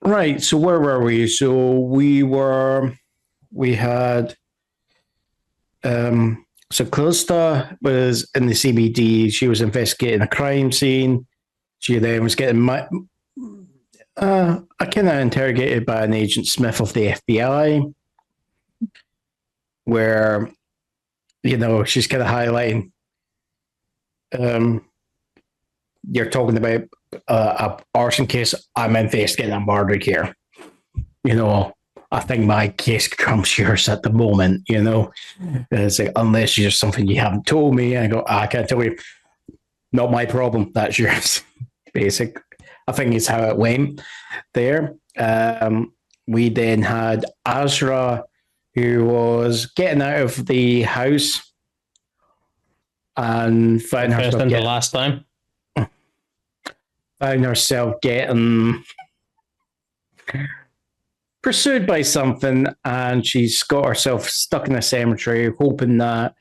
Right. So where were we? We had, so Calista was in the CBD. She was investigating a crime scene. She then was getting kind of interrogated by an Agent Smith of the FBI, where, she's kind of highlighting, um, you're talking about a arson case. I'm investigating a murder here. I think my case trumps yours at the moment. It's like, unless there's something you haven't told me. I go, I can't tell you. Not my problem. That's yours. Basic. I think it's how it went there. We then had Asra, who was getting out of the house and found herself the last time. Found herself getting pursued by something, and she's got herself stuck in a cemetery, hoping that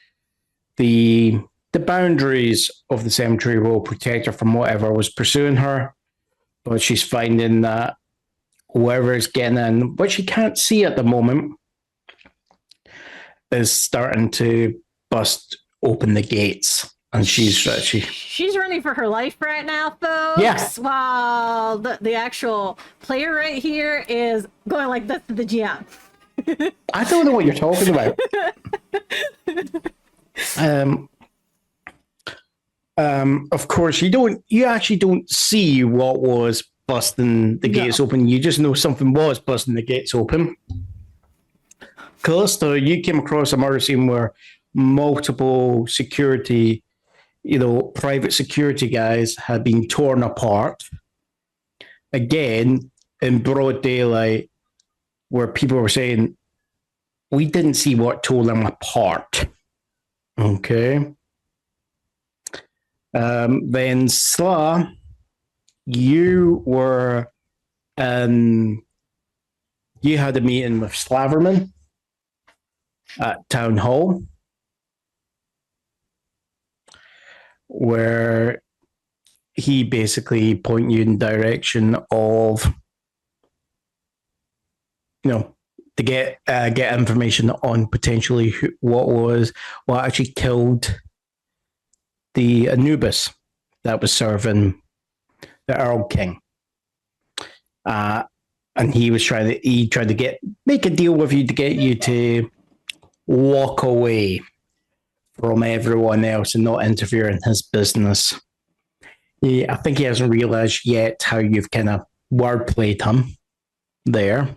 the boundaries of the cemetery will protect her from whatever was pursuing her. But she's finding that whoever is getting in, what she can't see at the moment, is starting to bust open the gates. And she's running for her life right now, folks. Yeah. While the actual player right here is going like this to the GM. I don't know what you're talking about. Of course, you actually don't see what was busting the gates open. You just know something was busting the gates open. Calista, you came across a murder scene where multiple security, private security guys had been torn apart. Again, in broad daylight, where people were saying, we didn't see what tore them apart. Okay. Then Sla, you had a meeting with Slaverman at Town Hall, where he basically pointed you in the direction of, to get information on potentially what actually killed the Anubis that was serving the Earl King. And he tried to make a deal with you to get you to walk away from everyone else and not interfere in his business. I think he hasn't realized yet how you've kind of wordplayed him there.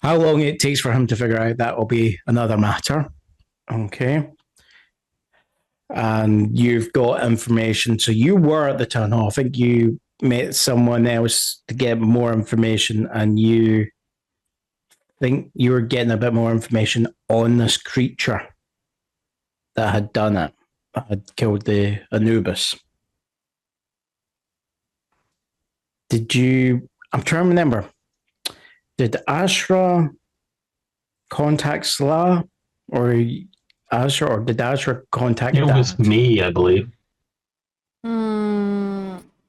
How long it takes for him to figure out that will be another matter. Okay. And you've got information. So you were at the town hall. I think you met someone else to get more information, and you think you were getting a bit more information on this creature that had done it, that had killed the Anubis. I'm trying to remember, did Asra contact Sla, or Asra, or did Asra contact It was me, I believe.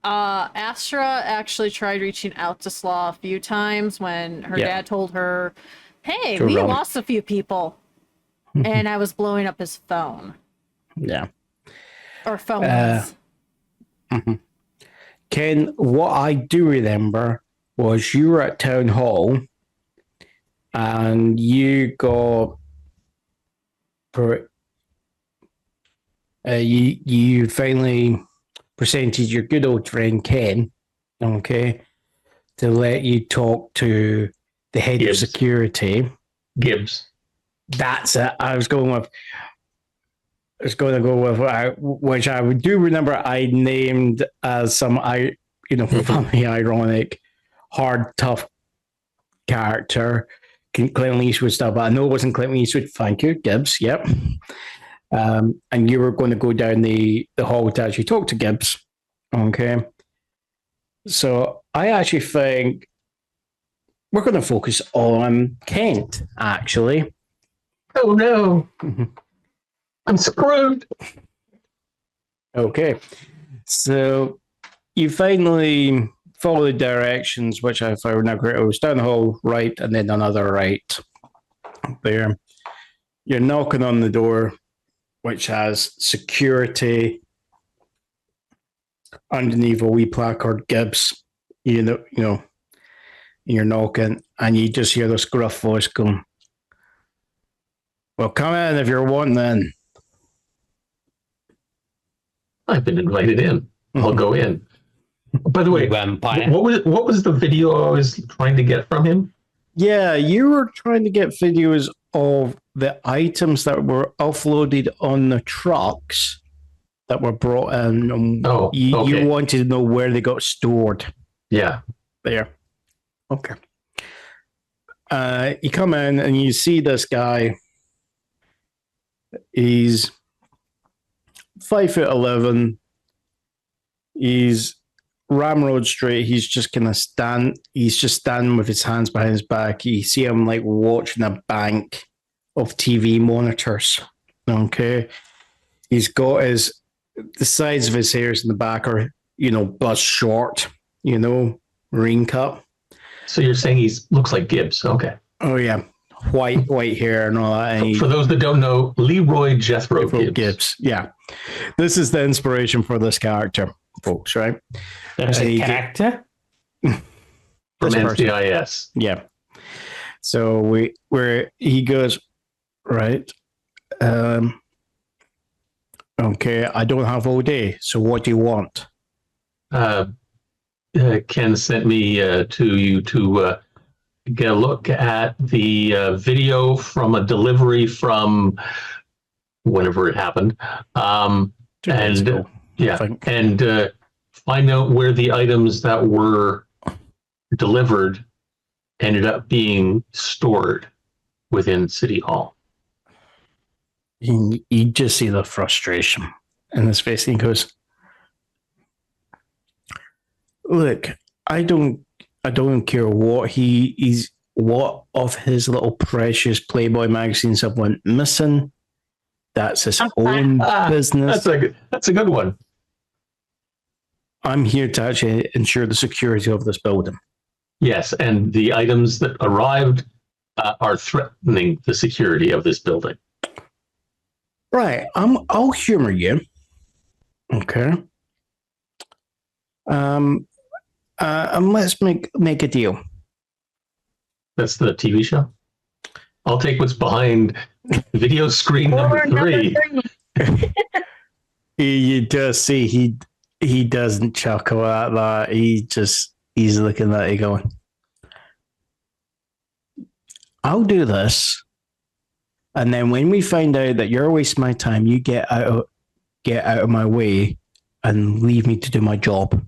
Asra actually tried reaching out to Sla a few times when her dad told her, hey, we lost a few people. And I was blowing up his phone. Yeah. Or phones. Ken, what I do remember was you were at Town Hall and you got... you finally presented your good old friend Ken, okay, to let you talk to the head of security. Gibbs. That's it. I was going to go with which I do remember I named as some funny, ironic, hard, tough character, Clint Eastwood stuff. But I know it wasn't Clint Eastwood. Thank you, Gibbs. Yep. And you were going to go down the hall to actually talk to Gibbs. Okay. So I actually think we're going to focus on Kent, actually. Oh, no. I'm screwed. Okay. So you finally follow the directions, which I found now great. It was down the hall, right, and then another right there. You're knocking on the door, which has security underneath a wee placard, Gibbs. You know, you're knocking, and you just hear this gruff voice going, "Well, come in if you're wanting in." I've been invited in. I'll go in. By the way, Vampire. what was the video I was trying to get from him? Yeah, you were trying to get videos of the items that were offloaded on the trucks that were brought in. You wanted to know where they got stored. Yeah. There. Okay. You come in and you see this guy. He's 5'11". He's ramrod straight. He's just kind of he's just standing with his hands behind his back. You see him like watching a bank of TV monitors. Okay. He's got the sides of his hairs in the back are, bust short, marine cut. So you're saying he looks like Gibbs. Okay. Oh yeah. White hair and all that. And for those that don't know, Leroy Jethro Gibbs. Yeah. This is the inspiration for this character, folks, right? That's a character? From NCIS. Yeah. So where he goes, right? Okay, I don't have all day, so what do you want? Ken sent me to you to get a look at the video from a delivery from whenever it happened. And find out where the items that were delivered ended up being stored within City Hall. You just see the frustration in his face. He goes, "Look, I don't care what what of his little precious Playboy magazines have went missing. That's his own business. That's a good one. I'm here to actually ensure the security of this building." Yes, and the items that arrived are threatening the security of this building. Right. I'll humor you. Okay. And let's make a deal. That's the TV show. I'll take what's behind video screen number 3. You just see he doesn't chuckle at that. He's looking at it going, "I'll do this. And then when we find out that you're wasting my time, you get out of my way and leave me to do my job."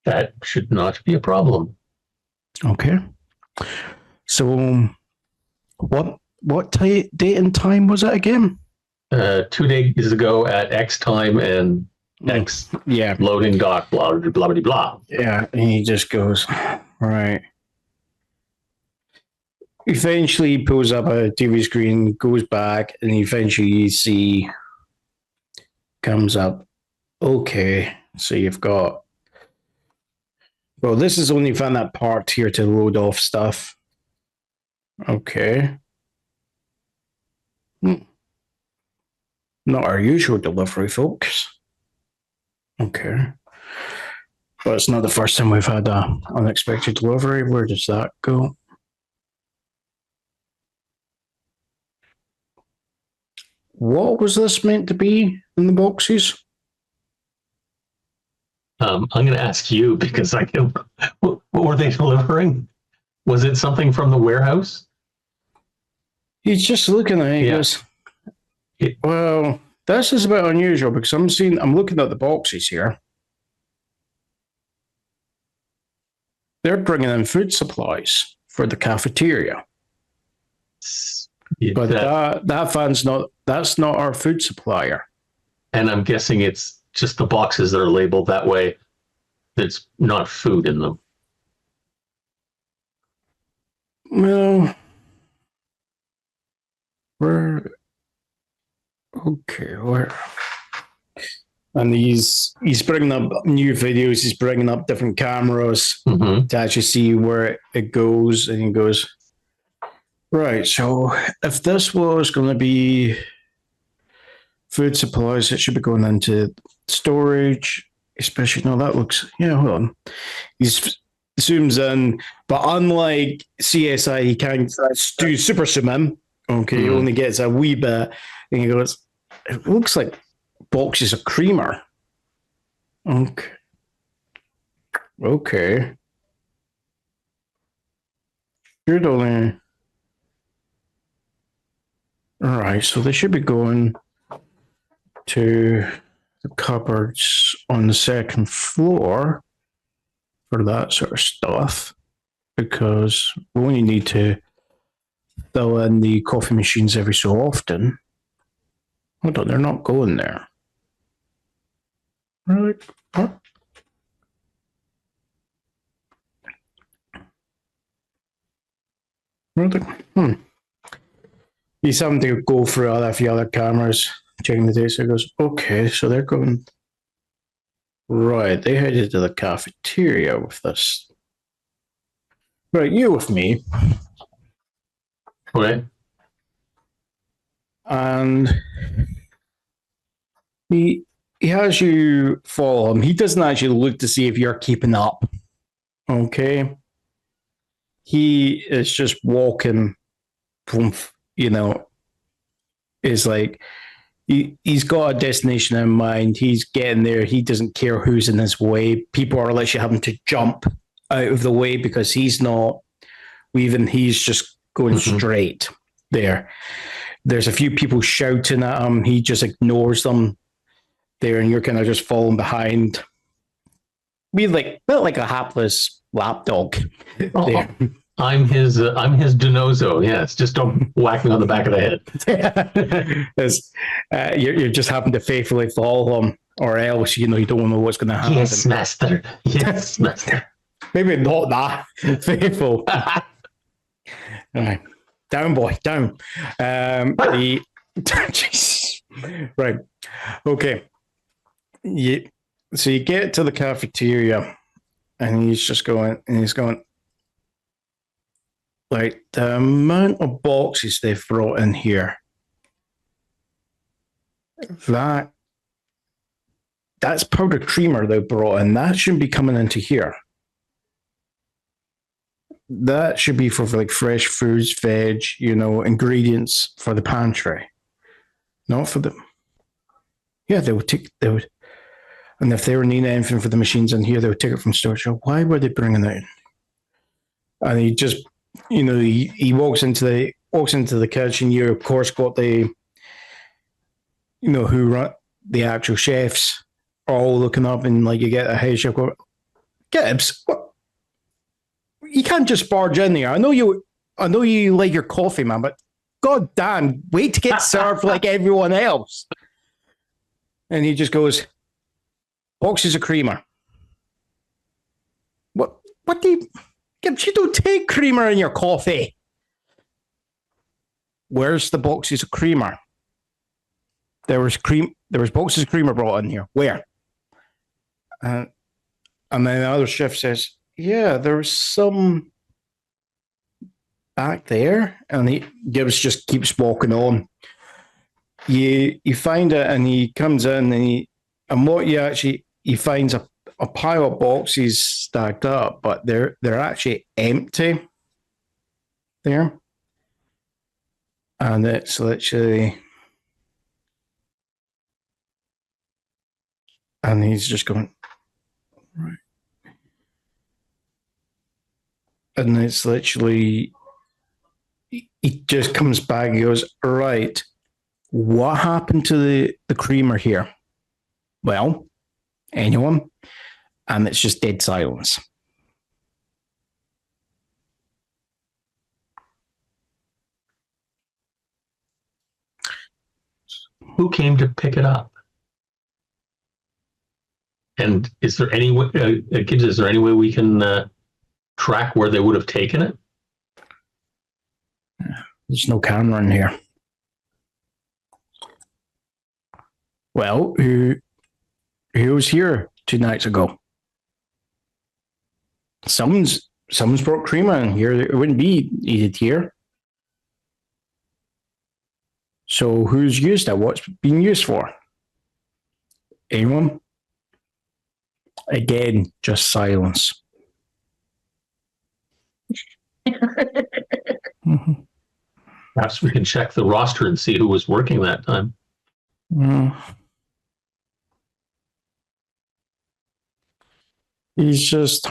That should not be a problem. Okay. So what date and time was it again? 2 days ago at X time and X loading dock, blah, blah, blah, blah, blah. Yeah, and he just goes, right. Eventually he pulls up a TV screen, goes back, and eventually you see comes up, okay, so you've got, well, this is only found that part here to load off stuff. Okay. Not our usual delivery, folks. Okay. But it's not the first time we've had an unexpected delivery. Where does that go? What was this meant to be in the boxes? I'm going to ask you because what were they delivering? Was it something from the warehouse? He's just looking at it. He goes, well, this is a bit unusual because I'm looking at the boxes here. They're bringing in food supplies for the cafeteria. But that's not our food supplier. And I'm guessing it's just the boxes that are labeled that way. There's not food in them. Well, we're okay. And he's bringing up new videos. He's bringing up different cameras to actually see where it goes. And he goes, right, so if this was going to be food supplies, it should be going into storage, especially, no, that looks, yeah, hold on. He zooms in, but unlike CSI, he can't do super zoom in. Okay, he only gets a wee bit. And he goes, it looks like boxes of creamer. Okay. Should only. All right, so they should be going to the cupboards on the second floor for that sort of stuff, because we only need to fill in the coffee machines every so often. Hold on, they're not going there. Right. What? He's having to go through a few other cameras, checking the data. So he goes, okay, so they're going. Right, they headed to the cafeteria with this. Right, you with me. Okay. And he has you follow him. He doesn't actually look to see if you're keeping up. Okay. He is just walking, you know, is like, he's got a destination in mind. He's getting there. He doesn't care who's in his way. People are literally having to jump out of the way because he's not weaving. He's just going straight there. There's a few people shouting at him. He just ignores them there, and you're kind of just following behind. Be like a hapless lapdog. Oh, I'm his Denozo. Yes, just don't whack me on the back of the head. You just happen to faithfully follow him, or else you don't know what's going to happen. Yes, master. Yes, master. Maybe not that faithful. All right. Down, boy, down. Right. Okay. So you get to the cafeteria, and he's going, like, the amount of boxes they've brought in here, that's powdered creamer they brought in. That shouldn't be coming into here. That should be for like fresh foods, veg, ingredients for the pantry, not for them. Yeah, they would. And if they were needing anything for the machines in here, they would take it from storage. So why were they bringing it in? And he just, he walks into the kitchen. You of course got the, who run the actual chefs all looking up, and like you get a head chef going, Gibbs, what? You can't just barge in there. I know you like your coffee, man, but god damn, wait to get served like everyone else. And he just goes, boxes of creamer. What do you, Gibbs, you don't take creamer in your coffee. Where's the boxes of creamer? There was boxes of creamer brought in here. Where? And then the other chef says, yeah, there was some back there. And Gibbs just keeps walking on. You find it, and he comes in, and what he finds a pile of boxes stacked up, but they're actually empty there. And it's literally, and he's just going, right. And it's literally, he just comes back, he goes, right, what happened to the creamer here? Well, anyone? And it's just dead silence. Who came to pick it up? And is there any way, is there any way we can track where they would have taken it? There's no camera in here. Well, who was here 2 nights ago? Someone's brought creamer in here. It wouldn't be needed here. So who's used it? What's been used for? Anyone? Again, just silence. Perhaps we can check the roster and see who was working that time. He's just...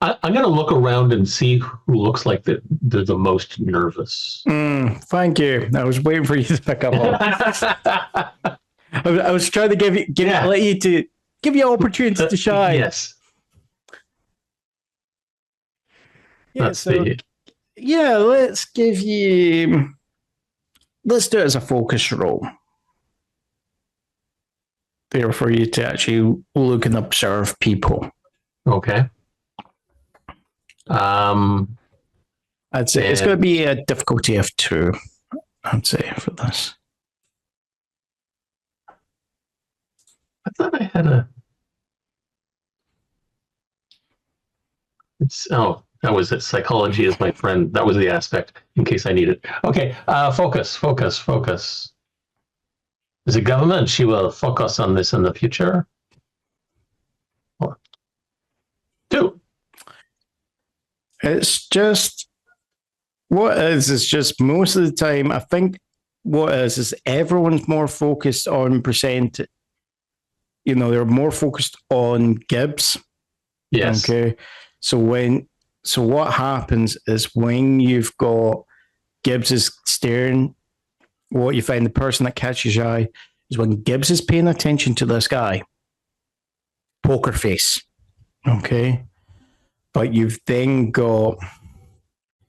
I'm going to look around and see who looks like they're the most nervous. Thank you. I was waiting for you to pick up on it. I was trying to give you opportunity to shine. Yes. Yeah, let's do it as a focus roll. There for you to actually look and observe people. Okay. I'd say it's going to be a difficulty of 2. I'd say for this. I thought I had a. That was it. Psychology is my friend. That was the aspect in case I need it. Okay. Focus. As a government, she will focus on this in the future. 2. It's just what is just most of the time. I think what is everyone's more focused on percent. They're more focused on Gibbs. Yes. Okay. So what happens is when you've got Gibbs is staring, what you find the person that catches your eye is when Gibbs is paying attention to this guy. Poker face. Okay. But you've then got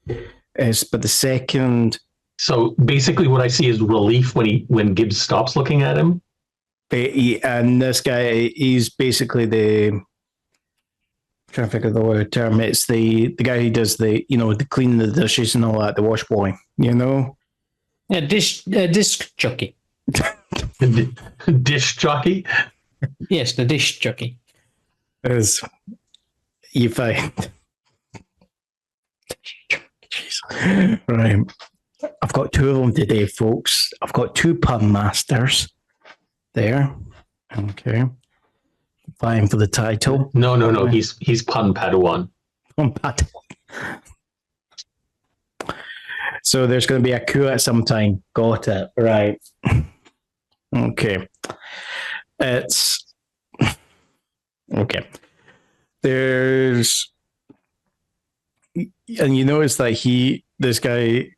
but the second. So basically, what I see is relief when Gibbs stops looking at him. And this guy, he's basically I'm trying to figure the word term. It's the guy who does the cleaning the dishes and all that, the wash boy. Yeah, disc jockey. Dish jockey. Yes, the dish jockey. As you find. Right. I've got 2 of them today, folks. I've got 2 pun masters there. Okay. Vying for the title. No. He's pun Padawan. Pun Padawan. So there's going to be a coup at some time. Got it. Right. Okay. It's... Okay. There's... And you notice that this guy,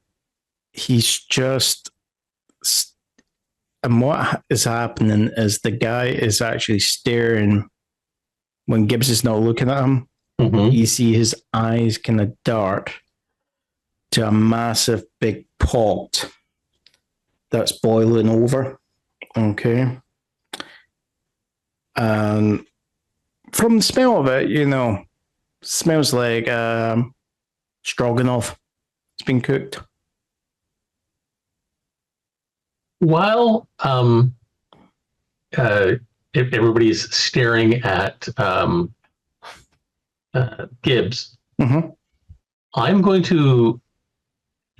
he's just... And what is happening is the guy is actually staring when Gibbs is not looking at him. Mm-hmm. You see his eyes kind of dart to a massive big pot that's boiling over. Okay. And from the smell of it, smells like stroganoff. It's been cooked. While if everybody's staring at Gibbs, Mm-hmm. I'm going to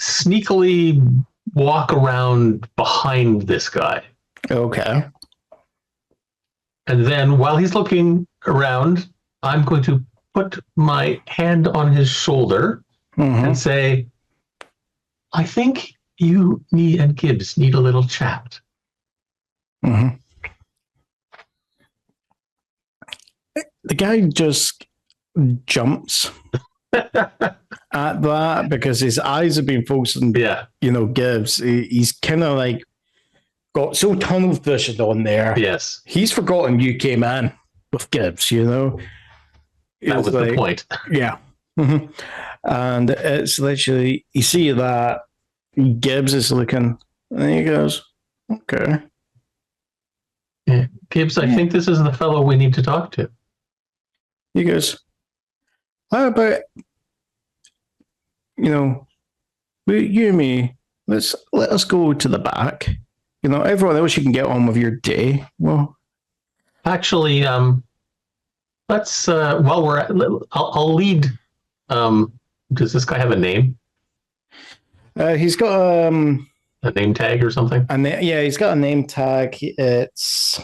sneakily walk around behind this guy. Okay. And then while he's looking around, I'm going to put my hand on his shoulder and say, I think you and Gibbs need a little chat. Mm-hmm. The guy just jumps at that because his eyes have been focused on, Gibbs. He's kind of like got so tunnel vision on there. Yes. He's forgotten you came in with Gibbs, That was the point. Yeah. Mm-hmm. And it's literally, you see that Gibbs is looking, and he goes, okay. Yeah. Gibbs, I think this is the fellow we need to talk to. He goes, how about, you and me, let us go to the back. Everyone else, you can get on with your day. Well, Actually, let's while we're at, I'll lead. Does this guy have a name? He's got A name tag or something? yeah, he's got a name tag. It's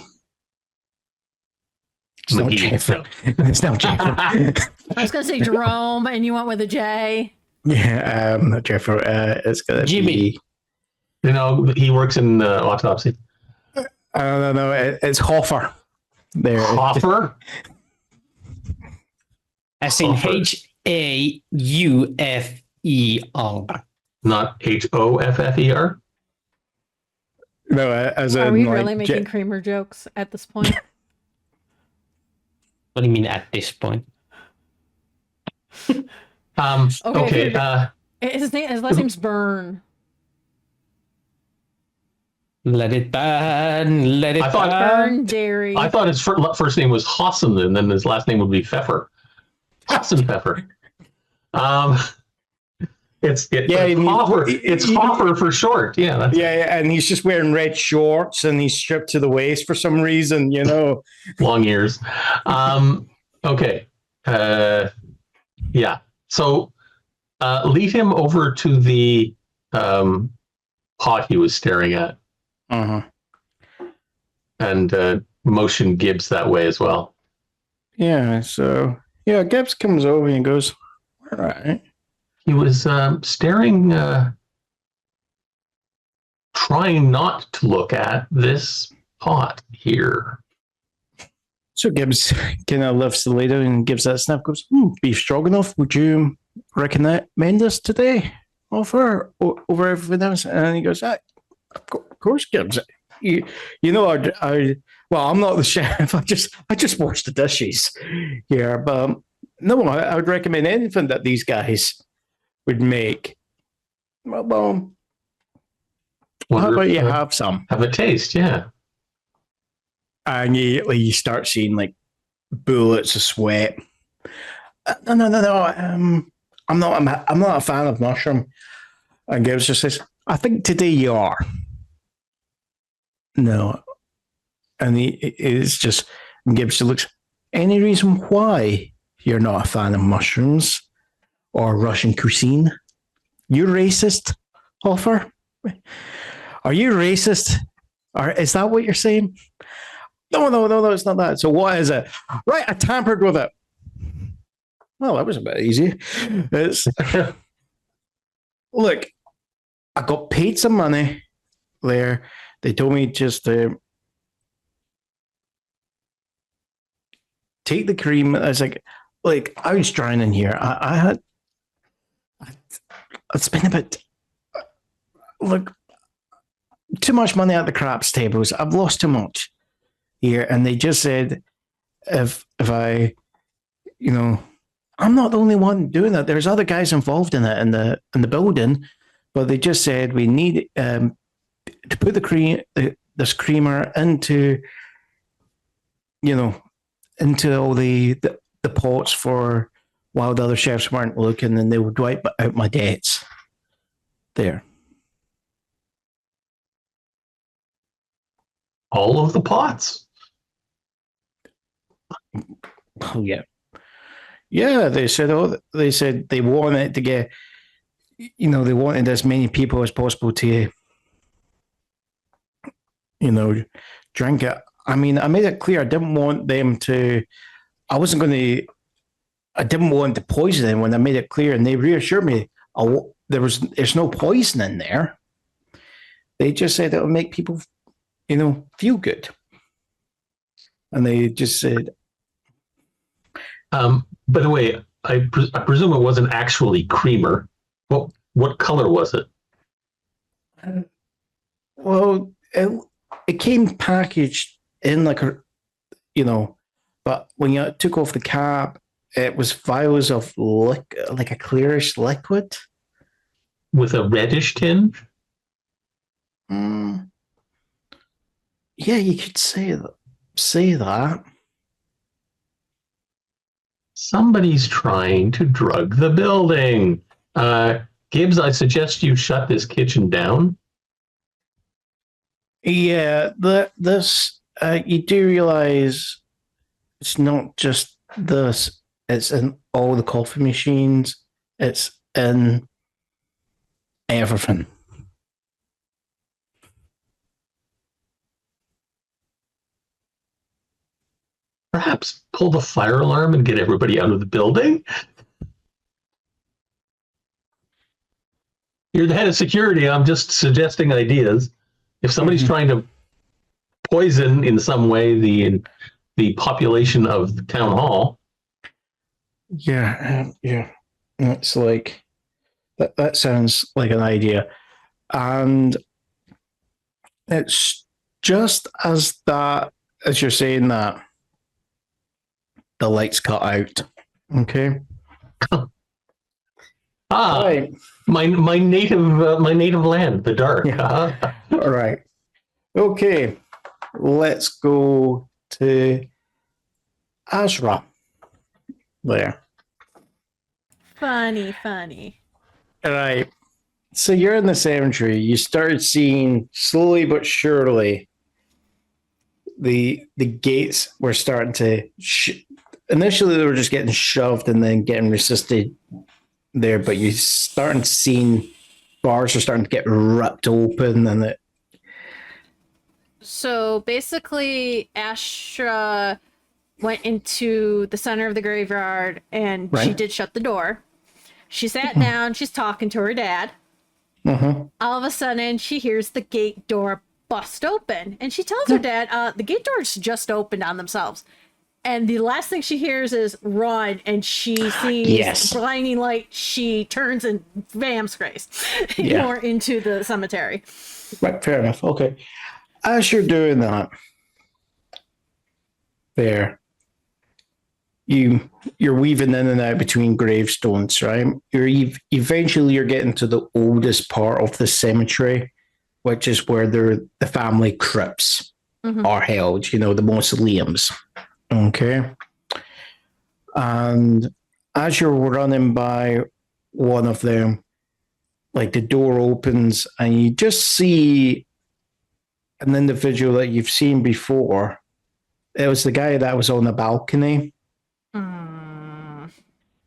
not McGee. Jeffrey. It's not Jeffrey. I was gonna say Jerome, and you went with a J. Yeah, not Jeffrey. It's gonna Jimmy. be. You know, he works in autopsy. No, it's Hoffer. There. Hoffer? As in Hoffer. Haufer. Not Hoffer? No, as Are in we like really making creamer jokes at this point? What do you mean at this point? Okay. His last name's Byrne. Let it burn. Let it I thought- burn. Byrne Dairy. I thought his first name was Hassan, and then his last name would be Pfeffer. Hassan Pfeffer. It's Hoffer. It's Hoffer for short. Yeah. That's yeah, and he's just wearing red shorts and he's stripped to the waist for some reason, you know. long ears. Okay. Yeah. So lead him over to the pot he was staring at, and motion Gibbs that way as well. Yeah, so yeah, Gibbs comes over and goes, all right. He was staring, trying not to look at this pot here. So Gibbs kind of lifts the lid and gives that snap, goes, beef stroganoff, would you recommend this today? Over everything else? And he goes, of course, Gibbs. You know, I'm not the chef. I just wash the dishes here. But no, I would recommend anything that these guys would make. Well, how about you have some? Have a taste, yeah. And you start seeing like bullets of sweat. No. I'm not a fan of mushroom. And Gibbs just says, I think today you are. No. And it's just, Gibbs looks, any reason why you're not a fan of mushrooms or Russian cuisine? You're racist, Hoffer? Are you racist? Or is that what you're saying? No, it's not that. So what is it? Right, I tampered with it. Well, that was a bit easy. Look, I got paid some money there. They told me just to take the cream. I was like I was drowning here. I'd spent about too much money at the craps tables. I've lost too much here, and they just said if I, I'm not the only one doing that. There's other guys involved in it in the building, but they just said we need to put this creamer into all the pots for while the other chefs weren't looking, and they would wipe out my debts. There. All of the pots. Oh yeah. Yeah, they said they wanted to get, they wanted as many people as possible to, drink it. I mean, I made it clear I didn't want them to, I didn't want to poison them when I made it clear, and they reassured me there's no poison in there. They just said it would make people, feel good. And they just said, by the way, I presume it wasn't actually creamer. What color was it? Well, it came packaged in but when you took off the cap, it was vials of like a clearish liquid with a reddish tinge. Yeah, you could say that. Somebody's trying to drug the building. Gibbs, I suggest you shut this kitchen down. Yeah, this you do realize it's not just this, it's in all the coffee machines, it's in everything. Perhaps pull the fire alarm and get everybody out of the building? You're the head of security. I'm just suggesting ideas. If somebody's trying to poison in some way the population of the town hall. Yeah. It's like that sounds like an idea. And it's just as you're saying that, the lights cut out. Okay. Right. My native land, the dark. Yeah. All right. Okay. Let's go to Asra. There. Funny. All right. So you're in the cemetery. You started seeing slowly but surely the gates were starting to initially they were just getting shoved and then getting resisted there, but you starting seeing bars are starting to get ripped open and So basically Astra went into the center of the graveyard and she did shut the door. She sat down, she's talking to her dad. All of a sudden she hears the gate door bust open and she tells her dad, the gate doors just opened on themselves. And the last thing she hears is run, and she sees blinding light. She turns and bam, scrays more into the cemetery. Right, fair enough. Okay. As you're doing that, you're weaving in and out between gravestones, right? Eventually you're getting to the oldest part of the cemetery, which is where the family crypts are held, the mausoleums. Okay. And as you're running by one of them, like the door opens and you just see an individual that you've seen before. It was the guy that was on the balcony. And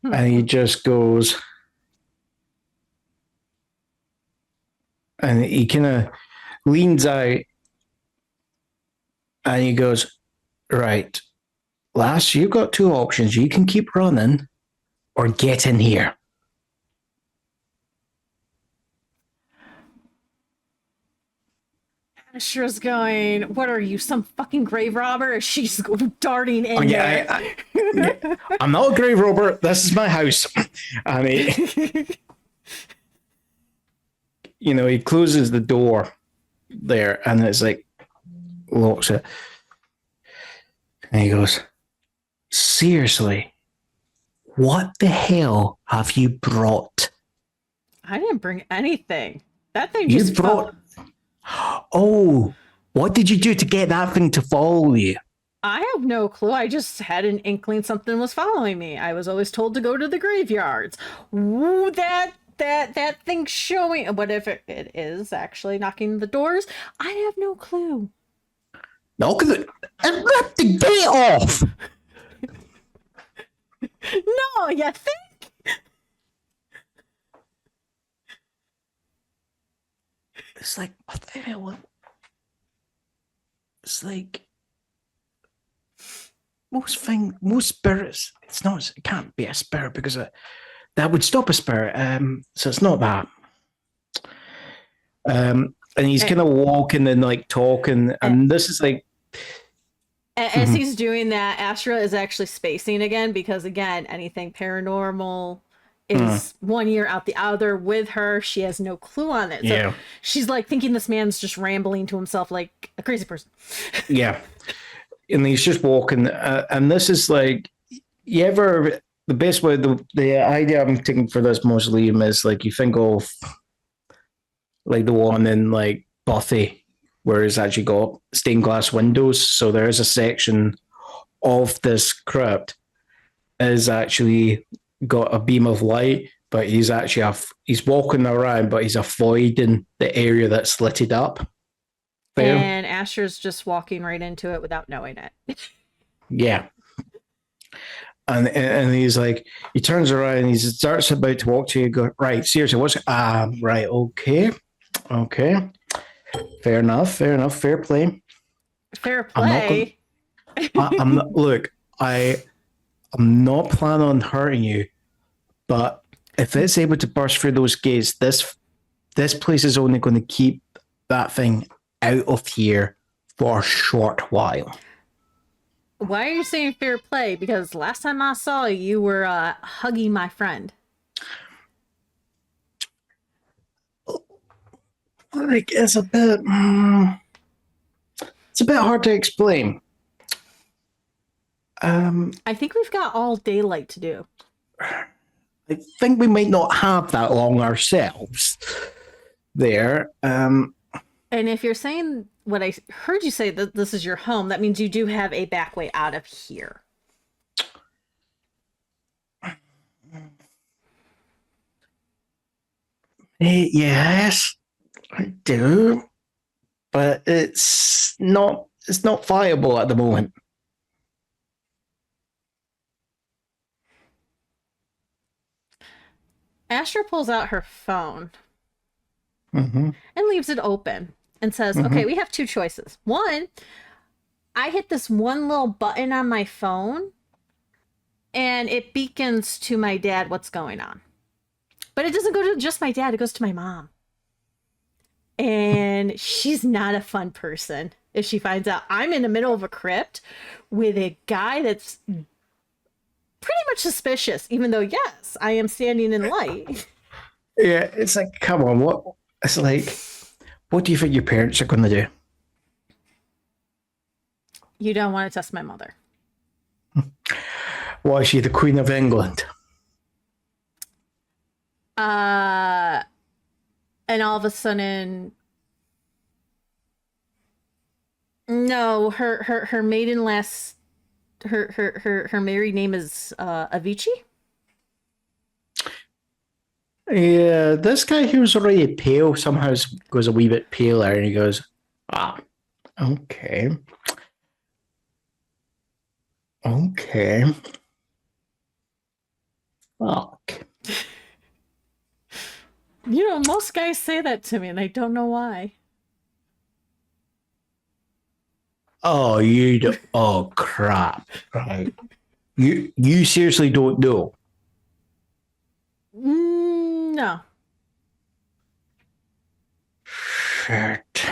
he just goes, and he kind of leans out and he goes, right, lass, you've got two options. You can keep running or get in here. Astra's going, what are you, some fucking grave robber? She's darting in there. I'm not a grave robber. This is my house. And he closes the door there and it's like, locks it. And he goes, seriously, what the hell have you brought? I didn't bring anything. That thing just brought. Oh, what did you do to get that thing to follow you? I have no clue. I just had an inkling something was following me. I was always told to go to the graveyards. Ooh, that thing's showing. What if it is actually knocking the doors? I have no clue. Knock the gate off. No, you think? It's like, what the hell? It's like most spirits. It can't be a spirit because that would stop a spirit. So it's not that. And he's kind of walking and like talking, and this is like. As he's doing that, Astra is actually spacing again because, again, anything paranormal is 1 year out the other with her. She has no clue on it. So she's like thinking this man's just rambling to himself like a crazy person. Yeah. And he's just walking. And this is like, the best way, the idea I'm taking for this mausoleum is like, you think of like the one in like Buffy, where it's actually got stained glass windows. So there is a section of this crypt is actually got a beam of light, but he's actually he's walking around, but he's avoiding the area that's litted up. Fair. And Asher's just walking right into it without knowing it. Yeah. And he's like, he turns around and he starts about to walk to you. Go, right, seriously, what's right, okay. Fair enough, fair play. Fair play. I'm not look, I'm not planning on hurting you, but if it's able to burst through those gates, this place is only going to keep that thing out of here for a short while. Why are you saying fair play? Because last time I saw you, you were hugging my friend. Like it's a bit hard to explain. I think we've got all daylight to do. I think we might not have that long ourselves there. And if you're saying what I heard you say, that this is your home, that means you do have a back way out of here. Yes, I do. But it's not viable at the moment. Astra pulls out her phone Mm-hmm. and leaves it open and says, okay, we have two choices. One, I hit this one little button on my phone and it beacons to my dad what's going on. But it doesn't go to just my dad, it goes to my mom. And she's not a fun person if she finds out I'm in the middle of a crypt with a guy that's pretty much suspicious, even though, yes, I am standing in light. Yeah, it's like, come on, what? It's like, what do you think your parents are going to do? You don't want to test my mother. Why is she the Queen of England? And all of a sudden, no, her maiden last, her married name is Avici. Yeah, this guy who was already pale somehow goes a wee bit paler, and he goes, okay. Fuck. You know, most guys say that to me, and I don't know why. Oh, you do. Oh, crap. Right. You seriously don't know? No. Shit.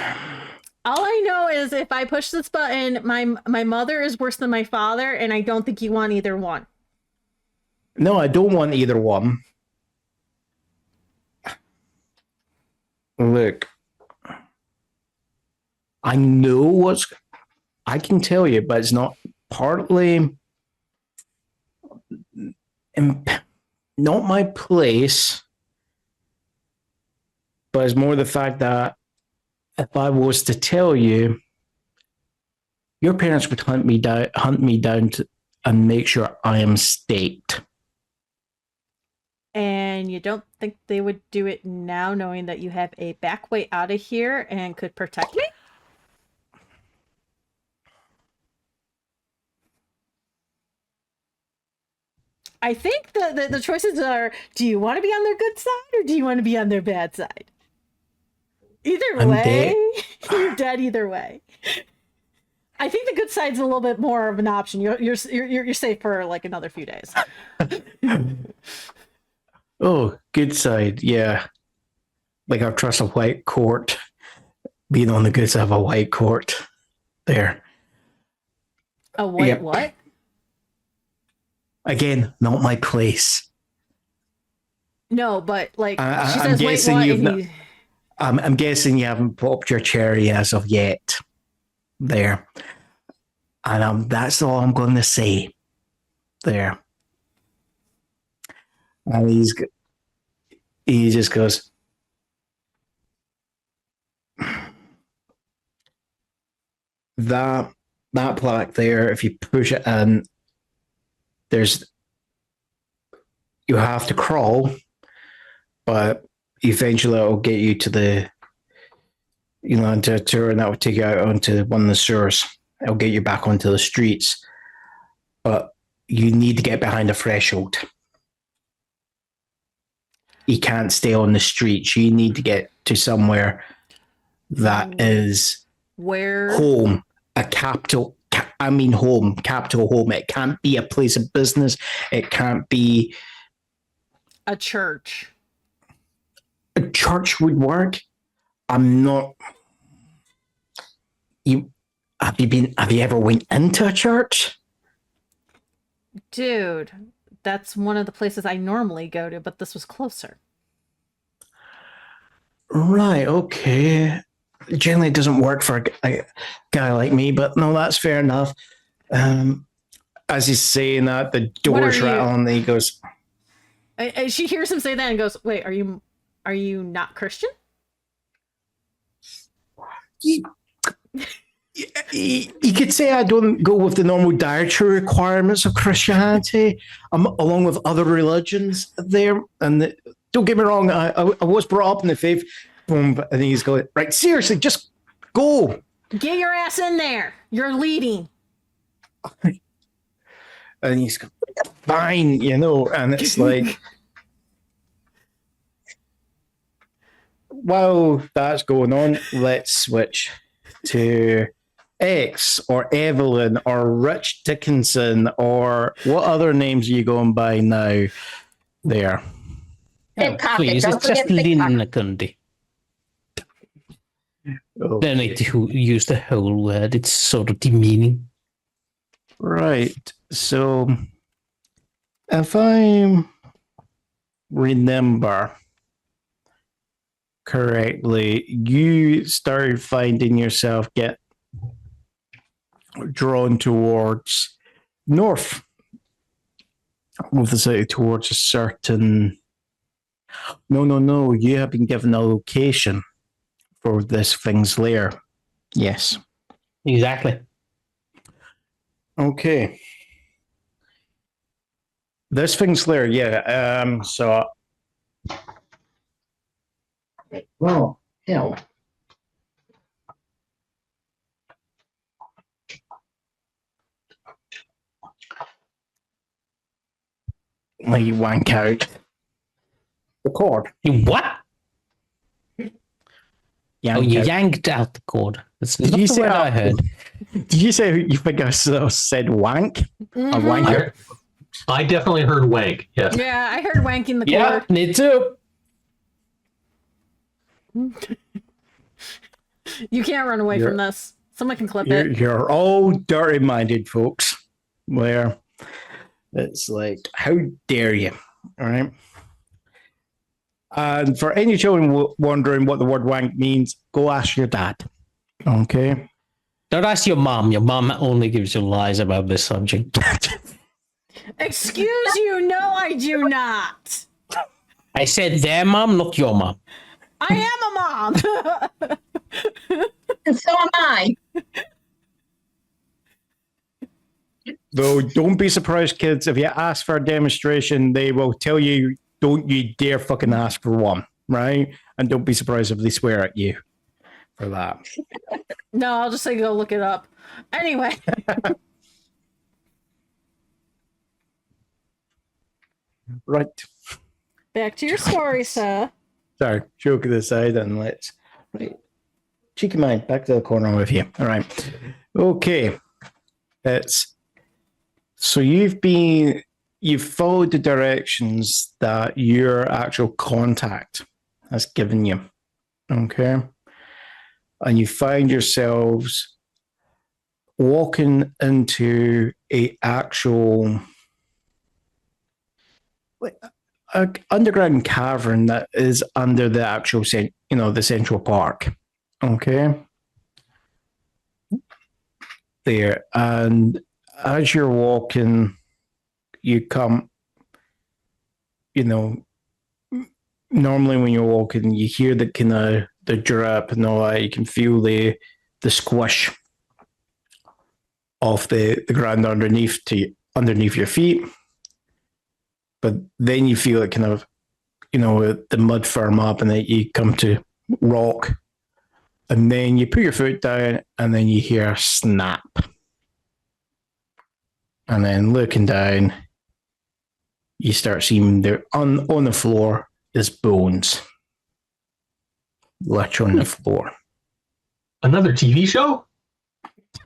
All I know is if I push this button, my mother is worse than my father, and I don't think you want either one. No, I don't want either one. Look, I know I can tell you, but it's not partly not my place, but it's more the fact that if I was to tell you, your parents would hunt me down and make sure I am staked. And you don't think they would do it now, knowing that you have a back way out of here and could protect me? I think the choices are, do you want to be on their good side or do you want to be on their bad side? Either way, you're dead either way. I think the good side's a little bit more of an option. You're safe for like another few days. Oh, good side, yeah. Like I trust a white court, being on the good side of a white court. There. A white what? Again, not my place. No, but like she I'm says, wait, guessing what? I'm guessing you haven't popped your cherry as of yet. There. And that's all I'm going to say. There. And he just goes, that plaque there, if you push it in, you have to crawl, but eventually it'll get you to into a tour, and that will take you out onto one of the sewers. It'll get you back onto the streets. But you need to get behind a threshold. You can't stay on the streets. You need to get to somewhere that is Where? home, a capital. I mean, home, capital home. It can't be a place of business. It can't be A church. a church would work. I'm not. Have you ever went into a church? Dude, that's one of the places I normally go to, but this was closer. Right, okay. Generally, it doesn't work for a guy like me, but no, that's fair enough. As he's saying that, the door's rattling, and he goes... She hears him say that and goes, wait, are you not Christian? You could say I don't go with the normal dietary requirements of Christianity. I'm along with other religions there. And don't get me wrong, I was brought up in the faith. Boom, and he's going, right, seriously, just go. Get your ass in there. You're leading. And he's going, fine, and it's like, while that's going on, let's switch to X or Evelyn or Rich Dickinson or what other names are you going by now there? Oh, please, it's just Linnakundi. Okay. Don't need to use the whole word. It's sort of demeaning. Right. So if I remember correctly, you started finding yourself get drawn towards north of the city, towards a certain... No. You have been given a location for this thing's lair. Yes. Exactly. Okay. This thing's lair, yeah. So... Well, hell. Like you wank out the cord. You what? Yank Oh, you out. yanked out the cord. That's Did not you the say word that? I heard. Did you say you think I said wank? A wanker? I definitely heard wank. Yes. Yeah, I heard wanking the Yeah, cord. me too. You can't run away from this. Someone can clip it. You're all dirty-minded, folks. Where it's like, how dare you? All right. And for any children wondering what the word wank means, go ask your dad. Okay. Don't ask your mom. Your mom only gives you lies about this subject. Excuse you, no, I do not. I said their mom, not your mom. I am a mom. And so am I. Though, don't be surprised, kids. If you ask for a demonstration, they will tell you, don't you dare fucking ask for one, right? And don't be surprised if they swear at you for that. No, I'll just say go look it up. Anyway. Right. Back to your story, sir. Sorry, joking aside, and let's... Right. Cheeky mind, back to the corner with you. All right. Okay. So you've followed the directions that your actual contact has given you. Okay. And you find yourselves walking into a actual underground cavern that is under the actual, the Central Park. Okay. There. And as you're walking, you come, normally when you're walking, you hear the kind of the drip and all that. You can feel the squish of the ground underneath your feet. But then you feel it kind of, the mud firm up, and then you come to rock And then you put your foot down, and then you hear a snap. And then looking down, you start seeing there on the floor is bones. Literally on the floor. Another TV show?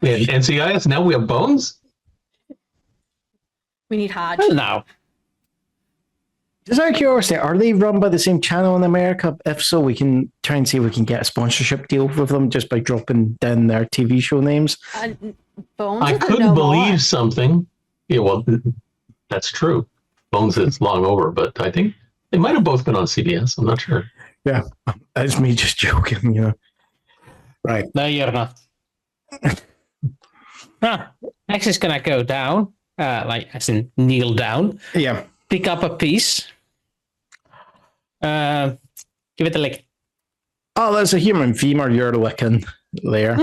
We had NCIS, now we have Bones? We need Hodge. Well, now. Just out of curiosity, are they run by the same channel in America? If so, we can try and see if we can get a sponsorship deal with them just by dropping down their TV show names. Bones. I is couldn't no believe more. something. Yeah, well, that's true. Bones is long over, but I think they might have both been on CBS. I'm not sure. Yeah, that's me just joking, you know. Right. No, you're not. X is gonna go down, like as in kneel down, Yeah. pick up a piece, give it a lick. Oh, that's a human femur you're licking there.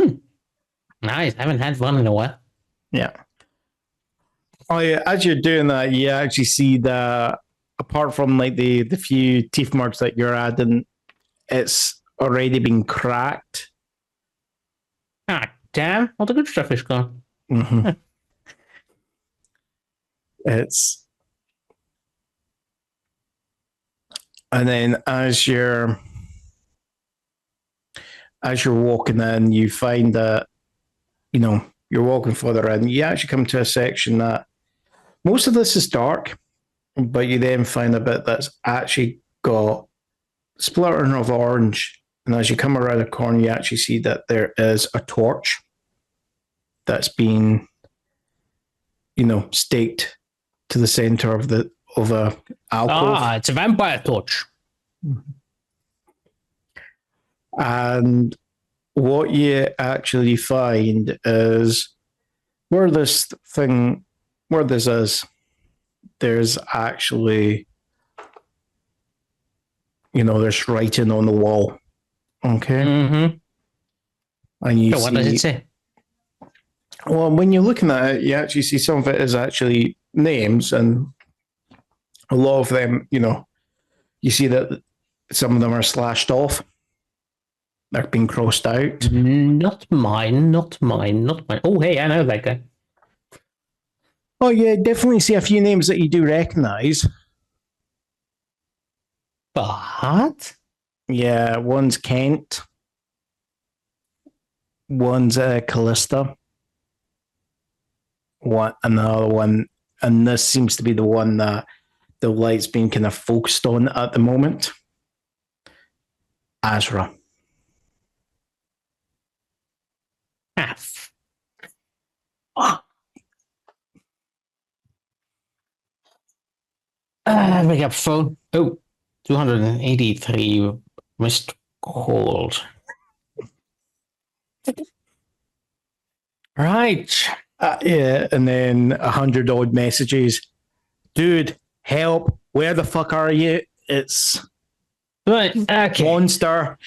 Nice. Haven't had one in a while. Yeah. Oh yeah, as you're doing that, you actually see that apart from like the few teeth marks that you're adding, it's already been cracked. Ah, damn! All the good stuff is gone. Mm-hmm. It's and then as you're walking in, you find that you're walking further in. You actually come to a section that most of this is dark, but you then find a bit that's actually got splattering of orange. And as you come around a corner, you actually see that there is a torch that's been, staked to the center of a alcove. Ah, it's a vampire torch. And what you actually find is where this is, there's actually, there's writing on the wall. Okay. Mm-hmm. And you So what does it say? Well, when you're looking at it, you actually see some of it is actually names, and a lot of them, you see that some of them are slashed off. They're being crossed out. Not mine, not mine, not mine. Oh, hey, I know that guy. Oh, yeah, definitely see a few names that you do recognize. But Yeah, one's Kent. One's Calista. Another one, and this seems to be the one that the light's being kind of focused on at the moment. Asra. Make up phone. Oh, 283 missed calls. Right. Yeah, and then 100 odd messages. Dude, help! Where the fuck are you? It's Right. Okay. monster.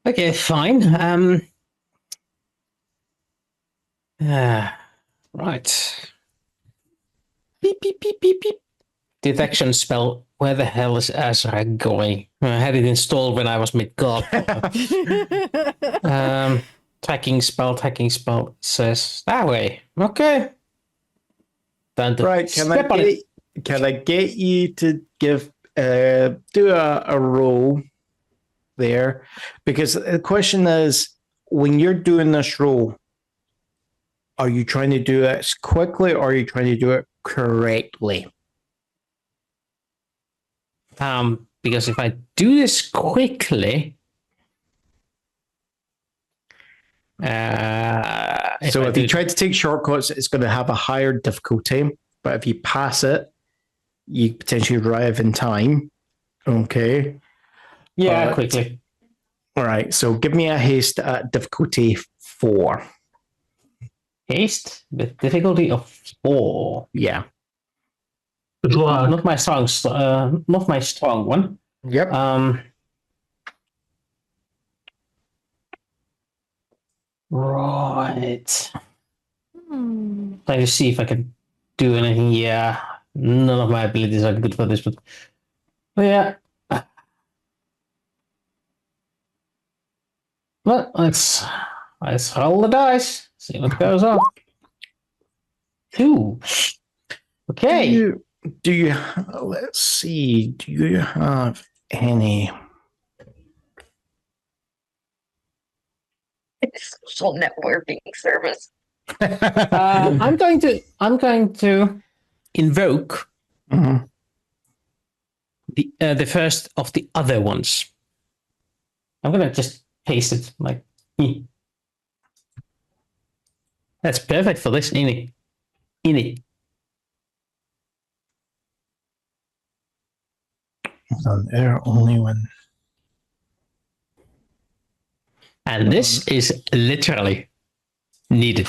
Okay. Fine. Right. Beep beep beep beep beep. Detection spell. Where the hell is Asra going? I had it installed when I was mid-god. Tracking spell says that way. Okay. Time to Right, can I get you to give do a roll there? Because the question is, when you're doing this roll, are you trying to do it quickly or are you trying to do it correctly? Because if I do this quickly, if you try to take shortcuts, it's going to have a higher difficulty. But if you pass it, you potentially arrive in time. Okay. Yeah, quickly. All right. So give me a haste at difficulty 4. Haste with difficulty of 4. Yeah. Good luck. Not my strong one. Yep. Right. Trying to see if I can do anything. Yeah. None of my abilities are good for this, but yeah. Well, let's roll the dice. See what goes on. 2. Okay. Do you let's see, do you have any Social networking service. I'm going to invoke Mhm. the first of the other ones. I'm gonna just paste it like. That's perfect for this, ain't it? Ain't it? on there only when And this is literally needed.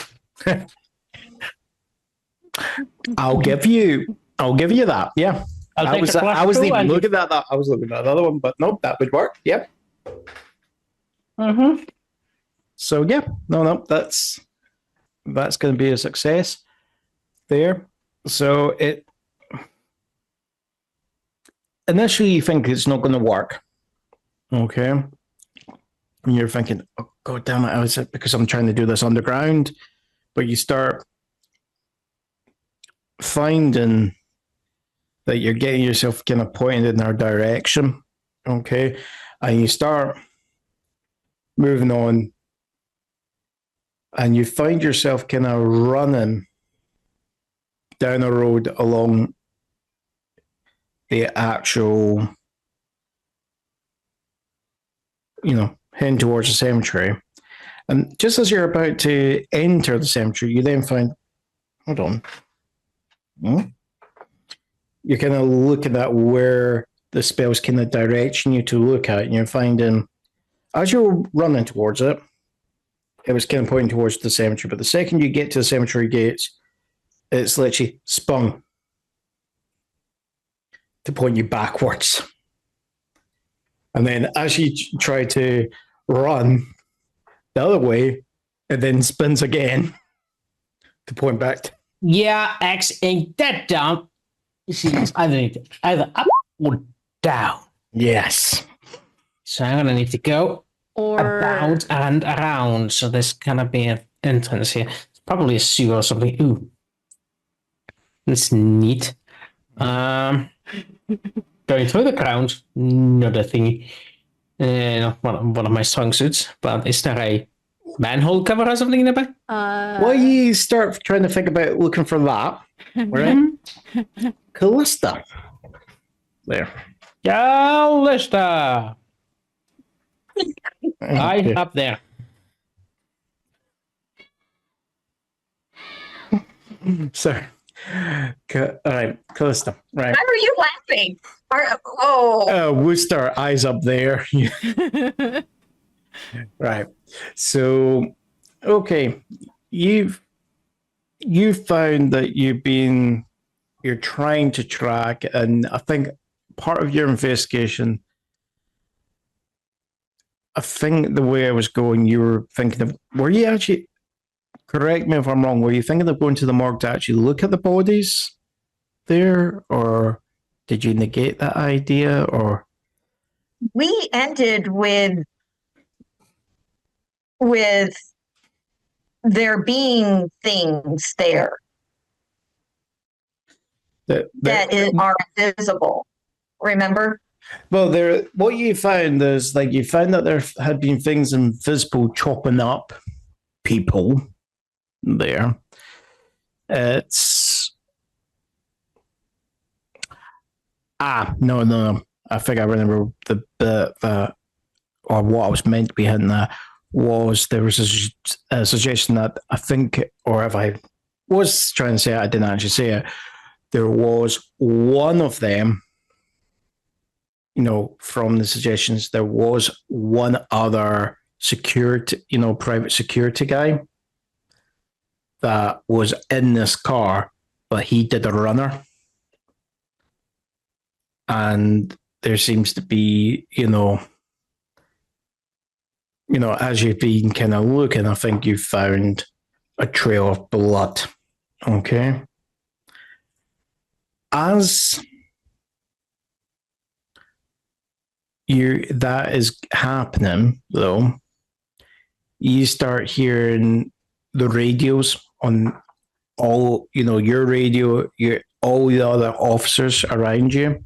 I'll give you that. Yeah. I was even looking at that. I was looking at the other one, but nope, that would work. Yep. Mm-hmm. So yeah, no, that's going to be a success there. So it initially you think it's not going to work, okay? And you're thinking, oh god damn it, I was because I'm trying to do this underground, but you start finding that you're getting yourself kind of pointed in our direction, okay? And you start moving on, and you find yourself kind of running down a road along the actual, heading towards the cemetery. And just as you're about to enter the cemetery, you then find, hold on. You're kind of looking at where the spell's kind of directing you to look at, and you're finding, as you're running towards it, it was kind of pointing towards the cemetery, but the second you get to the cemetery gates, it's literally spun to point you backwards. And then as you try to run the other way, it then spins again to point back to. Yeah, X ain't that dumb. You see, it's either up or down. Yes. So I'm gonna need to go Or about and around. So there's gonna be an entrance here. It's probably a sewer or something. Ooh, that's neat. Going through the ground, not a thingy. Not one of my strong suits. But is there a manhole cover or something in the back? Well, you start trying to think about looking for that, right? Calista. There. Calista! I up there. So, all right, Calista. Right. Why are you laughing? Wooster, eyes up there. Right. So, okay, you've found that you're trying to track, and I think part of your investigation, I think the way I was going, you were thinking of, were you actually, correct me if I'm wrong, were you thinking of going to the morgue to actually look at the bodies there, or did you negate that idea, or? We ended with there being things there that are invisible. Remember? Well, what you found is, like, you found that there had been things invisible chopping up people there. It's no. I think I remember the or what I was meant to be hitting at was there was a suggestion that I think, or if I was trying to say it, I didn't actually say it. There was one of them, from the suggestions, there was one other security, private security guy that was in this car, but he did a runner. And there seems to be, as you've been kind of looking, I think you've found a trail of blood. Okay. As that is happening, though, you start hearing the radios on all, your radio, all the other officers around you,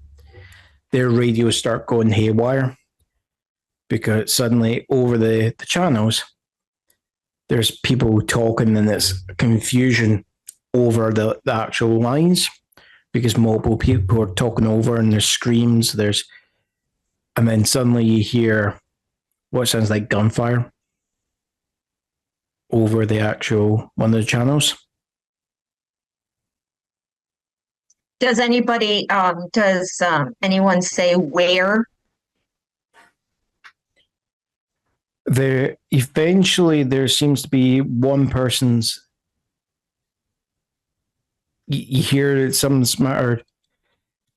their radios start going haywire because suddenly over the channels, there's people talking and it's confusion over the actual lines because multiple people are talking over and there's screams, and then suddenly you hear what sounds like gunfire over the actual one of the channels. Does anybody, anyone say where? Eventually there seems to be one person's, you hear some smarter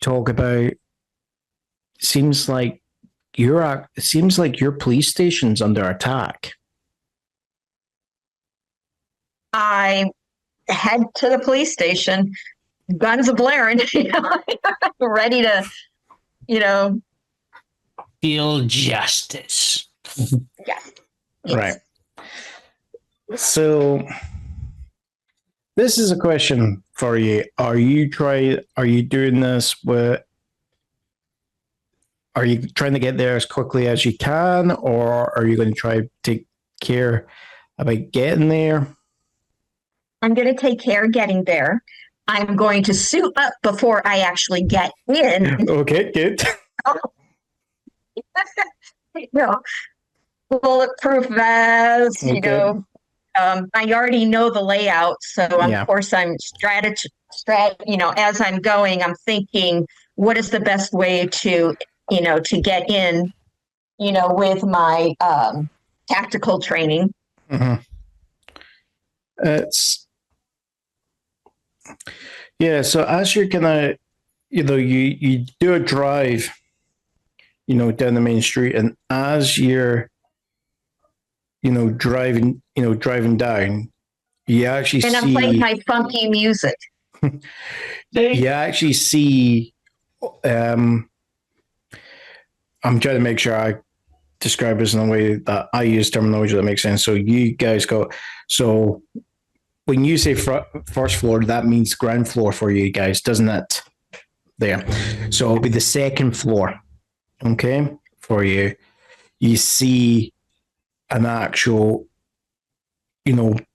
talk about, seems like your police station's under attack. I head to the police station, guns a blaring, ready to, Feel justice. yes. Right. So this is a question for you. Are you doing this with, are you trying to get there as quickly as you can, or are you going to try to take care about getting there? I'm going to take care of getting there. I'm going to suit up before I actually get in. Okay, good. Bulletproof vest, Okay. I already know the layout, so of course I'm as I'm going, I'm thinking, what is the best way to get in, with my tactical training. Mm-hmm. So as you're gonna, you do a drive, down the main street, and as you're, driving down, you actually see. And I'm playing my funky music. You actually see. I'm trying to make sure I describe this in a way that I use terminology that makes sense. So you guys go. So when you say first floor, that means ground floor for you guys, doesn't it? There. So it'll be the second floor. Okay, for you. You see an actual,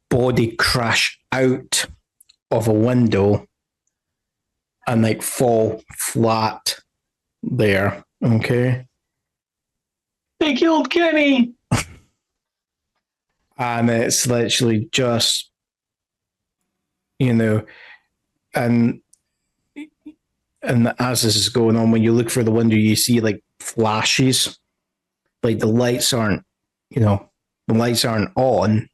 body crash out of a window and like fall flat there. Okay. They killed Kenny. And it's literally just, and as this is going on, when you look for the window, you see like flashes, like the lights aren't on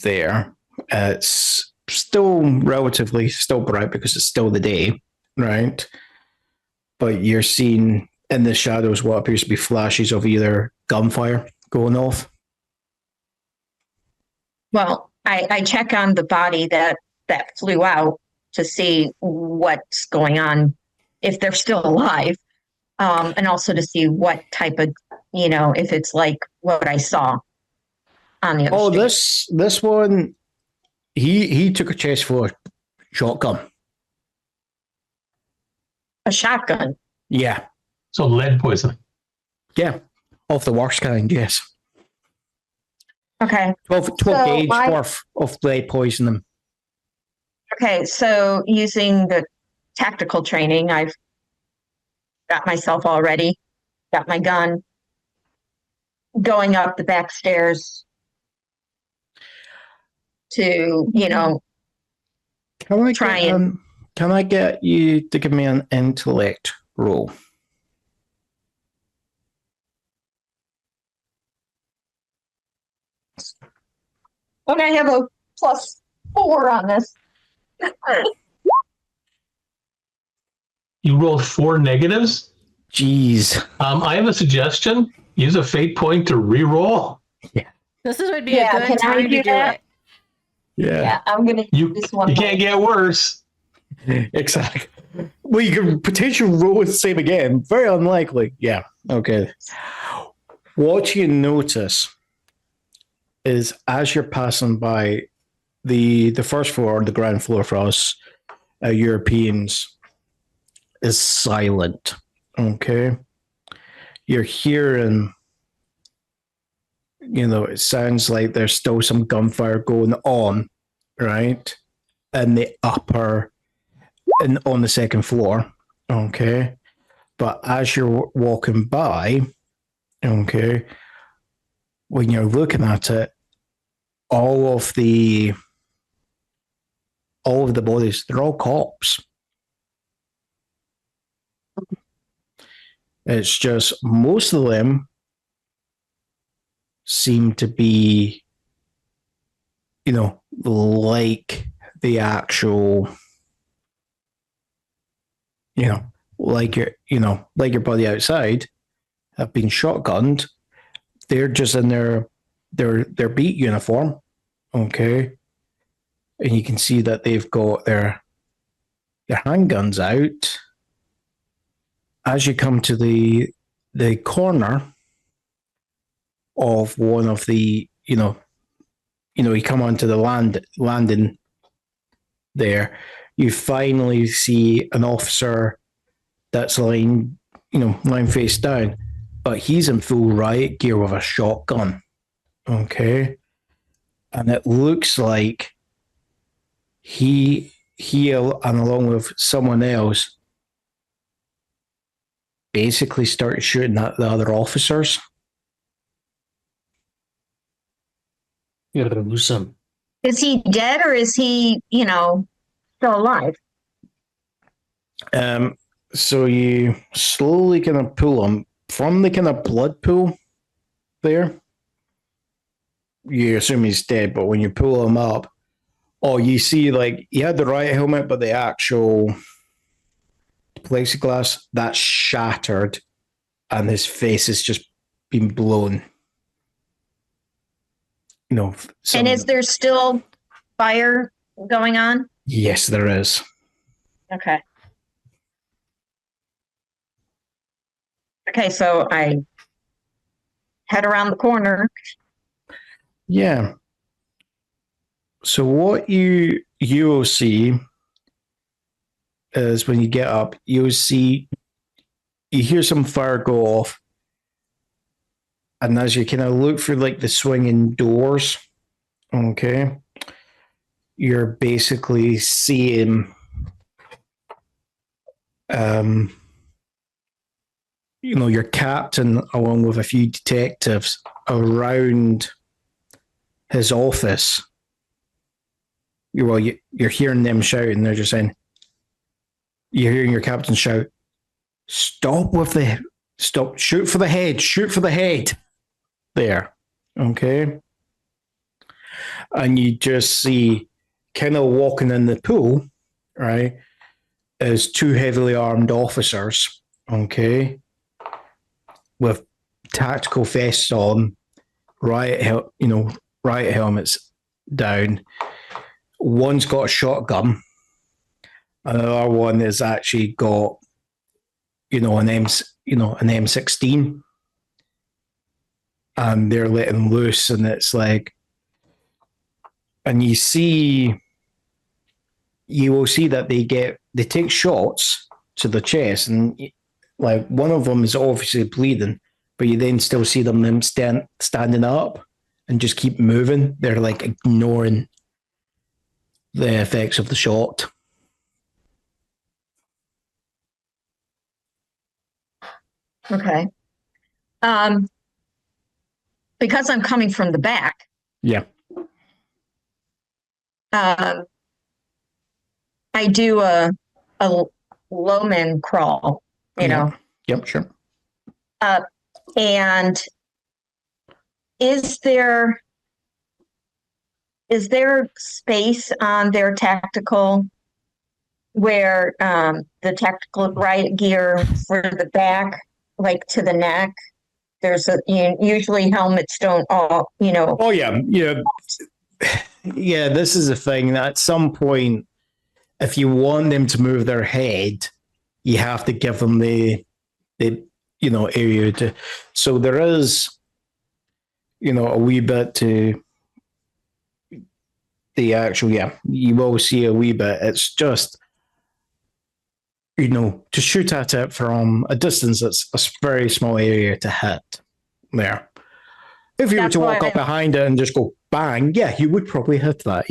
there. It's still relatively still bright because it's still the day, right? But you're seeing in the shadows what appears to be flashes of either gunfire going off. Well, I check on the body that flew out to see what's going on, if they're still alive, and also to see what type of, if it's like what I saw on the other street. This one, he took a chest full of shotgun. A shotgun. Yeah. So lead poisoning. Yeah. Of the worst kind, yes. Okay. 12 gauge worth of lead poisoning. Okay, so using the tactical training, I've got myself all ready, got my gun, going up the back stairs to, Can I get you to give me an intellect roll? Okay, I have a +4 on this. You rolled 4 negatives? Jeez. I have a suggestion. Use a fate point to re-roll. This would be a good time to do it. Yeah, I'm going to use this one. You can't get worse. Exactly. Well, you can potentially roll the same again. Very unlikely. Yeah. Okay. What you notice is as you're passing by the first floor, the ground floor for us Europeans, is silent. Okay, you're hearing, it sounds like there's still some gunfire going on, right? In the upper and on the second floor. Okay, but as you're walking by, okay, when you're looking at it, all of the bodies, they're all cops. It's just most of them seem to be, like the actual, like your buddy outside, have been shotgunned. They're just in their beat uniform, okay, and you can see that they've got their handguns out. As you come to the corner of one of the, you come onto the landing there, you finally see an officer that's lying face down, but he's in full riot gear with a shotgun. Okay. And it looks like he and along with someone else basically started shooting at the other officers. You're gonna lose him. Is he dead or is he, still alive? So you slowly kind of pull him from the kind of blood pool there. You assume he's dead, but when you pull him up, you see like he had the riot helmet, but the actual plexiglass that's shattered, and his face has just been blown. And is there still fire going on? Yes, there is. Okay. Okay, so I head around the corner. Yeah. So what you will see is when you get up, you hear some fire go off. And as you kind of look through like the swinging doors, okay, you're basically seeing, your captain along with a few detectives around his office. You're hearing them shouting. They're just saying, you're hearing your captain shout, stop, shoot for the head. There. Okay. And you just see kind of walking in the pool, right, as two heavily armed officers, okay, with tactical vests on, riot helmets down. One's got a shotgun. Another one has actually got, an M16. And they're letting loose, and it's like, and you will see that they take shots to the chest, and like one of them is obviously bleeding, but you then still see them standing up and just keep moving. They're like ignoring the effects of the shot. Okay. Because I'm coming from the back. Yeah. I do a lowman crawl, Yep, sure. And is there space on their tactical where the tactical riot gear for the back, like to the neck? There's usually helmets don't all, Oh yeah. Yeah, this is a thing that at some point, if you want them to move their head, you have to give them the area to. So there is, a wee bit to the actual, you will see a wee bit. It's just, to shoot at it from a distance, it's a very small area to hit there. If you were That's to why walk up behind it and just go bang, you would probably hit that,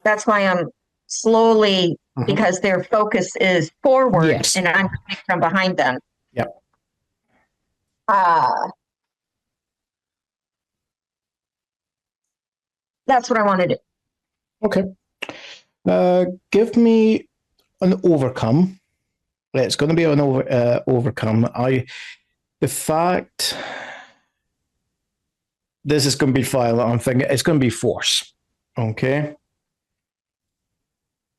That's why I'm slowly, because their focus is forward, Yes. and I'm coming from behind them. Yep. That's what I wanted to do. Okay. Give me an overcome. It's going to be an overcome. The fact this is going to be violent, I'm thinking it's going to be force. Okay.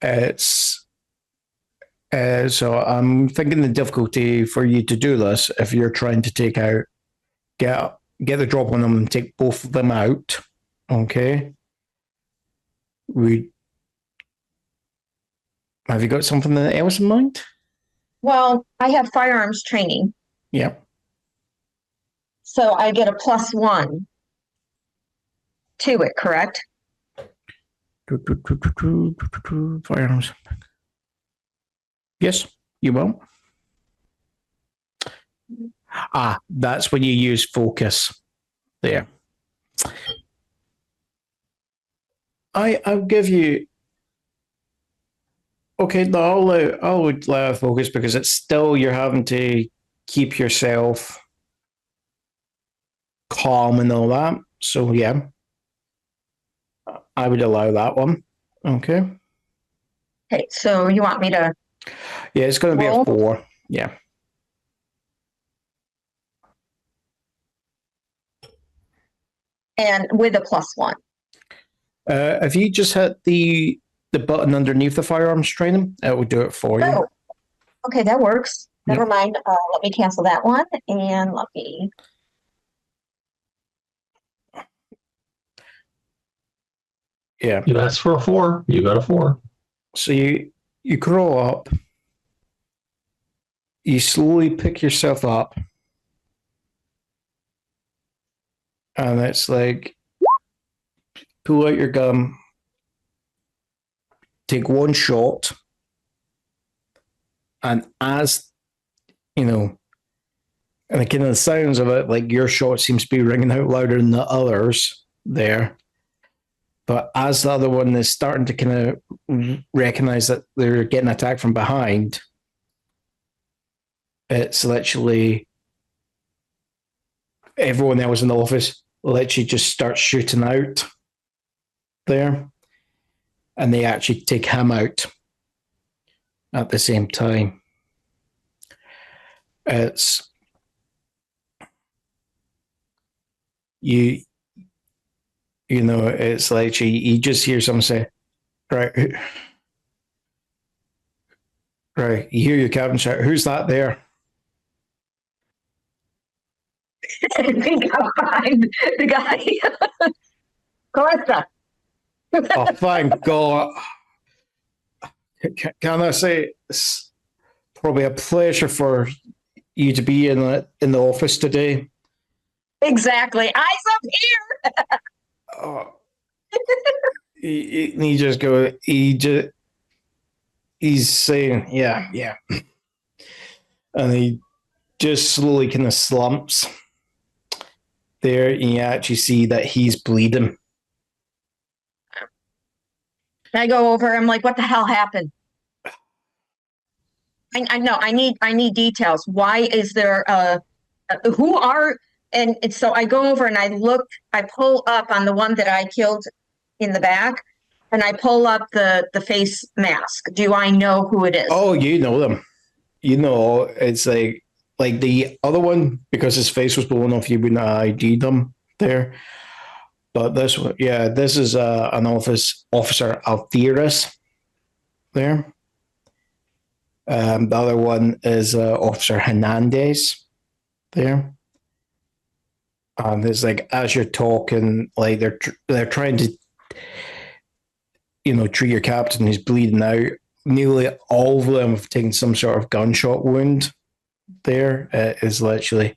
It's so I'm thinking the difficulty for you to do this, if you're trying to take out, get the drop on them and take both of them out. Okay. Have you got something else in mind? Well, I have firearms training, Yep. so I get a +1 to it, correct? Firearms. Yes, you will. That's when you use focus. There. I'll give you. Okay, no, I'll allow focus because it's still you're having to keep yourself calm and all that. So I would allow that one. Okay. Okay, so you want me to Yeah, it's going to be roll? a 4. Yeah. And with a +1. If you just hit the button underneath the firearms training, it will do it for you. Oh, okay, that works. Yep. Never mind. Let me cancel that one, and let me. Yeah. You asked for a 4. You got a 4. So you crawl up. You slowly pick yourself up. And it's like, pull out your gun, take one shot, and as, and again, the sounds of it, like your shot seems to be ringing out louder than the others there. But as the other one is starting to kind of recognize that they're getting attacked from behind, it's literally everyone else in the office literally just starts shooting out there. And they actually take him out at the same time. It's it's like you just hear someone say, right, you hear your captain shout, who's that there? I think I'll find the guy. Calista. Oh, thank God. Can I say it's probably a pleasure for you to be in the office today. Exactly. Eyes up here. Oh. he just go. He's saying, yeah, and he just slowly kind of slumps there, and you actually see that he's bleeding. I go over. I'm like, what the hell happened? I know. I need details. Why is there who are and so I go over and I look. I pull up on the one that I killed in the back, and I pull up the face mask. Do I know who it is? Oh, you know them. It's like the other one, because his face was blown off, you wouldn't ID them there. But this one, this is an officer Altheris there. The other one is Officer Hernandez there. And it's like, as you're talking, like they're trying to, treat your captain who's bleeding out. Nearly all of them have taken some sort of gunshot wound there. Is literally,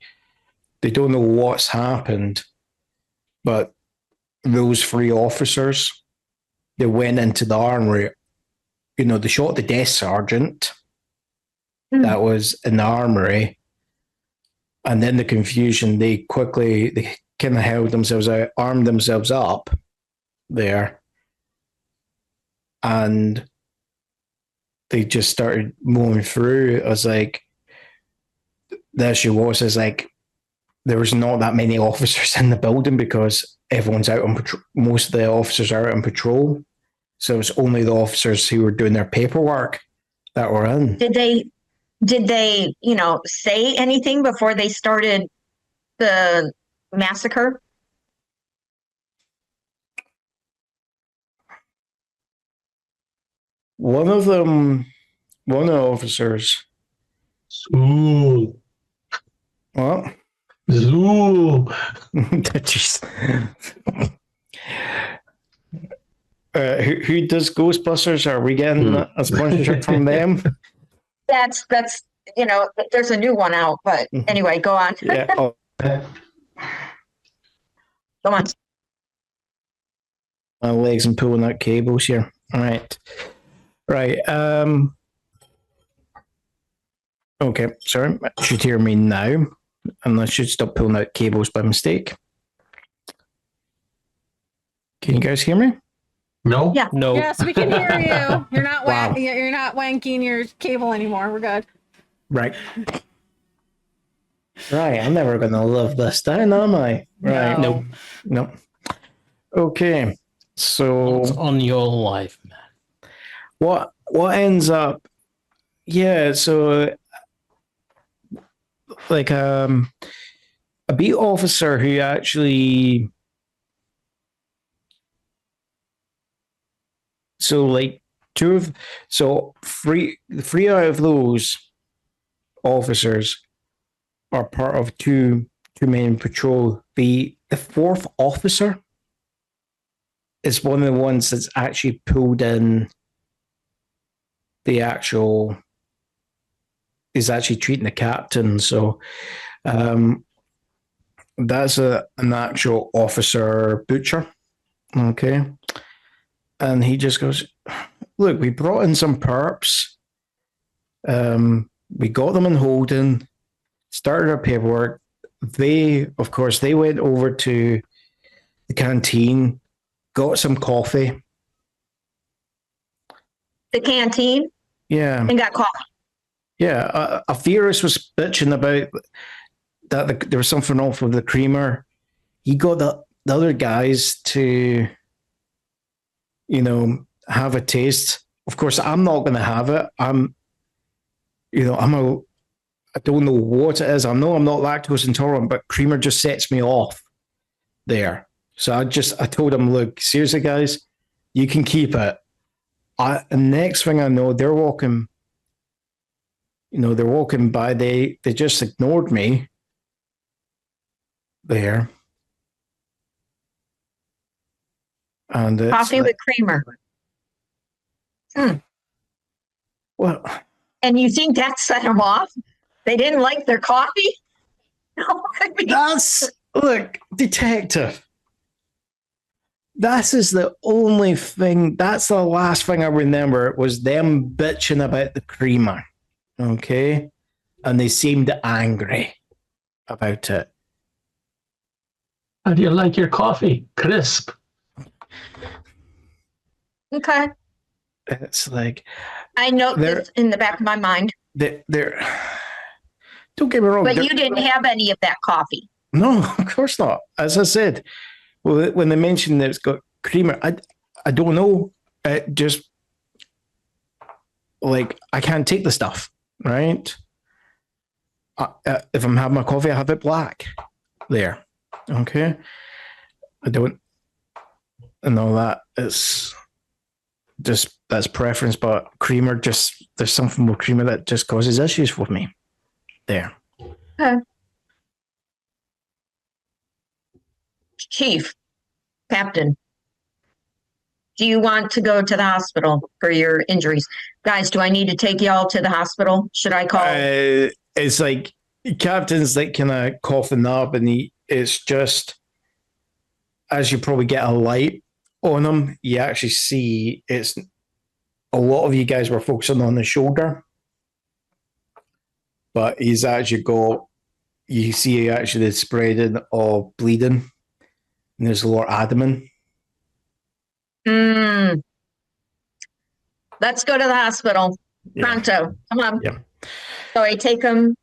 they don't know what's happened, but those three officers, they went into the armory. They shot the desk sergeant that was in the armory. And then the confusion, they kind of held themselves out, armed themselves up there. And they just started moving through. It was like, the issue was there was not that many officers in the building because everyone's out on patrol. Most of the officers are out on patrol. So it's only the officers who were doing their paperwork that were in. Did they, say anything before they started the massacre? One of the officers. Ooh. What? Ooh. Jeez. Who does Ghostbusters? Are we getting a sponsorship from them? That's there's a new one out, but anyway, go on. Yeah. Oh. Go on. My legs and pulling out cables here. All right. Right. Okay. Sorry. You should hear me now. And I should stop pulling out cables by mistake. Can you guys hear me? No? Yeah. No. Yes, we can hear you. You're not Wow. you're not wanking your cable anymore. We're good. Right. Right. I'm never going to live this down, am I? Right. No. No. Okay. So It's on your life, man. what ends up? Yeah. So a beat officer who actually. So three out of those officers are part of two men patrol. The fourth officer is one of the ones that's actually pulled in is actually treating the captain. So that's an actual officer butcher. Okay. And he just goes, look, we brought in some perps. We got them in holding, started our paperwork. They went over to the canteen, got some coffee. The canteen? Yeah. And got coffee. Yeah. Avici was bitching about that there was something off with the creamer. He got the other guys to, have a taste. Of course, I'm not going to have it. I don't know what it is. I know I'm not lactose intolerant, but creamer just sets me off there. So I told him, look, seriously, guys, you can keep it. The next thing I know, they're walking by. They just ignored me there. And Coffee with creamer. Well, and you think that set them off? They didn't like their coffee? No, look, detective. This is the only thing. That's the last thing I remember was them bitching about the creamer. Okay, and they seemed angry about it. How do you like your coffee? Crisp. Okay. It's like I know this in the back of my mind. They're don't get me wrong. But you didn't have any of that coffee. No, of course not. As I said, when they mentioned that it's got creamer, I don't know. Just like I can't take the stuff, right? If I'm having my coffee, I have it black. There, okay. I don't. And all that is just that's preference, but creamer there's something with creamer that just causes issues with me. There. Okay. Chief, Captain, do you want to go to the hospital for your injuries? Guys, do I need to take y'all to the hospital? Should I call? It's like Captain's like kind of coughing up, and it's just as you probably get a light on him, you actually see it's a lot of you guys were focusing on the shoulder, but he's actually got, you see actually the spreading of bleeding, and there's a lot of adamant. Let's go to the hospital. Yeah. Pronto. Come on. Yeah. So I take him.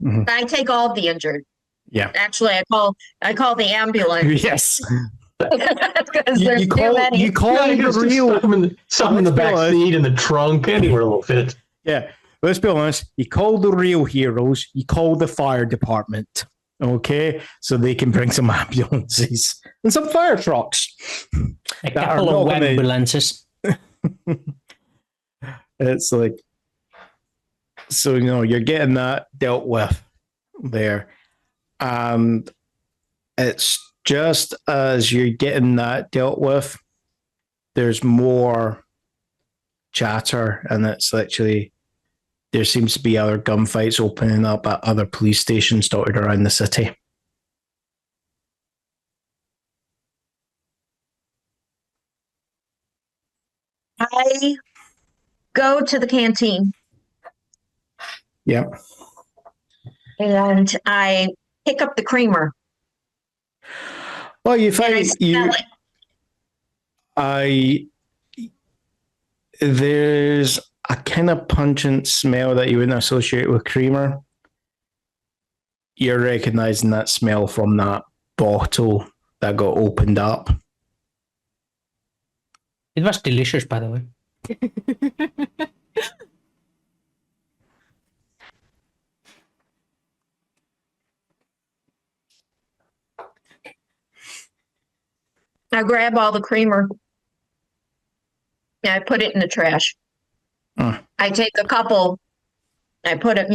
Mhm. I take all the injured. Yeah. Actually, I call the ambulance Yes. because there's You too call many. you call Yeah, the just real. some in the back seat, in the trunk, anywhere will fit. Yeah. Let's be honest. You call the real heroes. You call the fire department. Okay, so they can bring some ambulances and some fire trucks. A That are couple of not gonna- ambulances. It's like, so you're getting that dealt with there, and it's just as you're getting that dealt with, there's more chatter, and it's literally, there seems to be other gunfights opening up at other police stations dotted around the city. I go to the canteen Yep. and I pick up the creamer Well, you and I find smell it. there's a kind of pungent smell that you wouldn't associate with creamer. You're recognizing that smell from that bottle that got opened up. It was delicious, by the way. I grab all the creamer and I put it in the trash. I take a couple. I put it,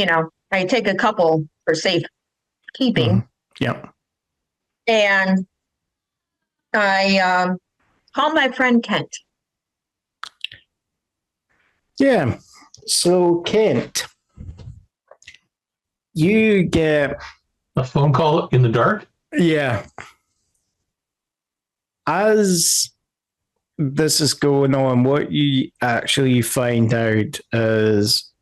I take a couple for safe keeping. Yep. And I call my friend Kent. Yeah. So, Kent, you get. A phone call in the dark? Yeah. As this is going on, what you actually find out is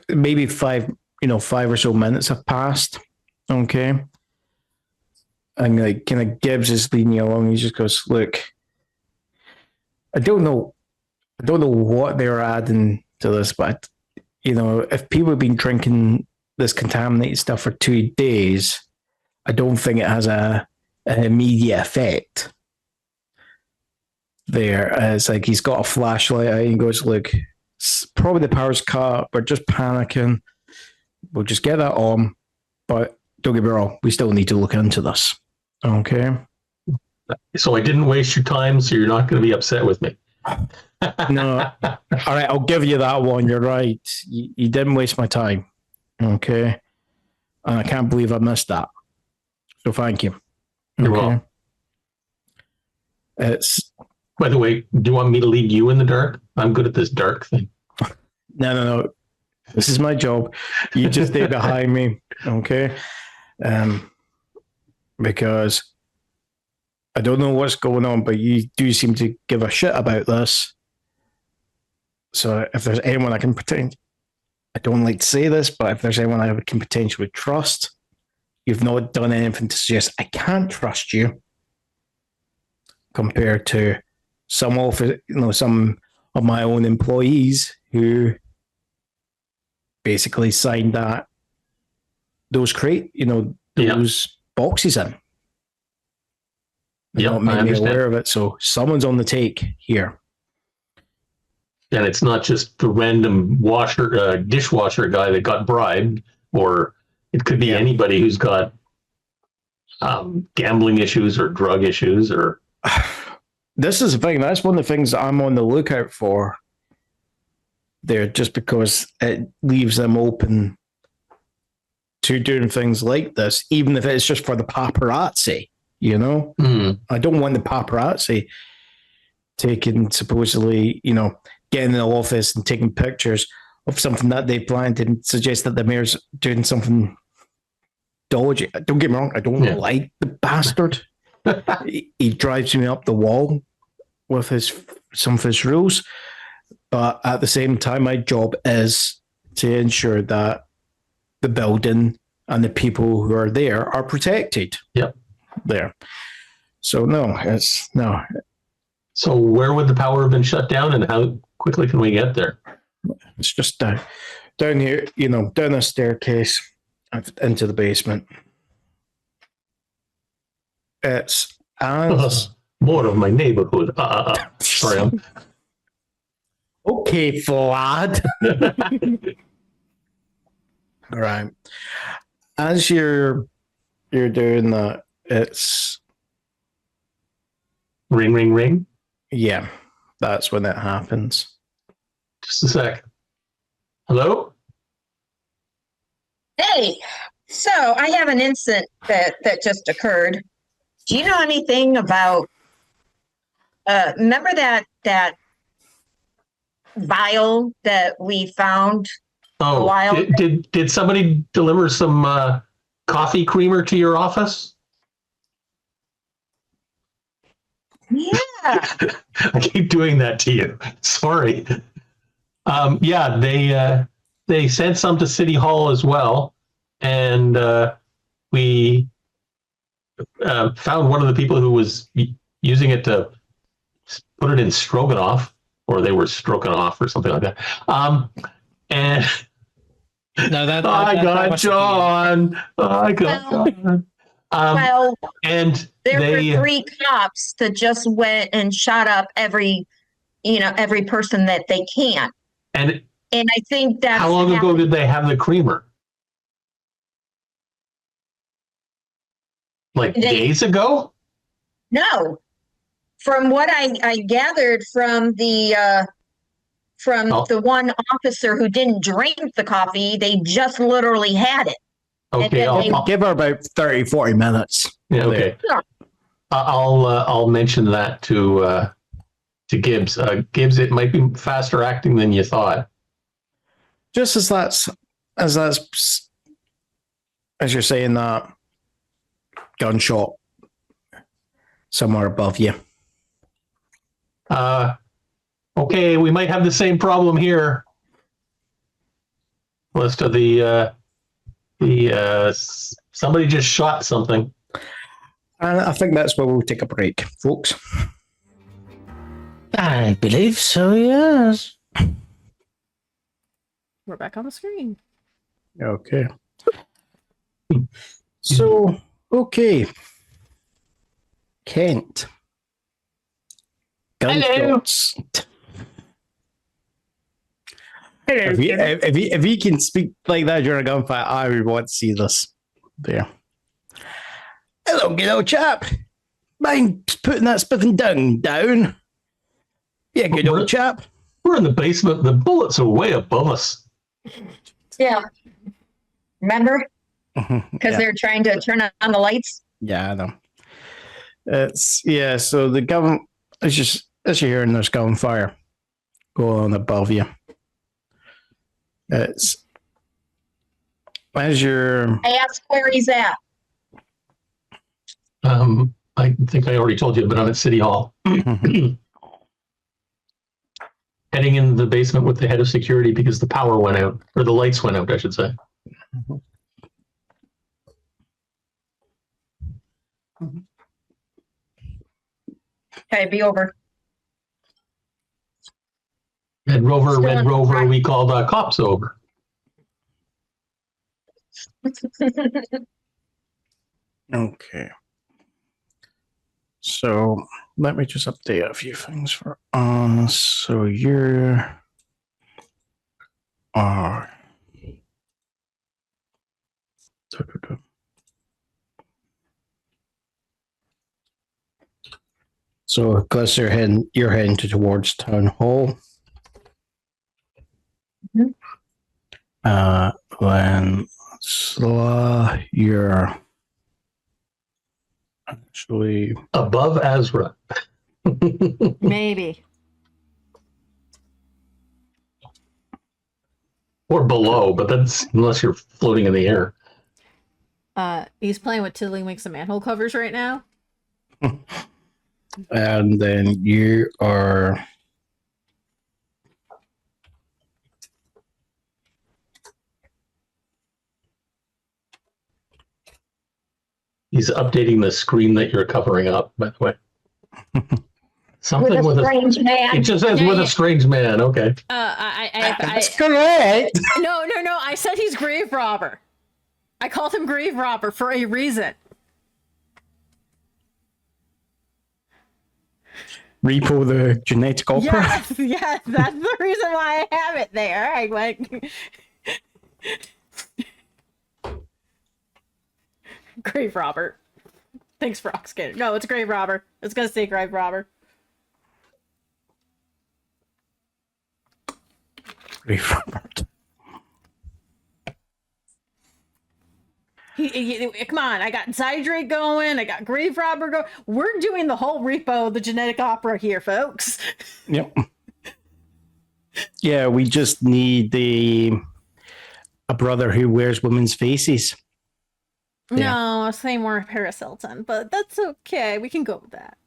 maybe 5 or so minutes have passed. Okay. And like kind of Gibbs is leading you along. He just goes, look, I don't know what they're adding to this, but if people have been drinking this contaminated stuff for 2 days, I don't think it has an immediate effect. There, it's like he's got a flashlight out and he goes, look, probably the power's cut, we're just panicking. We'll just get that on, but don't get me wrong, we still need to look into this. Okay. So I didn't waste your time, so you're not going to be upset with me. No. All right, I'll give you that one. You're right. You didn't waste my time. Okay. And I can't believe I missed that. So thank you. You're welcome. It's By the way, do you want me to lead you in the dark? I'm good at this dark thing. no. This is my job. You just stay behind me, okay? Because I don't know what's going on, but you do seem to give a shit about this. So if there's anyone I can pretend, I don't like to say this, but if there's anyone I can potentially trust, you've not done anything to suggest I can't trust you. Compared to some of my own employees who basically signed those boxes in. They don't make me aware of it, so someone's on the take here. And it's not just the random dishwasher guy that got bribed, or it could be anybody who's got gambling issues or drug issues or. This is the thing. That's one of the things I'm on the lookout for there, just because it leaves them open to doing things like this, even if it's just for the paparazzi, I don't want the paparazzi taking, supposedly, getting in the office and taking pictures of something that they planned and suggest that the mayor's doing something dodgy. Don't get me wrong. I don't like the bastard. he drives me up the wall with some of his rules. But at the same time, my job is to ensure that the building and the people who are there are protected. Yep. There. So no. So where would the power have been shut down, and how quickly can we get there? It's just down here, down a staircase into the basement. It's as more of my neighborhood. Sorry, I'm okay, Vlad. All right. As you're doing that, it's ring, ring, ring. Yeah, that's when it happens. Just a sec. Hello? Hey, so I have an incident that just occurred. Do you know anything about, remember that vial that we found a while ago? Did somebody deliver some coffee creamer to your office? Yeah. I keep doing that to you. Sorry. Yeah, they sent some to City Hall as well, and we found one of the people who was using it to put it in stroganoff, or they were stroking off, or something like that. And No, I got John. Well, and there they, were 3 cops that just went and shot up every person that they can. And I think that's how long ago did they have the creamer? Like days ago? No. From what I gathered from the one officer who didn't drink the coffee, they just literally had it. Okay, I'll give her about 30, 40 minutes. Yeah, okay. Sure. I'll mention that to Gibbs. Gibbs, it might be faster acting than you thought. Just as you're saying that, gunshot somewhere above you. Okay, we might have the same problem here. List of the somebody just shot something. And I think that's where we'll take a break, folks. I believe so, yes. We're back on the screen. Okay. So, okay. Kent. Gunshots. Hello. If he can speak like that during a gunfight, I would want to see this. There. Hello, good old chap. Mind putting that spiffing down? Yeah, good old chap. We're in the basement. The bullets are way above us. Yeah. Remember? Because they're trying to turn on the lights. Yeah, I know. So the gun is just as you're hearing there's gunfire going on above you. It's as you're I asked where he's at. I think I already told you, but I'm at City Hall. Heading in the basement with the head of security because the power went out, or the lights went out, I should say. Okay, be over. Red Rover, Still Red in the Rover, front. we called cops over. okay. So let me just update a few things for us. So you are so Gliss, you're heading towards Town Hall. When Sla, you're actually Above Asra. Maybe. Or below, but that's unless you're floating in the air. He's playing with tiddlywinks and manhole covers right now. And then you are. He's updating the screen that you're covering up, by the way. Something With a strange It man. just says Yeah, with yeah. a strange man. Okay. That's correct. No. I said he's grave robber. I called him grave robber for a reason. Repo the genetic opera. Yes, that's the reason why I have it there. I went grave robber. Thanks, Froxkin. No, it's grave robber. It's gonna say grave robber. Robert. Come on, I got Zydrate going, I got Grave Robber going. We're doing the whole repo, the genetic opera here, folks. Yep. Yeah, we just need a brother who wears women's faces. Yeah. No, I was saying more Paracelton, but that's okay. We can go with that.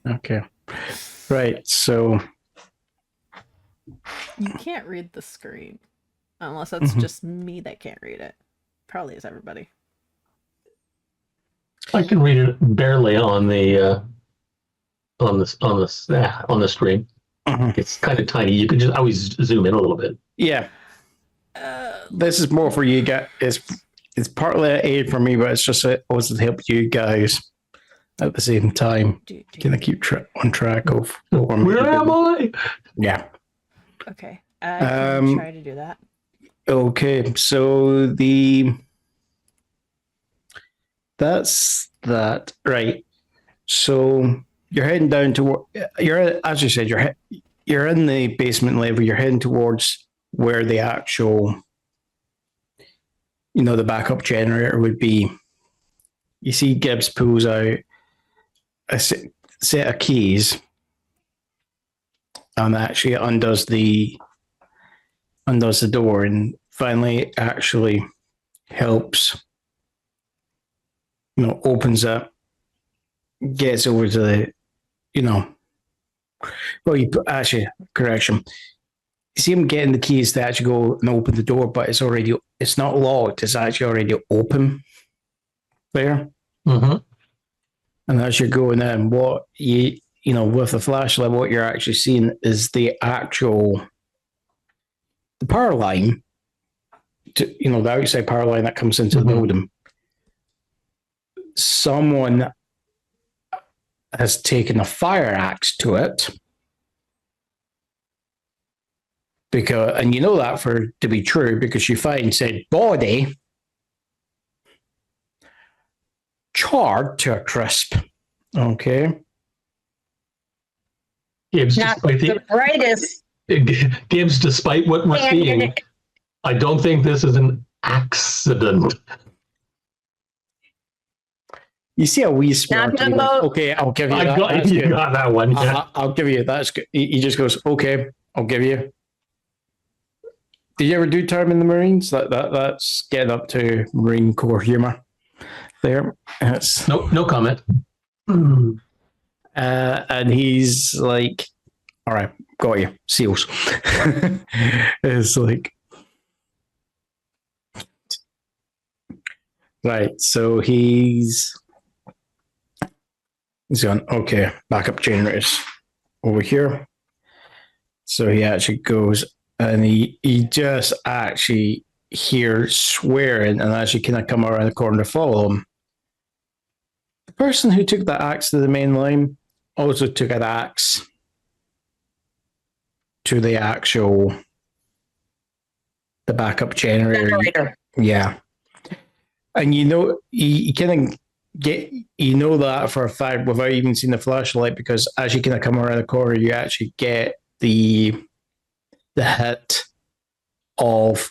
Okay. Right, so You can't read the screen. Unless that's just me that can't read it. Probably is everybody. I can read it barely on the screen. It's kind of tiny. You can just always zoom in a little bit. yeah. This is more for you guys. It's partly an aid for me, but it's just also to help you guys at the same time. Can I keep on track of Where am I? Yeah. Okay. I can try to do that. Okay, so that's that, right? So you're heading down to as you said, you're in the basement level. You're heading towards where the actual, the backup generator would be. You see, Gibbs pulls out a set of keys and actually undoes the door and finally actually helps, opens up, gets over to the, actually, correction. You see him getting the keys to actually go and open the door, but it's not locked. It's actually already open there. Mm-hmm. And as you're going in, what with the flashlight, what you're actually seeing is the power line, the outside power line that comes into the building. Someone has taken a fire axe to it, and you know that to be true because you find said body charred to a crisp. Okay. Gibbs, Not the brightest. Gibbs, despite what we're seeing, I don't think this is an accident. You see a wee smart. Okay, I'll give you that. You got that one. Yeah. I'll give you that's good. He just goes, okay, I'll give you. Did you ever do time in the Marines? That's getting up to Marine Corps humor. There, no comment. And he's like, "All right, got you, SEALs." It's like, right. So he's going, okay, backup generators over here. So he actually goes and he just actually hears swearing and actually kind of come around the corner to follow him. The person who took that axe to the main line also took an axe to the backup generator. Yeah. And you kind of get, that for a fact without even seeing the flashlight because as you kind of come around the corner, you actually get the hit of,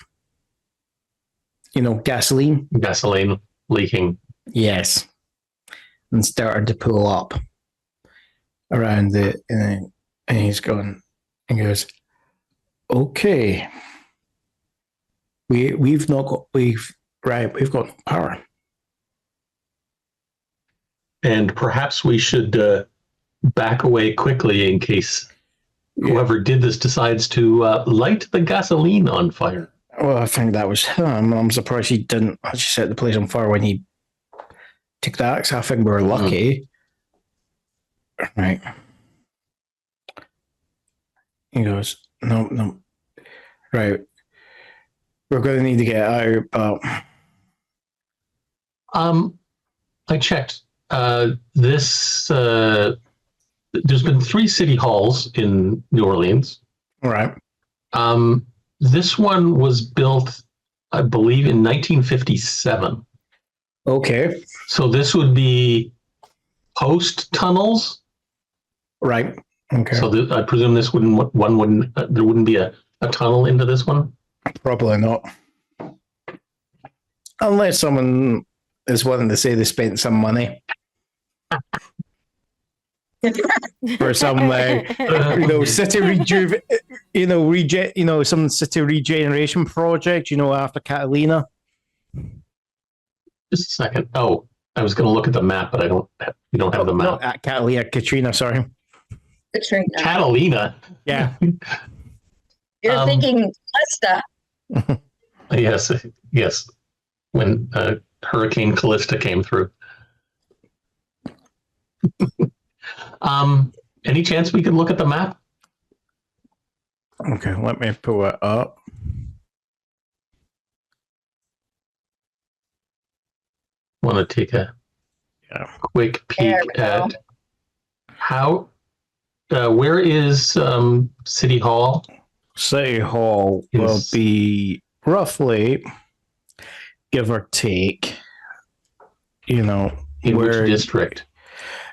gasoline. Gasoline leaking. Yes. And started to pull up around and he's going, and goes, okay, we've got no power. and perhaps we should back away quickly in case whoever did this decides to light the gasoline on fire. Well, I think that was him. I'm surprised he didn't actually set the place on fire when he took the axe. I think we were lucky. Right. He goes, no. Right. We're going to need to get out, but... I checked. There's been 3 city halls in New Orleans. Right. This one was built, I believe, in 1957. Okay. So this would be post tunnels. Right. Okay. So I presume this there wouldn't be a tunnel into this one. Probably not. Unless someone is willing to say they spent some money for some city some city regeneration project, after Catalina. Just a second. Oh, I was going to look at the map, but we don't have the map. Not at Catalina, Katrina, sorry. Katrina. Catalina. Yeah. You're thinking Calista. Yes. When Hurricane Calista came through. Any chance we could look at the map? Okay, let me pull it up. Want to take a quick peek at how where is City Hall? City Hall will be roughly, give or take, in which district?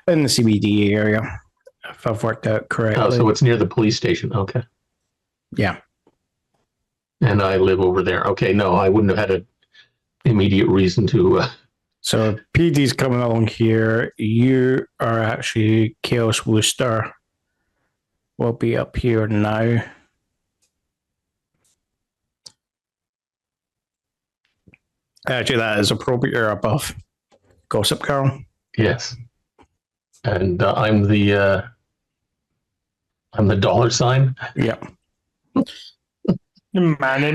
In the CBD area, if I've worked out correctly. Oh, so it's near the police station. Okay. Yeah. And I live over there. Okay, no, I wouldn't have had an immediate reason to. So PD's coming along here. You are actually Chaos Wooster. Will be up here now. Actually, that is appropriate. You're above Gossip Girl. Yes. And I'm the dollar sign. Yeah. Money.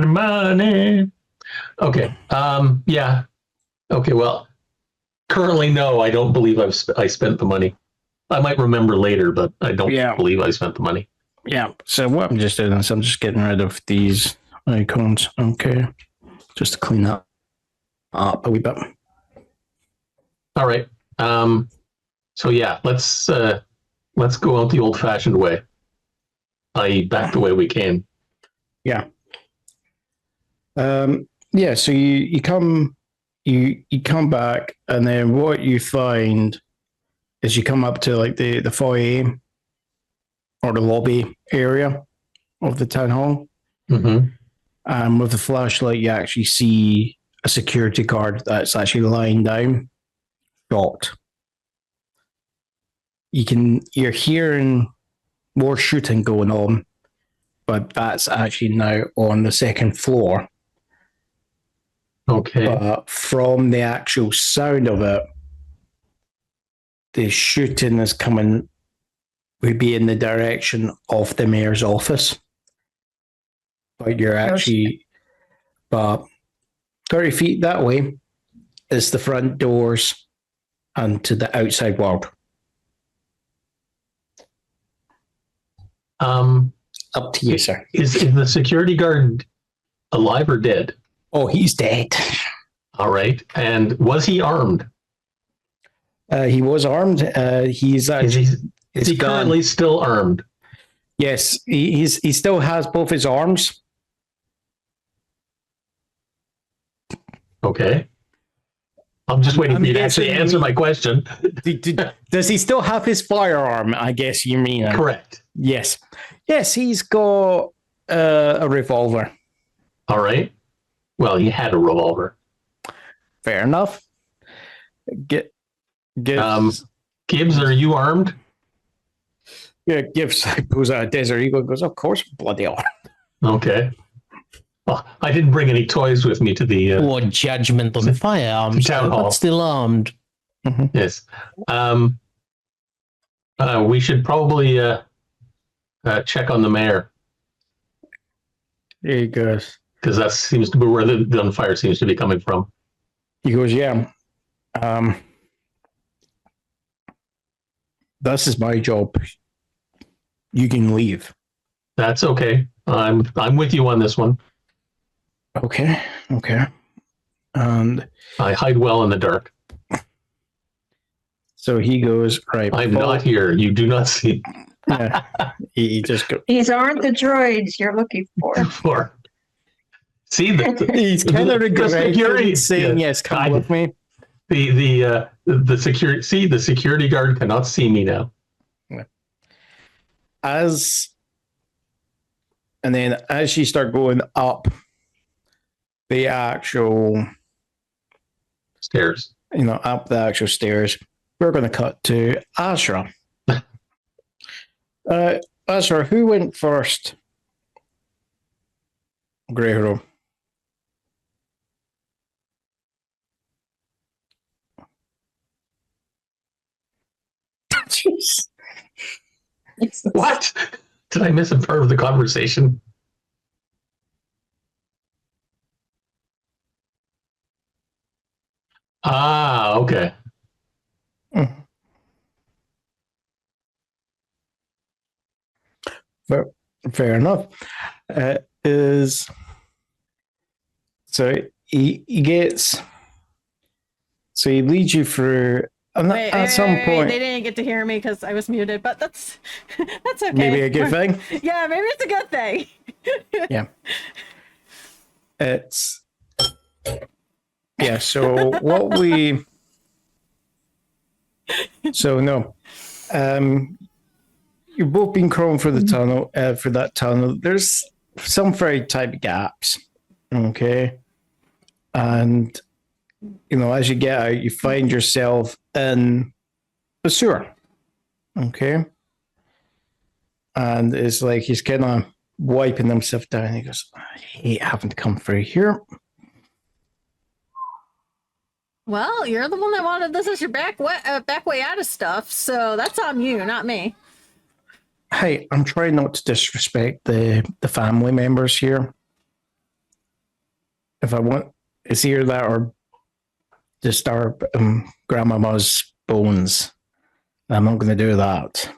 Money. Okay. Yeah. Okay. Well, currently, no. I don't believe I spent the money. I might remember later, but I don't believe I spent the money. Yeah. So what I'm just doing is I'm just getting rid of these icons. Okay. Just to clean that up a wee bit. All right. So yeah, let's go out the old-fashioned way. I.e., back the way we came. Yeah. Yeah. So you come back, and then what you find is you come up to like the foyer or the lobby area of the town hall. Mm-hmm. With the flashlight, you actually see a security guard that's actually lying down, shot. You're hearing more shooting going on, but that's actually now on the second floor. Okay. But from the actual sound of it, the shooting is coming, would be in the direction of the mayor's office. But you're actually, but 30 feet that way is the front doors and to the outside world. Up to you, sir. Is the security guard alive or dead? Oh, he's dead. All right. And was he armed? He was armed. He's actually. Is he currently still armed? Yes, he still has both his arms. Okay. I'm just waiting for you to actually answer my question. Does he still have his firearm? I guess you mean. Correct. Yes. Yes, he's got a revolver. All right. Well, he had a revolver. Fair enough. Gibbs, are you armed? Yeah, Gibbs pulls out a Desert Eagle and goes, of course, bloody armed. Okay. Well, I didn't bring any toys with me to the. Or judgment on firearms. Town hall. But still armed. Yes. We should probably check on the mayor. There he goes. Because that seems to be where the gunfire seems to be coming from. He goes, yeah. This is my job. You can leave. That's okay. I'm with you on this one. Okay. And I hide well in the dark. so he goes, right. I'm not here. You do not see. Yeah, he just goes. These aren't the droids you're looking for. For see He's kind of regretting saying yes. Come with me. The security. See, the security guard cannot see me now. As you start going up the actual Stairs. Up the actual stairs, we're going to cut to Asra. Asra, who went first? Greyhero. Jeez. What? Did I miss a part of the conversation? Ah, okay. Fair enough. He leads you through. At some point, they didn't get to hear me because I was muted, but that's okay. Maybe a good thing. Yeah, maybe it's a good thing. Yeah. So what we. So no, you've both been crawling for the tunnel. For that tunnel, there's some very tight gaps. Okay, and as you get out, you find yourself in the sewer. Okay, and it's like he's kind of wiping himself down. He goes, "I hate having to come through here." Well, you're the one that wanted this as your back way out of stuff, so that's on you, not me. Hey, I'm trying not to disrespect the family members here. If I want, it's either that or disturb grandmama's bones. I'm not going to do that.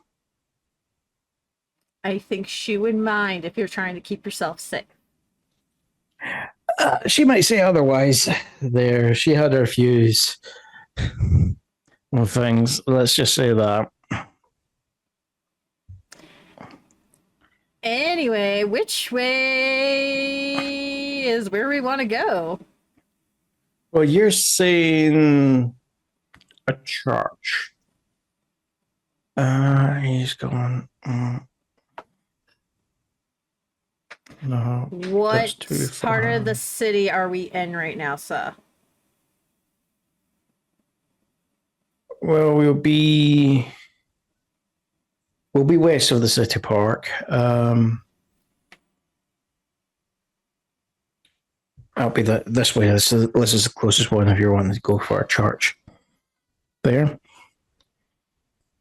I think she would mind if you're trying to keep yourself safe. She might say otherwise. She had her views on things. Let's just say that. Anyway, which way is where we want to go? Well, you're saying a church. He's going. No. What part of the city are we in right now, sir? Well, we'll be west of the city park. I'll be this way. This is the closest one if you're wanting to go for a church. There.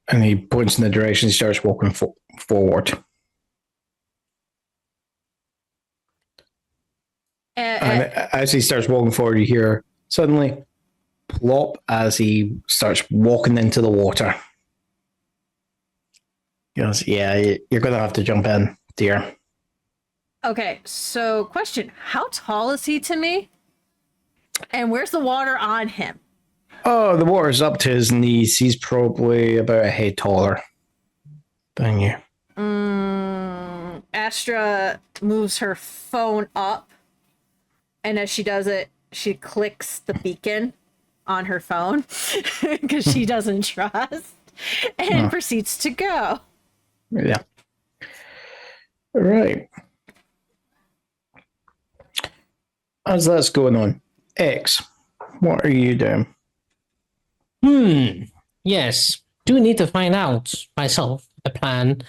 And he points in the direction. He starts walking forward. And as he starts walking forward, you hear suddenly plop as he starts walking into the water. He goes, yeah, you're going to have to jump in, dear. Okay, so question. How tall is he to me? And where's the water on him? Oh, the water's up to his knees. He's probably about a head taller than you. Astra moves her phone up. And as she does it, she clicks the beacon on her phone because she doesn't trust and proceeds to go. Yeah. All right. As that's going on, X, what are you doing? Yes. Do need to find out myself a plan,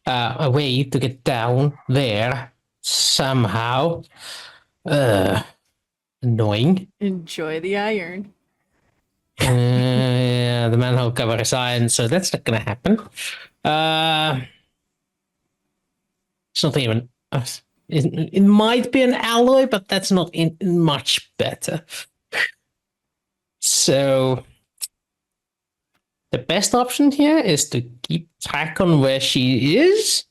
a way to get down there somehow. Annoying. Enjoy the iron. Yeah, the manhole cover is iron, so that's not gonna happen. It's not even. It might be an alloy, but that's not much better. So the best option here is to keep track on where she is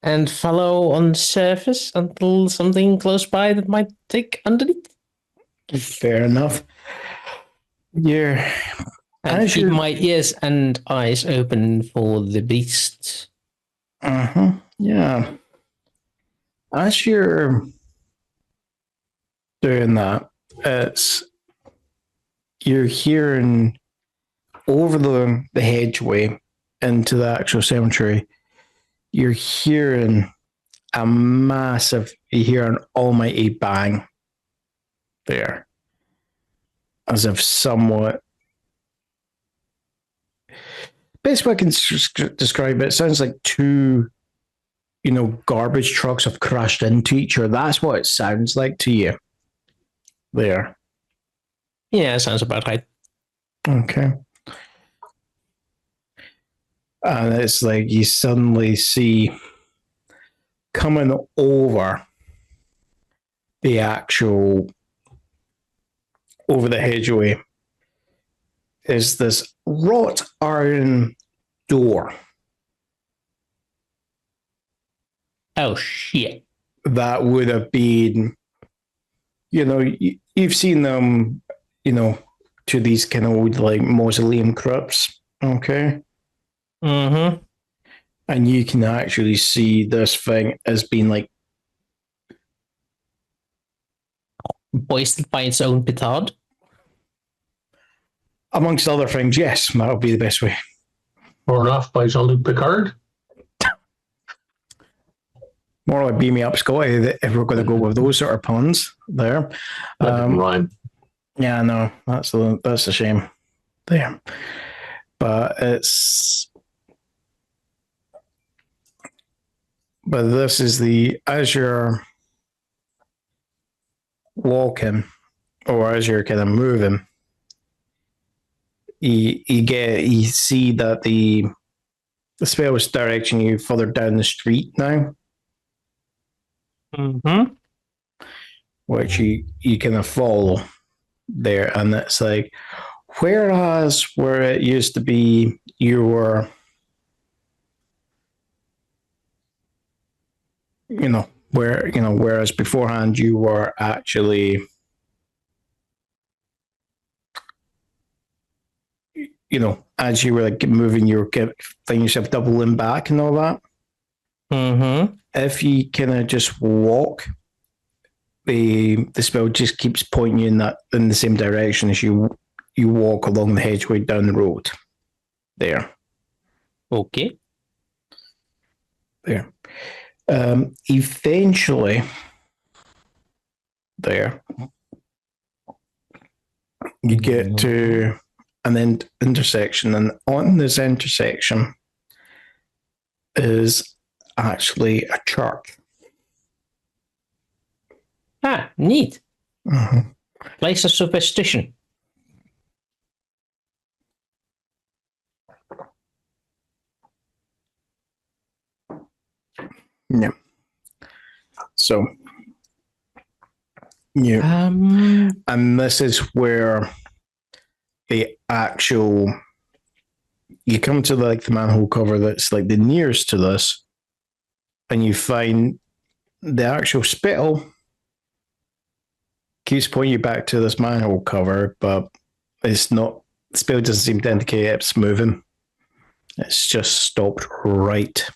and follow on the surface until something close by that might take underneath. Fair enough. Yeah. And keep my ears and eyes open for the beast. Yeah. As you're doing that, you're hearing over the hedgeway into the actual cemetery. You're hearing a massive, you hear an almighty bang there, as if somewhat. Best way I can describe it, it sounds like two, garbage trucks have crashed into each other. That's what it sounds like to you. There. Yeah, sounds about right. Okay. And it's like you suddenly see coming over the actual, over the hedgeway, is this wrought iron door. Oh, shit. That would have been, you've seen them, to these kind of old, like, mausoleum crypts, okay? Mm-hmm. And you can actually see this thing as being, like, hoisted by its own petard. Amongst other things, yes, that would be the best way. Torn off by Jean-Luc Picard. More like beam me up, Scotty, if we're going to go with those sort of puns there. That didn't rhyme. Yeah, no, that's a shame there. But this is as you're walking or as you're kind of moving, you see that the spell is directing you further down the street now. Mm-hmm. Which you kind of follow there, and it's like, whereas where it used to be, you were, whereas beforehand you were actually, as you were like moving, you were finding yourself doubling back and all that. Mm-hmm. If you kind of just walk, the spell just keeps pointing you in the same direction as you walk along the hedgeway down the road. There. Okay. There. Eventually, there, you get to an intersection, and on this intersection is actually a church. Ah, neat. Mm-hmm. Place of superstition. Yeah. So, yeah. And this is where the actual, you come to the manhole cover that's like the nearest to this, and you find the actual spittle keeps pointing you back to this manhole cover, but it's not, the spell doesn't seem to indicate it's moving. It's just stopped right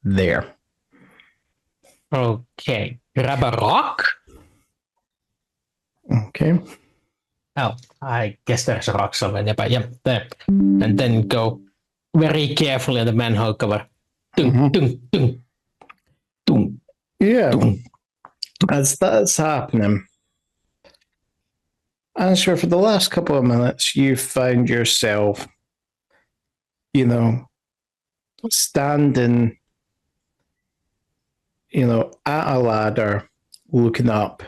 there. Okay. Grab a rock. Okay. Oh, I guess there's a rock somewhere nearby. Yep, there. And then go very carefully on the manhole cover. Dun, dun, dun. Dun. Yeah. Dun. As that's happening, I'm sure for the last couple of minutes, you found yourself, standing, at a ladder, looking up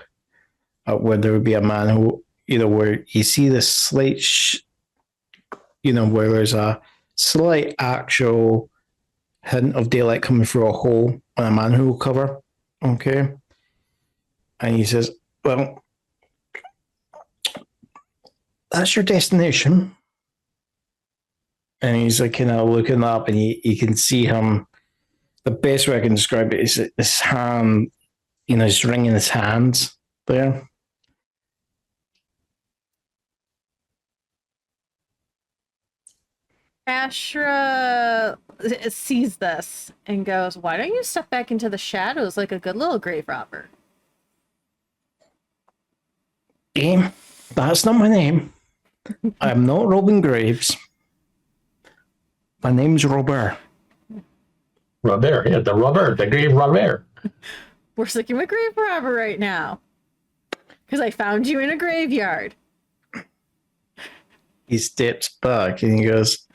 where there would be a man who, where you see the slight, where there's a slight actual hint of daylight coming through a hole on a manhole cover. Okay. And he says, well, that's your destination. And he's like kind of looking up, and you can see him. The best way I can describe it is his hand, he's wringing his hands there. Asra sees this and goes, why don't you step back into the shadows like a good little grave robber? That's not my name. I'm not robbing graves. My name's Robert. Robert, yeah, the grave Robert. We're sticking with grave robber right now. Because I found you in a graveyard. He steps back and he goes,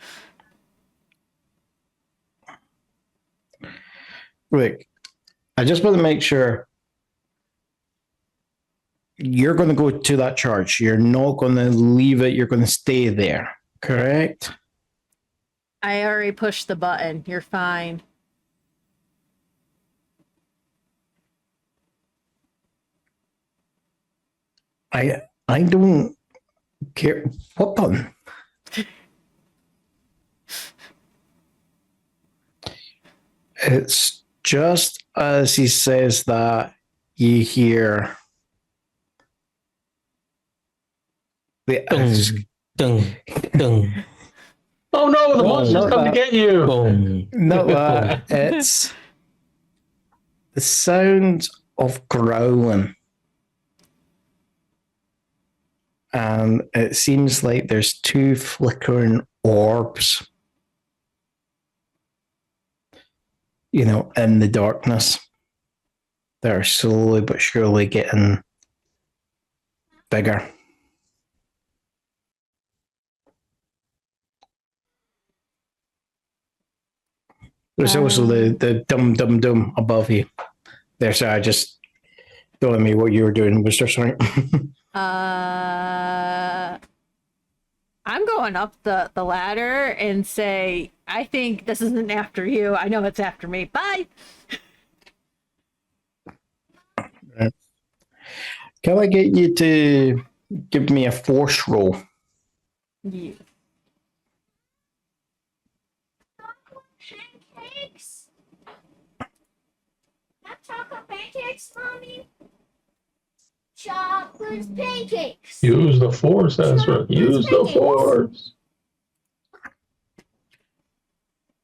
Rick, I just want to make sure you're going to go to that church. You're not going to leave it. You're going to stay there. Correct? I already pushed the button. You're fine. I don't care. What button? It's just as he says that you hear the Dung, dung. Oh no, the monster's come to get you. Boom. not that. It's the sound of growling. And it seems like there's two flickering orbs, in the darkness that are slowly but surely getting bigger. There's also the dum dum dum above you. There, so I just telling me what you were doing, Wooster. Sorry. I'm going up the ladder and say, I think this isn't after you. I know it's after me. Bye. Right. Can I get you to give me a force roll? Yeah. Pancakes? Have chocolate pancakes, Mommy? Chocolate pancakes. Use the force, Asra. Use the force.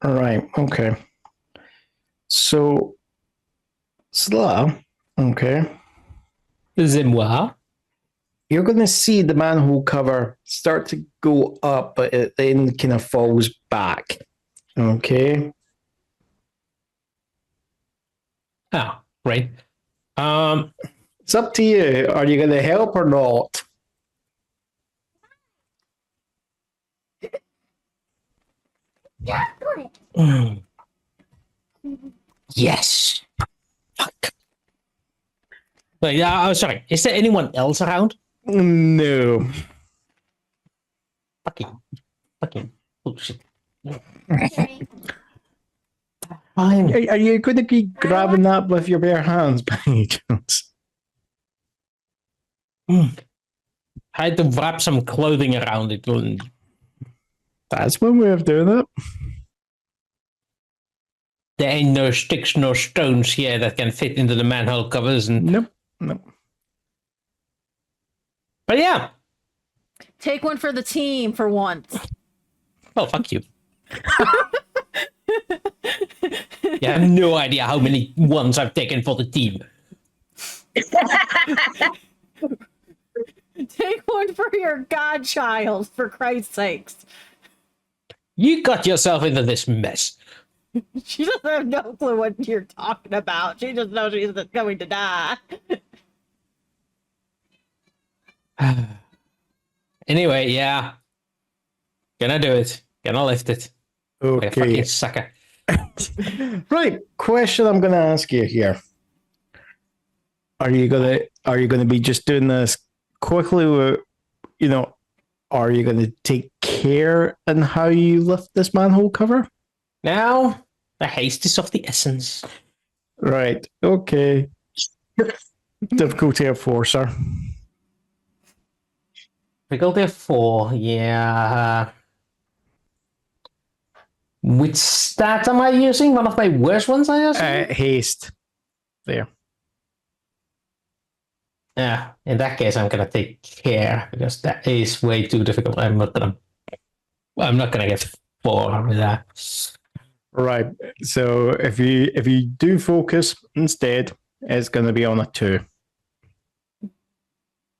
All right. Okay. So, Sla, okay, Zimwa. you're going to see the manhole cover start to go up, but it then kind of falls back. Okay. Oh, right. It's up to you. Are you going to help or not? Chocolate. Yes. Fuck. Wait, sorry. Is there anyone else around? No. Fucking bullshit. Okay. Fine. Are you going to be grabbing that with your bare hands by any chance? I had to wrap some clothing around it. That's one way of doing it. There ain't no sticks nor stones here that can fit into the manhole covers. And Nope. but yeah. Take one for the team for once. Oh, fuck you. You have no idea how many ones I've taken for the team. Take one for your godchild, for Christ's sakes. You got yourself into this mess. She doesn't have no clue what you're talking about. She just knows she's going to die. Anyway, yeah. Gonna do it. Gonna lift it. Like a Okay. fucking sucker. Right. Question I'm going to ask you here. Are you gonna be just doing this quickly? Or, are you gonna take care in how you lift this manhole cover? Now, the haste is of the essence. Right. Okay. Difficulty of 4, sir. Difficulty of 4, yeah. Which stat am I using? One of my worst ones, I assume? Haste. There. Yeah, in that case, I'm gonna take care because that is way too difficult. I'm not gonna get 4 with that. Right. So if you do focus instead, it's gonna be on a 2.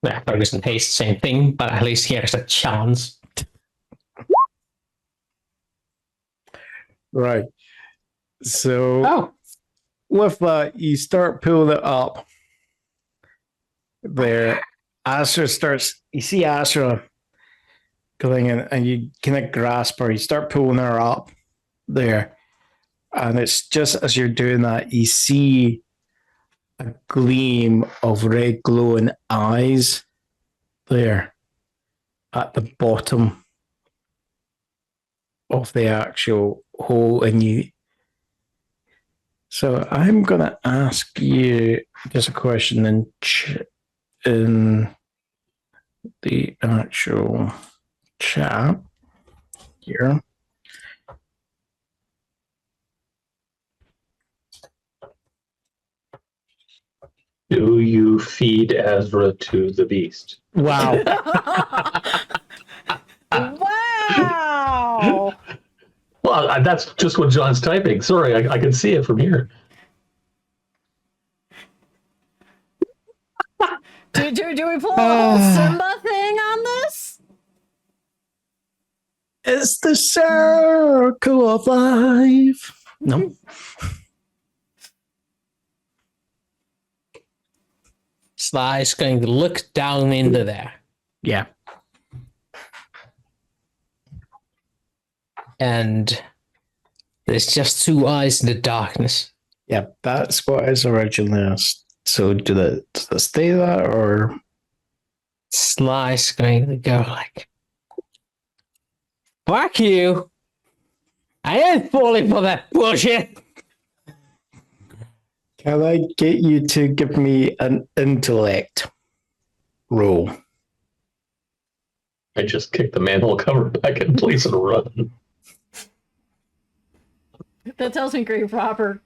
Yeah, focus and haste, same thing, but at least here's a chance. Right. So Oh, with that, you start pulling it up. There, Asra starts. You see Asra going in, and you kind of grasp her. You start pulling her up there, and it's just as you're doing that, you see a gleam of red glowing eyes there at the bottom of the actual hole, and you. So I'm gonna ask you just a question in the actual chat here. Do you feed Asra to the beast? Wow. Wow. Well, that's just what John's typing. Sorry, I can see it from here. Do we pull a whole Simba thing on this? It's the circle of life. No. Sly is going to look down into there. Yeah. And there's just 2 eyes in the darkness. Yeah, that's what is originally. So does it stay that or? Sly's going to go like, fuck you. I ain't falling for that bullshit. Can I get you to give me an intellect roll? I just kicked the manhole cover back in place and run. That tells me Great Robert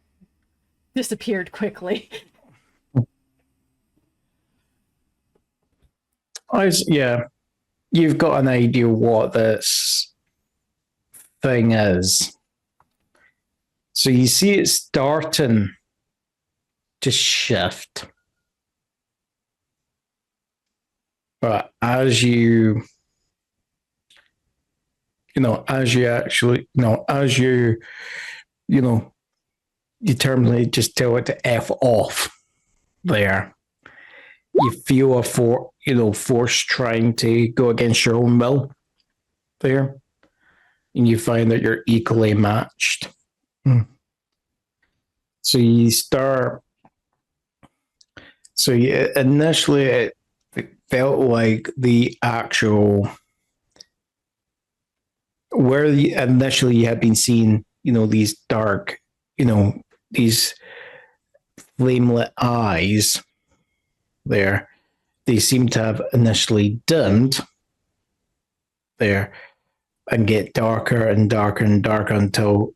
disappeared quickly. Yeah, you've got an idea what this thing is. So you see it starting to shift. But as you determinedly just tell it to F off there, you feel a force trying to go against your own will there, and you find that you're equally matched. So you start. So initially it felt like the actual where initially you had been seeing, these dark, these flamelit eyes there, they seem to have initially dimmed there and get darker and darker and darker until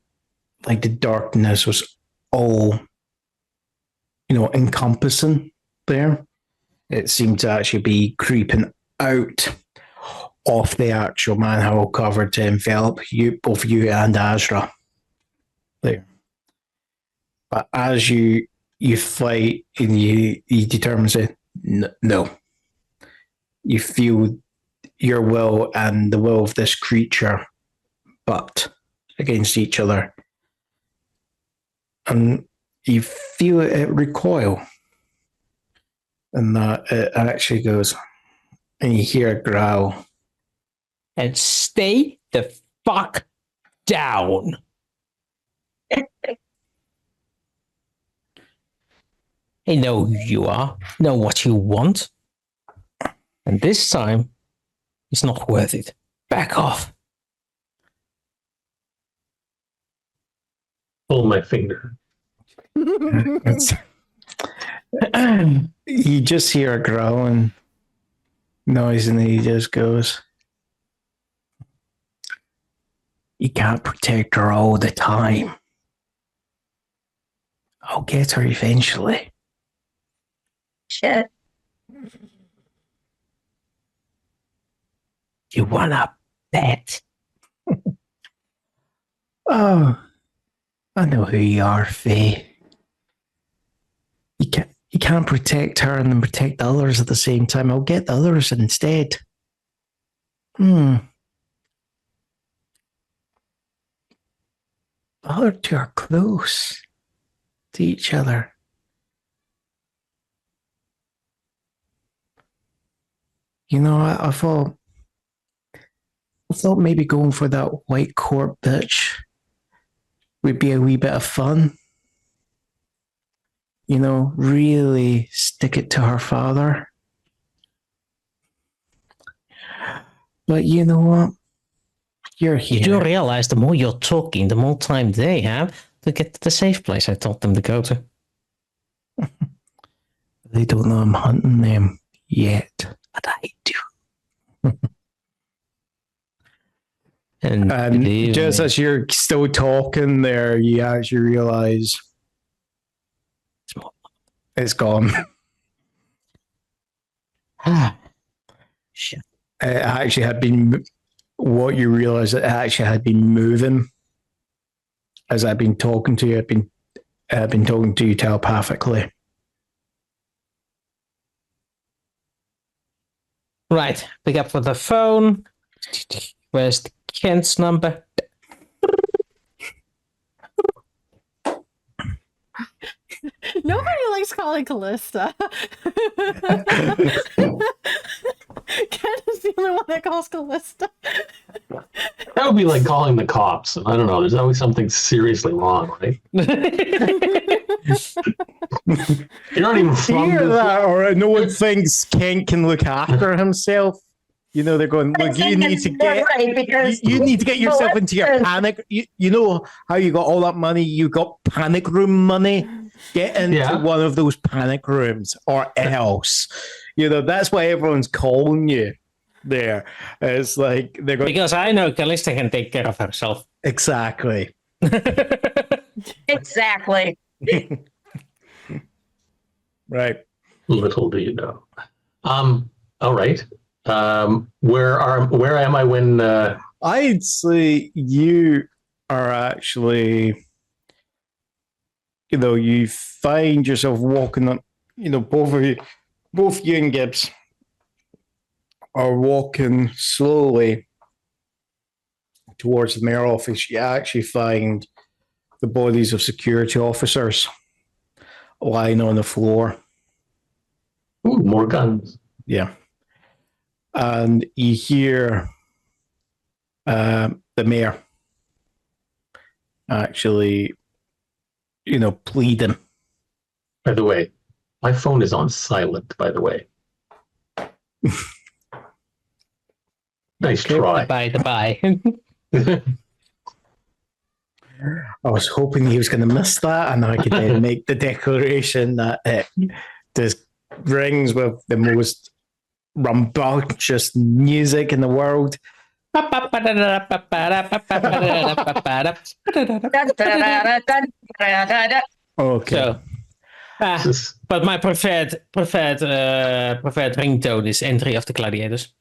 like the darkness was all, encompassing there. It seemed to actually be creeping out of the actual manhole cover to envelop both you and Asra there. But as you fight and you determine to say no, you feel your will and the will of this creature butt against each other, and you feel it recoil, and that it actually goes, and you hear a growl. And stay the fuck down. I know who you are, know what you want. And this time, it's not worth it. Back off. Pull my finger. You just hear a growling noise and he just goes, you can't protect her all the time. I'll get her eventually. Shit. You wanna bet? Oh, I know who you are, Faye. You can't protect her and then protect the others at the same time. I'll get the others instead. The other two are close to each other. You know, I thought maybe going for that white court bitch would be a wee bit of fun. You know, really stick it to her father. But you know what? You're here. You do realize the more you're talking, the more time they have to get to the safe place I told them to go to. They don't know I'm hunting them yet, but I do. And just as you're still talking there, you actually realize it's gone. Shit. It actually had been, what you realize, it actually had been moving as I've been talking to you. I've been talking to you telepathically. Right, pick up for the phone. Where's the Kent's number? Nobody likes calling Calista. Ken is the only one that calls Calista. That would be like calling the cops. I don't know. There's always something seriously wrong, right? You're not even from Hear this- that, or no one thinks Kent can look after himself. You know, they're going, look, you need to get right, because you need to get yourself into your panic. You know how you got all that money? You got panic room money. Get into one of those panic rooms, or else. You know, that's why everyone's calling you there. It's like they're going, Because I know Calista can take care of herself. exactly. Exactly. Right. Little do you know. All right. Where am I when? I'd say you are actually, you know, you find yourself walking on, you know, both you and Gibbs are walking slowly towards the mayor office. You actually find the bodies of security officers lying on the floor. Ooh, more guns. Yeah. And you hear the mayor actually, you know, pleading. By the way, my phone is on silent. By the way, nice try. Bye. I was hoping he was going to miss that, and I could then make the declaration that it just rings with the most rambunctious music in the world. Okay. So, but my preferred ringtone is Entry of the Gladiators.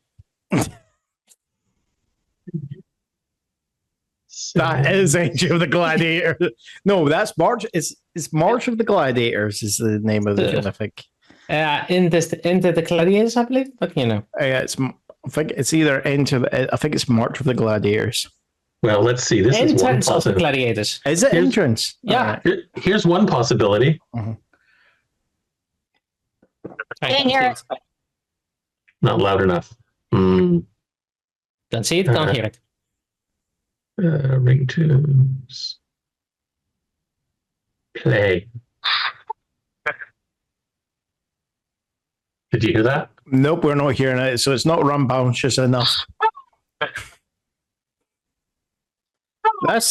That is Age of the Gladiator. No, that's March. It's March of the Gladiators is the name of the film, I think. Into the Gladiators, I believe. But you know, I think it's either I think it's March of the Gladiators. Well, let's see. This is one Entrance of the possibility. Gladiators. Is it entrance? Yeah. Here's one possibility. Can't hear it. Not loud enough. Don't see it, can't hear it. Ringtones. Play. Did you hear that? Nope, we're not hearing it, so it's not rambunctious enough. That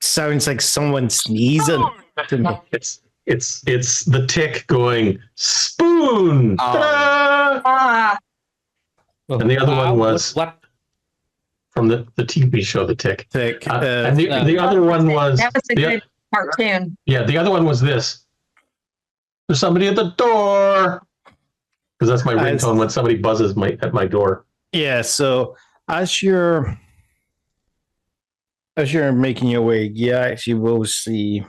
sounds like someone sneezing to me. It's the tick going spoon. Ta-da! Ah, And the other one was what? from the TV show, The Tick. Tick. And the other one was that was a good cartoon. yeah. The other one was this. There's somebody at the door. Because that's my ringtone when somebody buzzes at my door. Yeah, so as you're making your way, you actually will see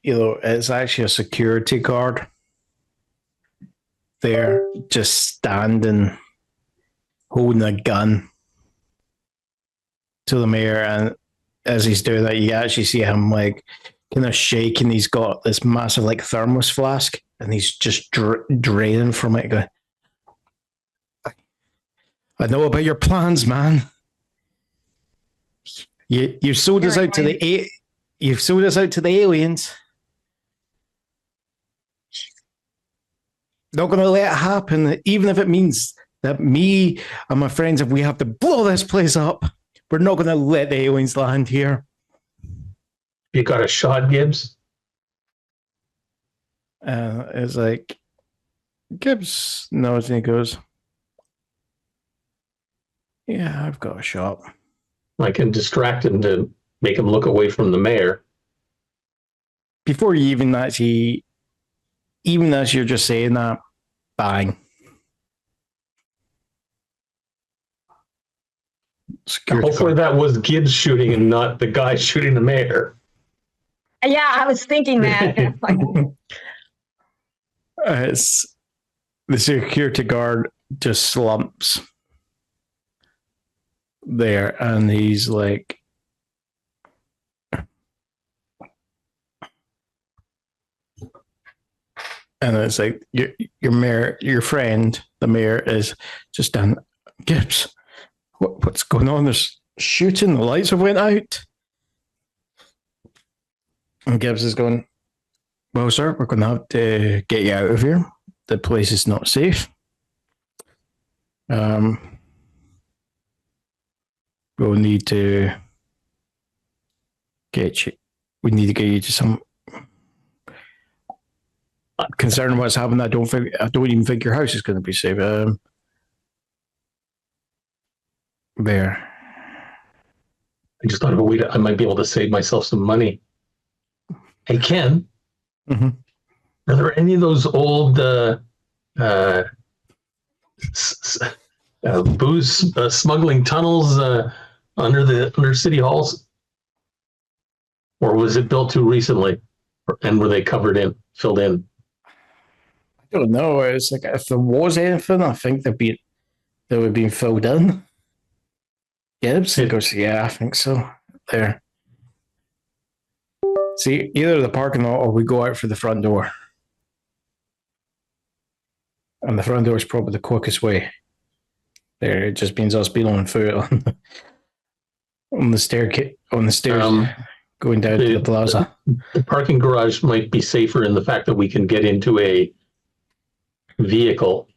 it's actually a security guard there, just standing, holding a gun to the mayor, and as he's doing that, you actually see him like kind of shaking. He's got this massive like thermos flask, and he's just draining from it. Going, I know about your plans, man. You sold us out to the you've sold us out to the aliens. Not going to let it happen, even if it means that me and my friends, if we have to blow this place up, we're not going to let the aliens land here. You got a shot, Gibbs? It's like Gibbs knows, and he goes, "Yeah, I've got a shot." I can distract him to make him look away from the mayor. Before you even actually, even as you're just saying that, bang. Hopefully that was Gibbs shooting and not the guy shooting the mayor. Yeah, I was thinking that. It's the security guard just slumps there, and he's like, and it's like your mayor, your friend, the mayor is just done. Gibbs, what's going on? There's shooting. The lights have went out. And Gibbs is going, well, sir, we're going to have to get you out of here. The place is not safe. We'll need to get you. We need to get you to some. Concerning what's happened, I don't even think your house is going to be safe. There. I just thought of a way I might be able to save myself some money. Hey, Ken, Mm-hmm. are there any of those old booze smuggling tunnels under city halls? Or was it built too recently? And were they filled in? I don't know. It's like if there was anything, I think they would have been filled in. Gibbs goes, yeah, I think so. There. See, either the parking lot or we go out for the front door. And the front door is probably the quickest way. There, it just means us being on foot on the stairs going down to the plaza. The parking garage might be safer in the fact that we can get into a vehicle,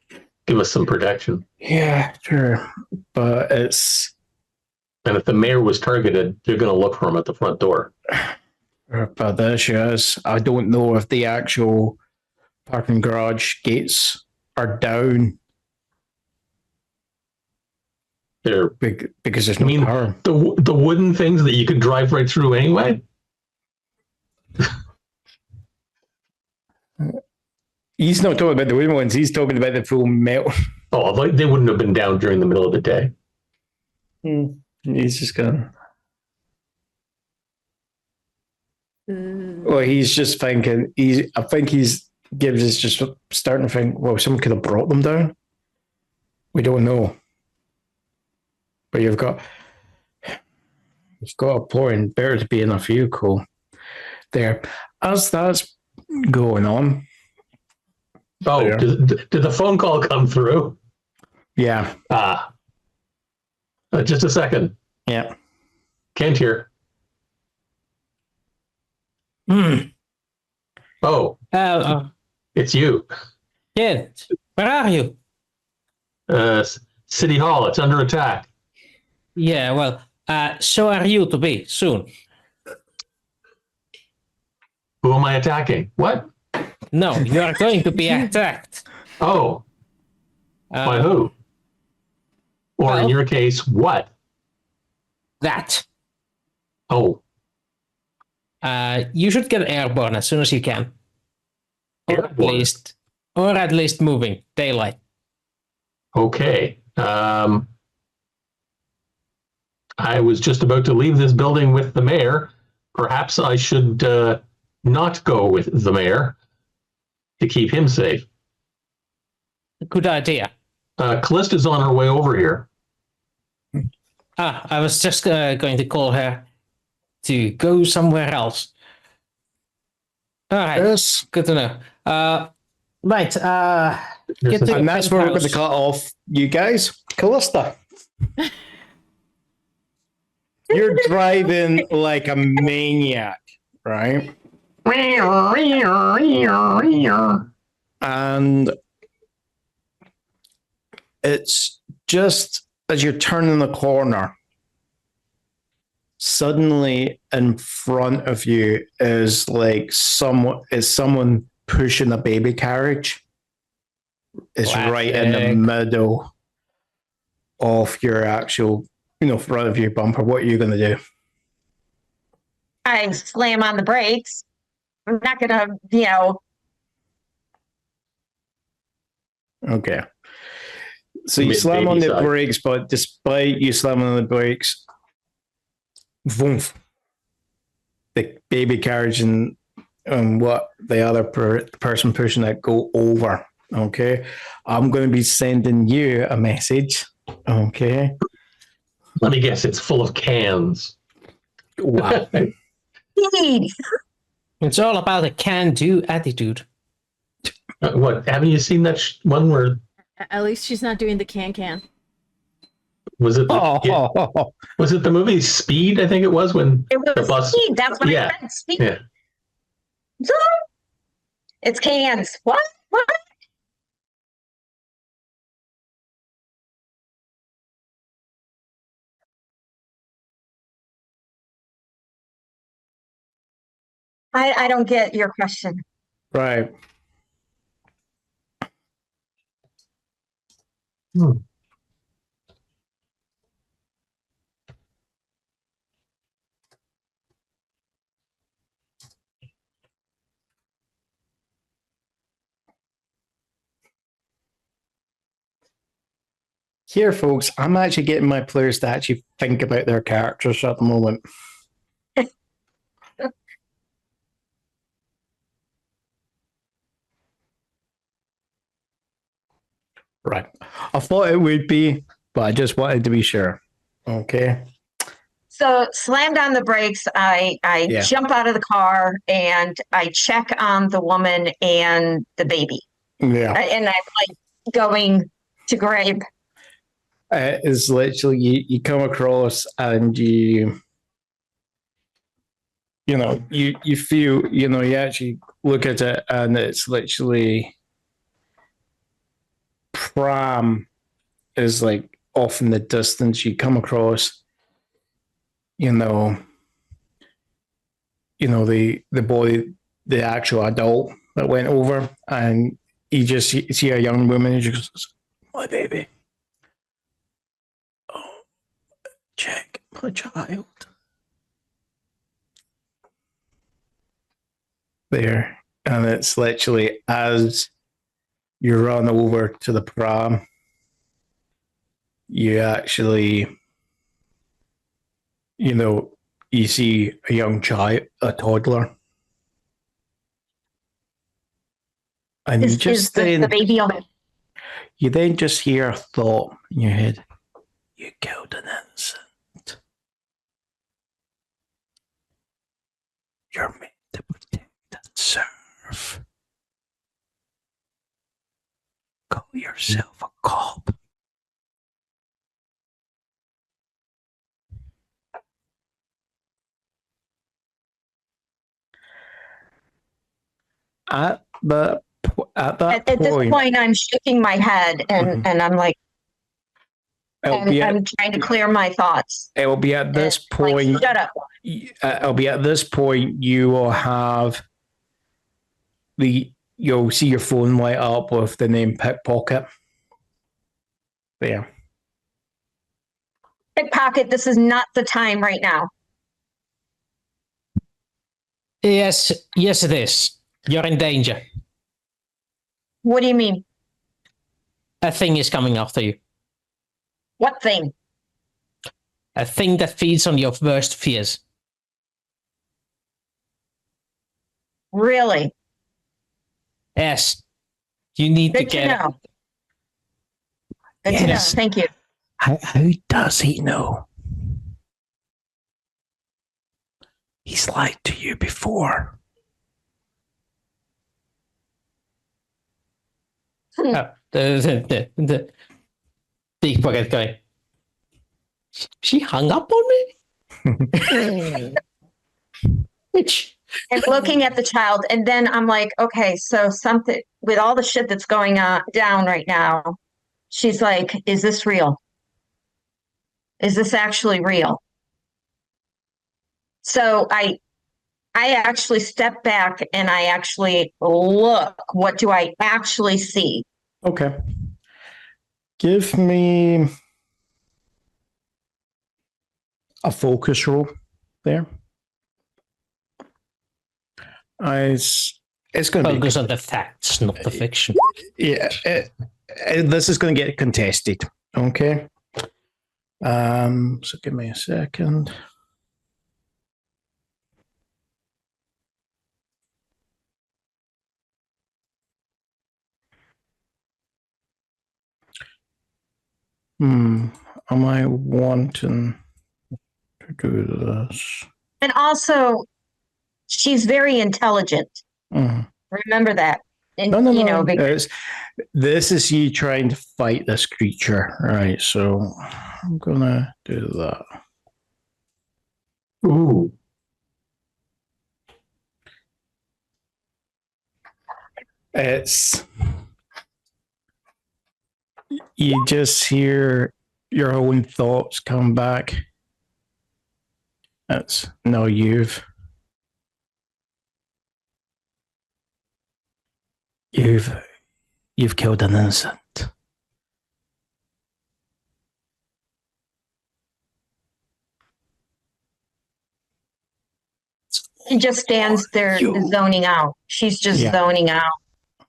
give us some protection. Yeah, sure. But it's... And if the mayor was targeted, they're going to look for him at the front door. But the issue is, I don't know if the actual parking garage gates are down. They're because there's no power. The wooden things that you could drive right through anyway. He's not talking about the wooden ones. He's talking about the full metal. Oh, they wouldn't have been down during the middle of the day. He's just gone. Well, he's just thinking. I think Gibbs is just starting to think. Well, someone could have brought them down. We don't know. But you've got a point. Better to be in a vehicle there. As that's going on. Oh, there. did the phone call come through? Yeah. Just a second. Yeah. Kent here. Oh, it's you. Kid, where are you? City Hall. It's under attack. Yeah, well, so are you to be soon. Who am I attacking? What? No, you are going to be attacked. Oh, by Uh, who? Or in well- your case, what? That. Oh, You should get airborne as soon as you can. Airborne? Or at least moving daylight. okay. I was just about to leave this building with the mayor. Perhaps I should not go with the mayor to keep him safe. Good idea. Callista's on her way over here. I was just going to call her to go somewhere else. All right, Yes. good to know. Right, There's get to a- And that's where we're going to penthouse. cut off you guys. Callista. You're driving like a maniac, right? And it's just as you're turning the corner, suddenly in front of you is like someone pushing a baby carriage. It's right in the Classic. middle of your actual, front of your bumper. What are you going to do? I slam on the brakes. I'm not gonna, Okay. So you slam Baby on the side. brakes, but despite you slamming on the brakes, voomf, the baby carriage and what the other person pushing it go over. Okay. I'm going to be sending you a message. Okay. Let me guess, it's full of cans. Wow. Indeed. It's all about a can-do attitude. What? Haven't you seen that one where At least she's not doing the can. was it? Oh, Was it the movie Speed? I think it was when It was the bus. speed. That's what Yeah. I said. Speed. Yeah. It's cans. What? What? I don't get your question. right. Hmm. Here, folks, I'm actually getting my players to actually think about their characters at the moment. Right. I thought it would be, but I just wanted to be sure. Okay. So slammed on the brakes. I Yeah. jump out of the car and I check on the woman and the baby. Yeah. And I'm like going to grab. It's literally you come across and you feel, you actually look at it and it's literally pram is like off in the distance. You come across, the boy, the actual adult that went over, and you just see a young woman and she goes, "My baby. Oh, check my child." There. And it's literally as you run over to the pram, you actually, you see a young child, a toddler. And you Is just the then, baby on it? you then just hear a thought in your head. You killed an innocent. You're meant to protect and serve. Call yourself a cop. at that At this point, point, I'm shaking my head and I'm like, it'll be at, I'm trying to clear my thoughts. it'll be at this And, like, point. shut up. It'll be at this point you will have you'll see your phone light up with the name Pickpocket. There. Pickpocket, this is not the time right now. Yes, it is. You're in danger. What do you mean? A thing is coming after you. What thing? A thing that feeds on your worst fears. Really? Yes. You need Good to to get know. Good to know. Yes. Thank you. How does he know? He's lied to you before. the pickpocket guy. She hung up on me? Which? And looking at the child, and then I'm like, okay, so something with all the shit that's going on down right now, she's like, is this real? Is this actually real? So I actually step back and I actually look, what do I actually see? Okay. Give me a focus roll there. It's going to Focus on the facts, not the fiction. Yeah, this is going to get contested. Okay. So give me a second. Am I wanting to do this? And also, she's very intelligent. Remember that. And, No. you know, because This is you trying to fight this creature, right? So I'm gonna do that. Ooh. It's you just hear your own thoughts come back. It's no, you've killed an innocent. she just stands there You. zoning out. She's just Yeah. zoning out.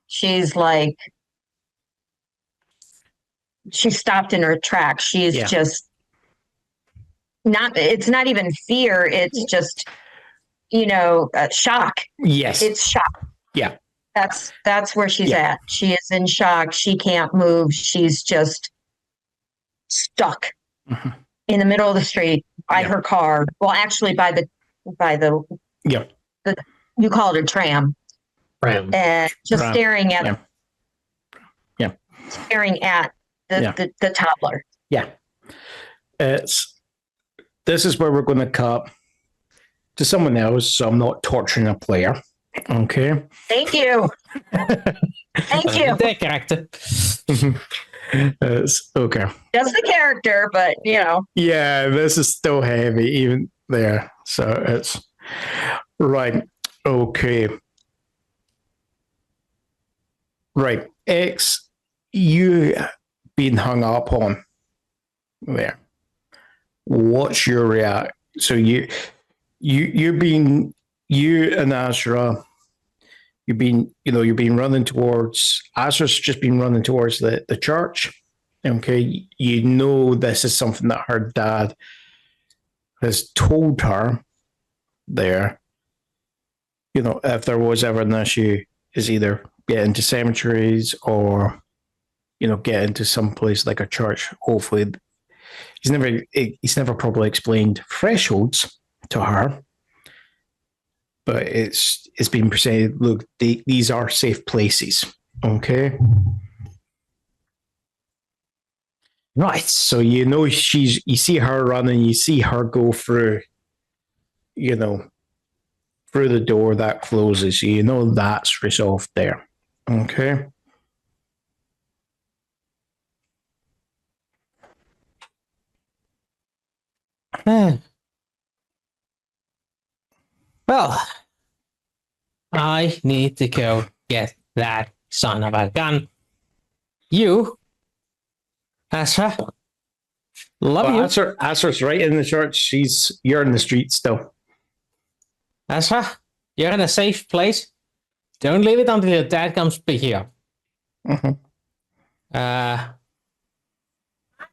She's like, she stopped in her tracks. She's Yeah. just not, it's not even fear. It's just, shock. Yes. It's shock. Yeah. That's where she's at. She is in shock. She can't move. She's just stuck in the middle of the street by her car. Well, actually by the you call it a tram. Ram. And just Ram. staring at Yeah. staring at the toddler. Yeah. This is where we're going to cut to someone else, so I'm not torturing a player. Okay. Thank you. Thank you. Their character. It's okay. Just the character, but Yeah, this is still heavy even there. So it's right. Okay. Right. X, you been hung up on there. What's your react? So you and Asra, you've been running towards, Asra's just been running towards the church. Okay. You know, this is something that her dad has told her there. If there was ever an issue, is either get into cemeteries or, get into some place like a church. Hopefully, he's never probably explained thresholds to her, but it's been presented. Look, these are safe places. Okay. Right. So you see her running, you see her go through, through the door that closes. You know that's resolved there. Okay. Well, I need to go get that son of a gun. You, Asra, love you. Asra's right in the church. You're in the street still. Asra, you're in a safe place. Don't leave it until your dad comes here.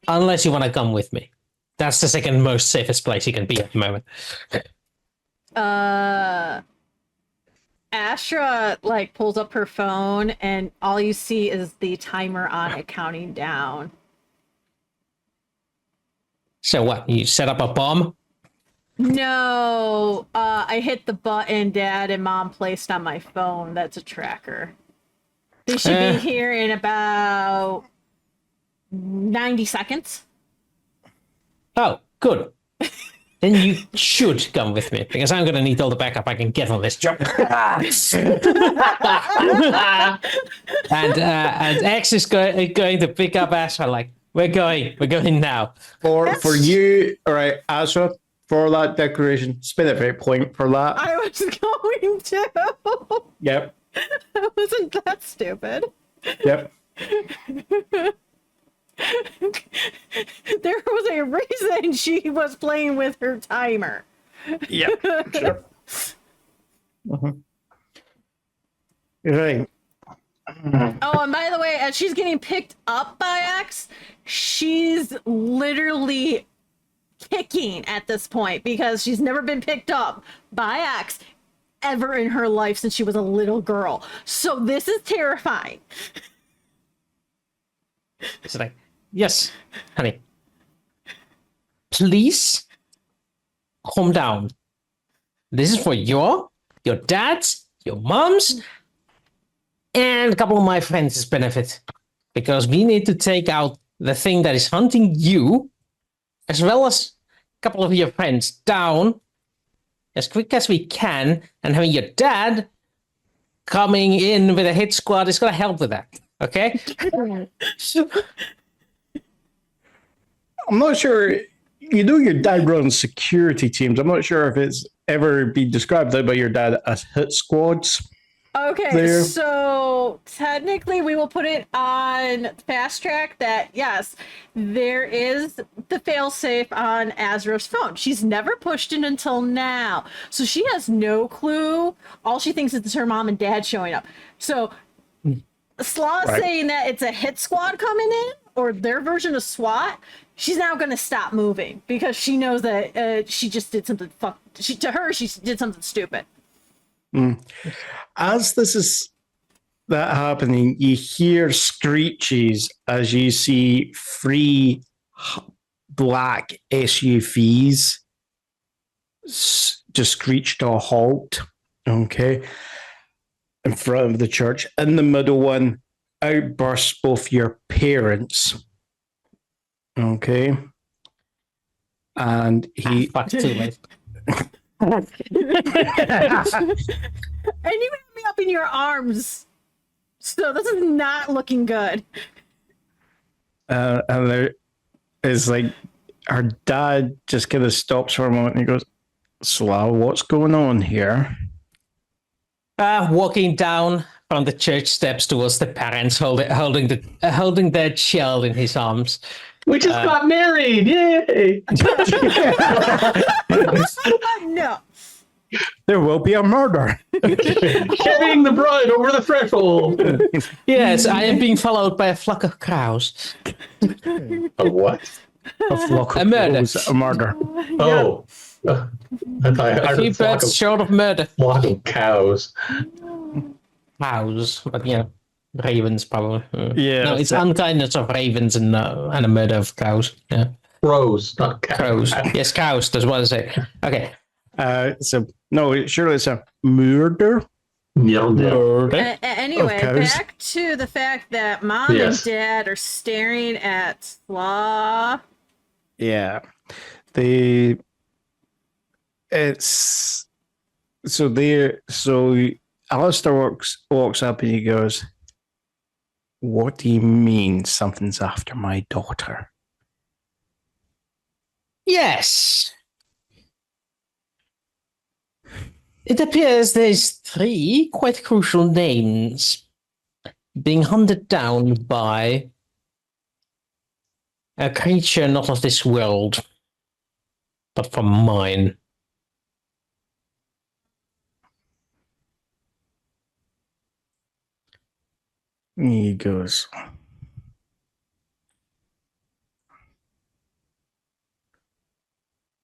Unless you want to come with me. That's the second most safest place you can be at the moment. Astra like pulls up her phone and all you see is the timer on it counting down. So what? You set up a bomb? No, I hit the button Dad and Mom placed on my phone. That's a tracker. They should be here in about 90 seconds. Oh, good. Then you should come with me, because I'm going to need all the backup I can get on this job. and X is going to pick up Asra like, we're going now. For you, all right, Asra, for that declaration, spin a fate point for that. I was going to. Yep. I wasn't that stupid. Yep. There was a reason she was playing with her timer. Yep. Sure. Right. Oh, and by the way, as she's getting picked up by X, she's literally kicking at this point because she's never been picked up by X ever in her life since she was a little girl. So this is terrifying. It's like, yes, honey. Please calm down. This is for your dad's, your mom's, and a couple of my friends' benefit. Because we need to take out the thing that is hunting you, as well as a couple of your friends down as quick as we can, and having your dad coming in with a hit squad is going to help with that. Okay? I'm not sure. You know, your dad runs security teams. I'm not sure if it's ever been described by your dad as hit squads. Okay, there. So technically we will put it on fast track that yes, there is the failsafe on Asra's phone. She's never pushed it until now. So she has no clue. All she thinks is her mom and dad showing up. So Slaw Right. saying that it's a hit squad coming in or their version of SWAT. She's now going to stop moving because she knows that she just did something to her, she did something stupid. As this is that happening, you hear screeches as you see three black SUVs just screech to a halt. Okay. In front of the church. In the middle one, outbursts both your parents. Okay. And he Fuck, too late. And you have me up in your arms. So this is not looking good. and there is like her dad just kind of stops for a moment and he goes, Slav, what's going on here? Walking down from the church steps towards the parents, holding their child in his arms. We just got married! Yay! No. There will be a murder. Carrying the bride over the threshold! Yes, I am being followed by a flock of cows. A what? A flock of A murder. crows, a murder. Oh. I thought I A heard few a flock birds of, short of murder. flock of cows. Cows, but yeah, ravens probably. Yeah, no, it's that- unkindness of ravens and a murder of cows. Yeah, Crows, not cows. crows. Yes, cows. That's what I say. Okay. So no, surely it's a murder. Yeah. Murder. Anyway, cows. back to the fact that Mom Yes. and Dad are staring at Slaw. Yeah, it's So Alistair walks up and he goes, "What do you mean something's after my daughter?" Yes. It appears there's 3 quite crucial names being hunted down by a creature not of this world, but from mine. He goes,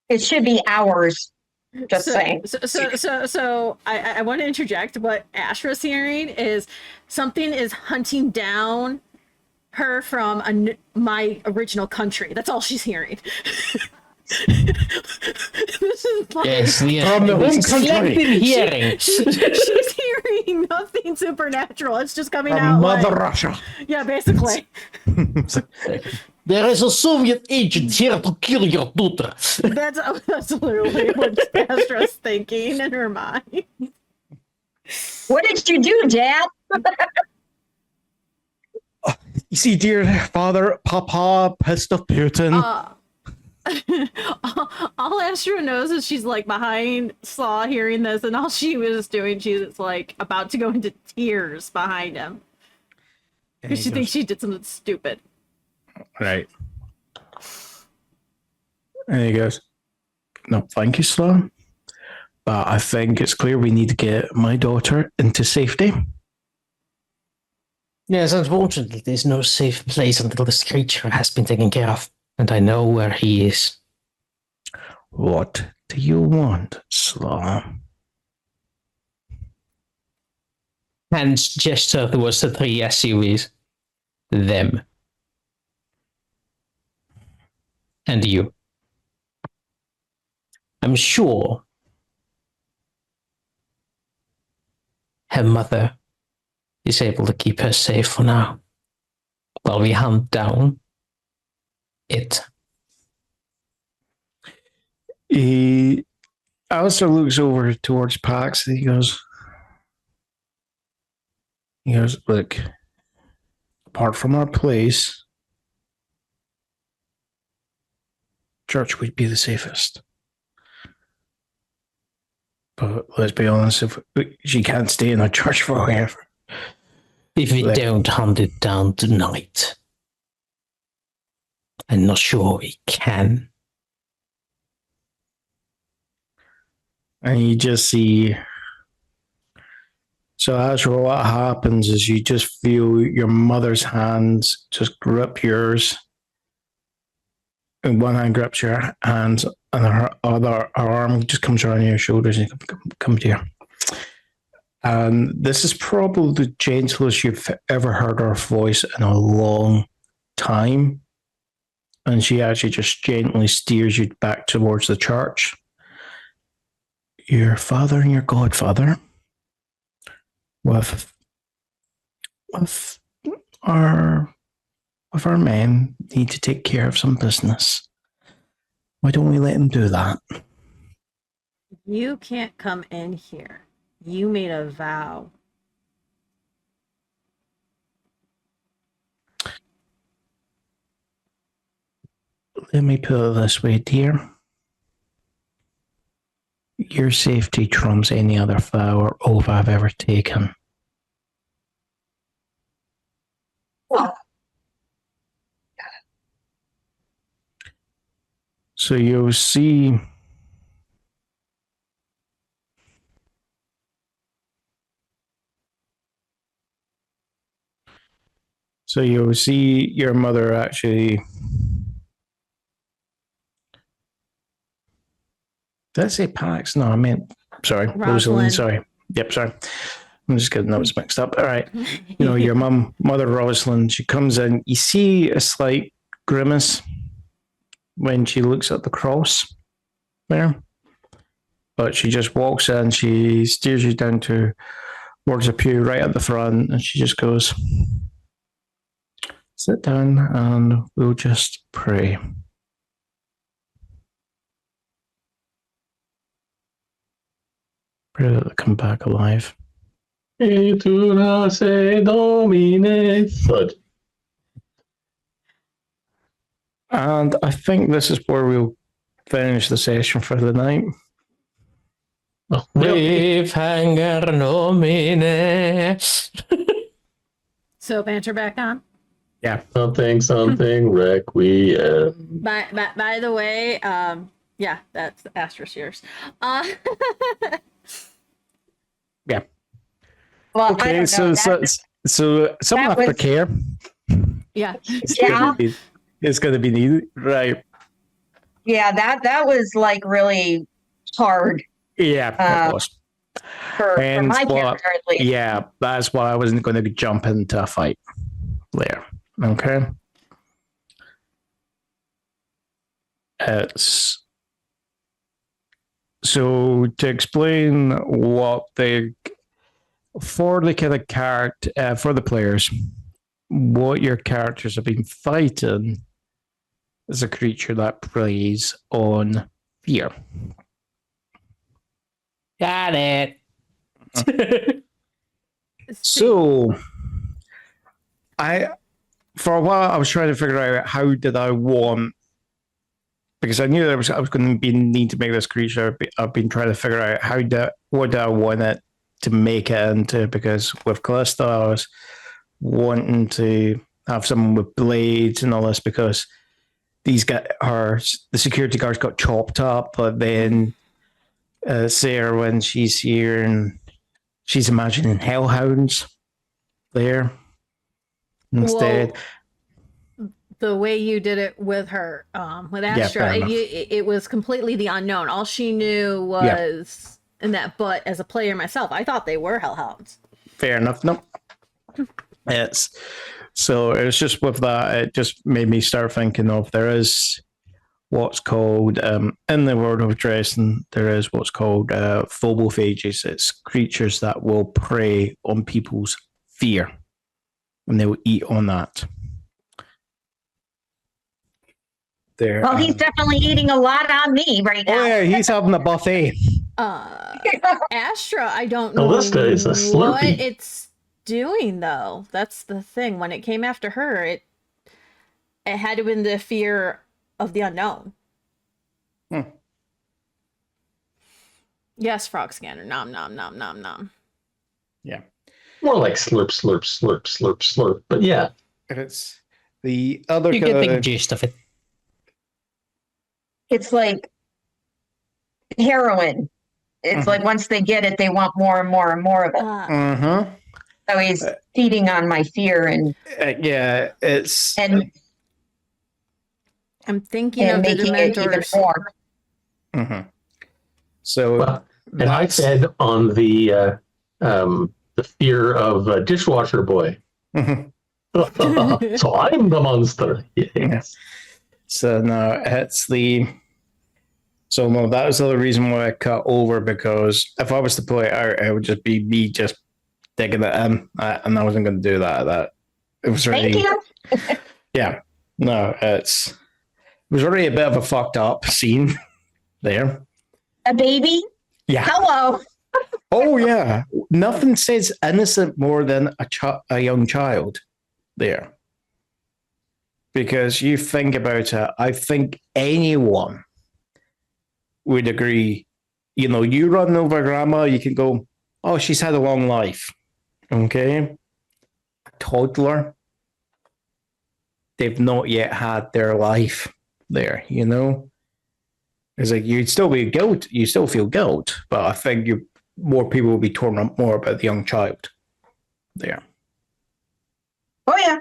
It should be hours. Just saying. So I want to interject. What Ashra's hearing is something is hunting down her from my original country. That's all she's hearing. This is like, Yes, From the home country. collective hearing. she's hearing nothing supernatural. It's just coming from out Mother like, Russia. yeah, basically. There is a Soviet agent here to kill your daughter. That's literally what Astra's thinking in her mind. What did you do, Dad? You see, dear father, Papa, pissed off Putin. All Astra knows is she's like behind Saw hearing this, and all she was doing, she's like about to go into tears behind him because she thinks she did something stupid. Right. And he goes, "No, thank you, Sloan. But I think it's clear we need to get my daughter into safety." Yes, unfortunately, there's no safe place until this creature has been taken care of, and I know where he is. What do you want, Sloan? Hands gesture towards the 3 SUVs. Them. And you. I'm sure her mother is able to keep her safe for now while we hunt down it. Alistair looks over towards Pax and he goes, "Look, apart from our place, church would be the safest. But let's be honest, if she can't stay in a church forever. If we don't hunt it down tonight, I'm not sure we can." And you just see. So, Asra, what happens is you just feel your mother's hands just grip yours. And one hand grips your hands, and her arm just comes around your shoulders and come to you. And this is probably the gentlest you've ever heard her voice in a long time. And she actually just gently steers you back towards the church. Your father and your godfather, with our men, need to take care of some business. Why don't we let them do that? You can't come in here. You made a vow. Let me put it this way, dear. Your safety trumps any other vow or oath I've ever taken. So you'll see. So you'll see your mother actually. Did I say Pax? No, I meant, sorry, Rosalind, sorry. Yep, sorry. I'm just getting those mixed up. All right. You know, your mother Rosalind, she comes in. You see a slight grimace when she looks at the cross there. But she just walks in, she steers you down towards a pew right at the front, and she just goes, "Sit down and we'll just pray." Pray that they come back alive. Itura se domine. Thud. And I think this is where we'll finish the session for the night. Oh, yep. Cliffhanger nomine. So banter back on. Yeah. Something requiem. By the way, yeah, that's Astra's yours. Yeah. Well, I Okay, don't so know. so some that was- aftercare Yeah. is going to be needed, right? that was like really hard Yeah, it was. for And my what- character at least. Yeah, that's why I wasn't going to jump into a fight there. Okay. It's so to explain what they for the kind of character for the players, what your characters have been fighting is a creature that preys on fear. Got it. So, for a while I was trying to figure out how did I want, because I knew that I was going to need to make this creature. I've been trying to figure out what do I want it to make it into, because with Calista I was wanting to have someone with blades and all this, because the security guards got chopped up, but then Sarah, when she's here and she's imagining hellhounds there instead. Well, the way you did it with her, with Yeah, Astra, fair enough. it was completely the unknown. All she knew was in that. But as a player myself, I thought they were hellhounds. Fair enough. No, it's so it was just with that. It just made me start thinking of there is what's called in the world of Dresden. There is what's called phobophages. It's creatures that will prey on people's fear, and they will eat on that. There. Well, he's definitely eating a lot on me right now. Oh yeah, he's having a buffet. Astra, I don't know Calista is a what Slurpee. it's doing though. That's the thing. When it came after her, it had to have been the fear of the unknown. Yes, frog scanner. Nom nom nom nom nom. Yeah. More like slurp, slurp, slurp, slurp, slurp. But yeah. It's the other You get the kind of, gist of it. It's like heroin. It's like once they get it, they want more and more and more of it. So he's feeding on my fear and yeah, it's I'm thinking of the making it even Dementors. more. So Well, and I fed on the fear of dishwasher boy. So I'm the monster. Yes. So no, it's the. So no, that was the other reason why I cut over, because if I was to play it out, it would just be me just digging it in, and I wasn't going to do that. That it was already. Thank you. Yeah, no, it was already a bit of a fucked up scene there. A baby? Yeah. Hello. Oh yeah. Nothing says innocent more than a young child there. Because you think about it, I think anyone would agree. You know, you run over grandma, you can go, oh, she's had a long life. Okay. A toddler, they've not yet had their life there, you know? It's like you'd still be guilt, you still feel guilt, but I think more people will be torn up more about the young child there. Oh, yeah.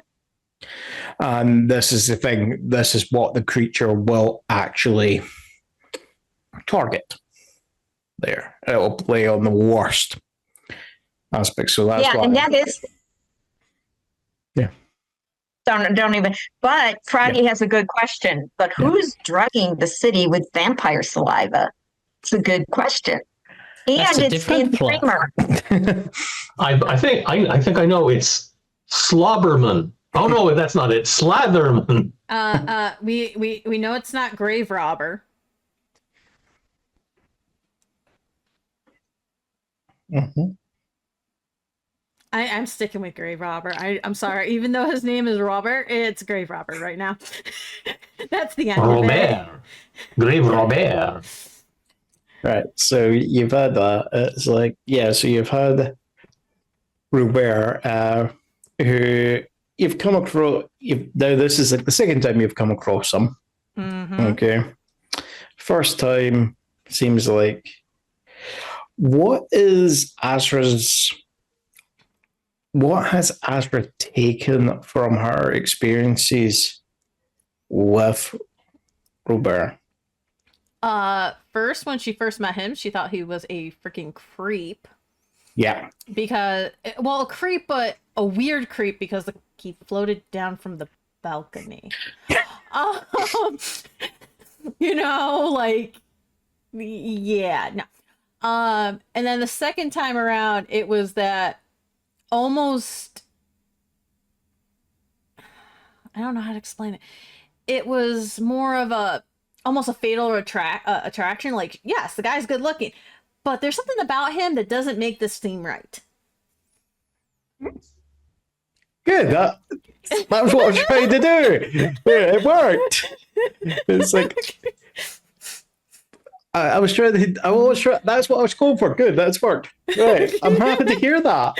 And this is the thing, this is what the creature will actually target there. It will play on the worst aspects. So that's why. And that is. Yeah. Don't even. But Froggy has a good question. But who's drugging the city with vampire saliva? It's a good question. That's And a it's different the plot. dreamer. I think I know. It's Slobberman. Oh no, that's not it. Slatherman. We know it's not grave robber. Mhm. I'm sticking with Grave Robber. I'm sorry. Even though his name is Robert, it's Grave Robber right now. That's the end of it. Robert. Grave Robert. Right. So you've had that. It's like, yeah, so you've had Robert, who you've come across. Now, this is like the second time you've come across him. Mm-hmm. Okay. First time seems like. What is Asra's. What has Asra taken from her experiences with Robert? First, when she first met him, she thought he was a freaking creep. Yeah. Because, well, a creep, but a weird creep because he floated down from the balcony. um, like, yeah, no. And then the second time around, it was that almost, I don't know how to explain it. It was more of almost a fatal attraction. Like, yes, the guy's good looking, but there's something about him that doesn't make this seem right. Good. That's what I was trying to do. Yeah, it worked. It's like I was trying to. That's what I was going for. Good. That's worked. Right. I'm happy to hear that.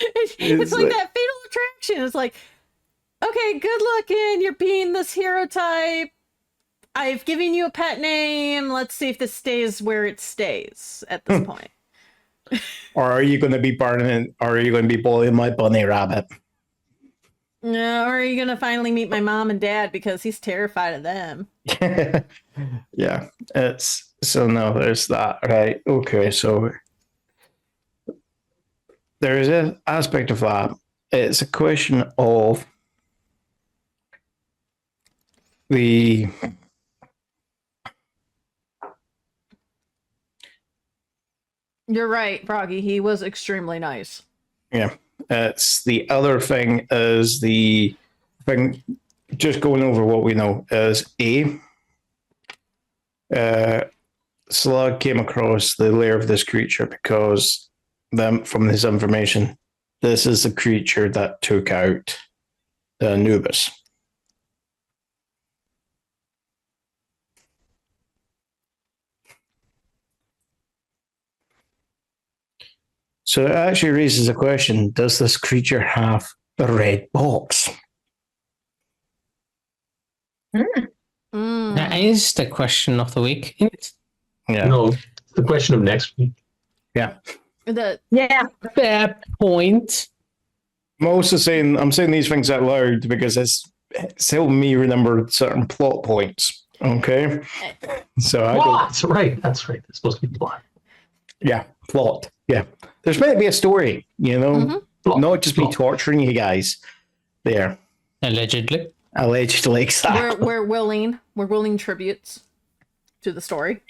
It's like that fatal attraction. It's like, okay, good looking. You're being this hero type. I've given you a pet name. Let's see if this stays where it stays at this point. Or are you going to be burning? Or are you going to be boiling my bunny rabbit? No, or are you gonna finally meet my mom and dad because he's terrified of them? Yeah, it's so no. There's that. Right. Okay. So there is an aspect of that. It's a question of the. You're right, Froggy. He was extremely nice. Yeah. It's the other thing is the thing, just going over what we know is Slug came across the lair of this creature because from this information, this is the creature that took out Anubis. So it actually raises a question: does this creature have a red box? That is the question of the week. Yeah. No, the question of next week. Yeah. Yeah. Fair point. I'm also saying these things out loud because it's helping me remember certain plot points. Okay. So Plot! Right, that's right. It's supposed to be plot. Yeah, plot. Yeah. There's meant to be a story, Plot. not just me Plot. torturing you guys there. Allegedly. Allegedly, exactly. We're willing tributes to the story.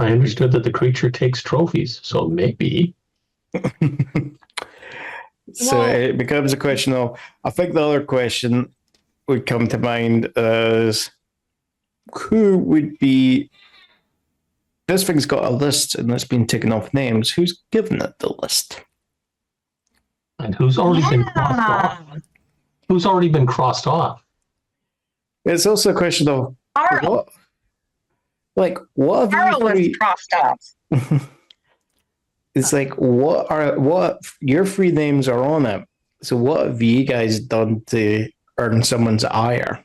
I understood that the creature takes trophies, so maybe. So Well- it becomes a question of, I think the other question would come to mind is who would be, this thing's got a list and it's been taken off names. Who's given it the list? And who's already been crossed off? Who's already been crossed off? It's also a question of Arl. what have Arl you was three, crossed off. it's like what your three names are on it. So what have you guys done to earn someone's ire?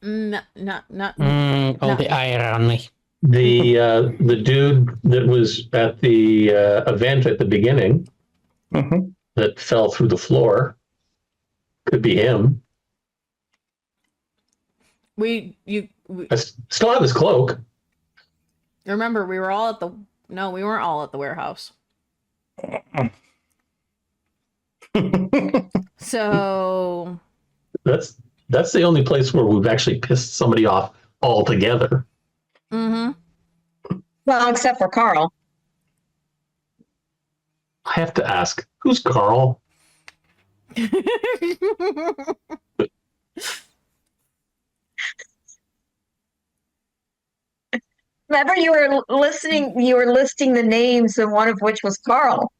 Not. All the irony. The dude that was at the event at the beginning Mm-hmm. that fell through the floor could be him. We I still have his cloak. remember we were all at the we weren't all at the warehouse. So That's the only place where we've actually pissed somebody off altogether. mm-hmm. Well, except for Carl. I have to ask, who's Carl? Remember, you were listening. You were listing the names, and one of which was Carl.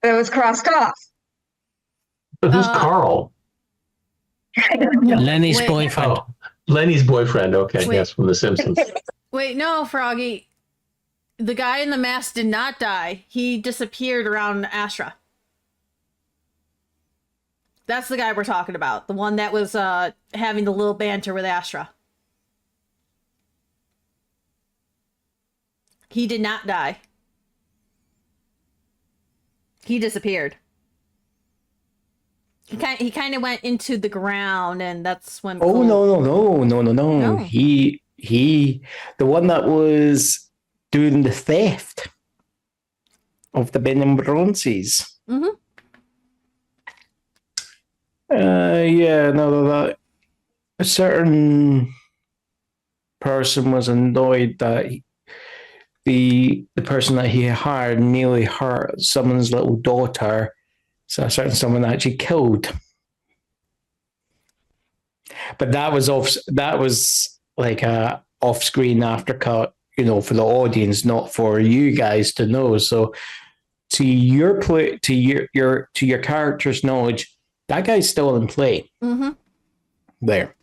It was crossed off. But who's Uh, Carl? Lenny's Wait. boyfriend. Oh, Lenny's boyfriend. Okay, Wait. yes, from The Simpsons. Wait, no, Froggy. The guy in the mask did not die. He disappeared around Asra. That's the guy we're talking about. The one that was having the little banter with Asra. He did not die. He disappeared. He kind of went into the ground, and that's when. Oh, no. No. He, the one that was doing the theft of the Ben and Bronzes. Mm-hmm. Yeah, no, that a certain person was annoyed that the person that he hired nearly hurt someone's little daughter. So a certain someone actually killed. But that was off. That was like a off-screen aftercut, for the audience, not for you guys to know. So, to your play, to your character's knowledge, that guy's still in play. Mm-hmm. There,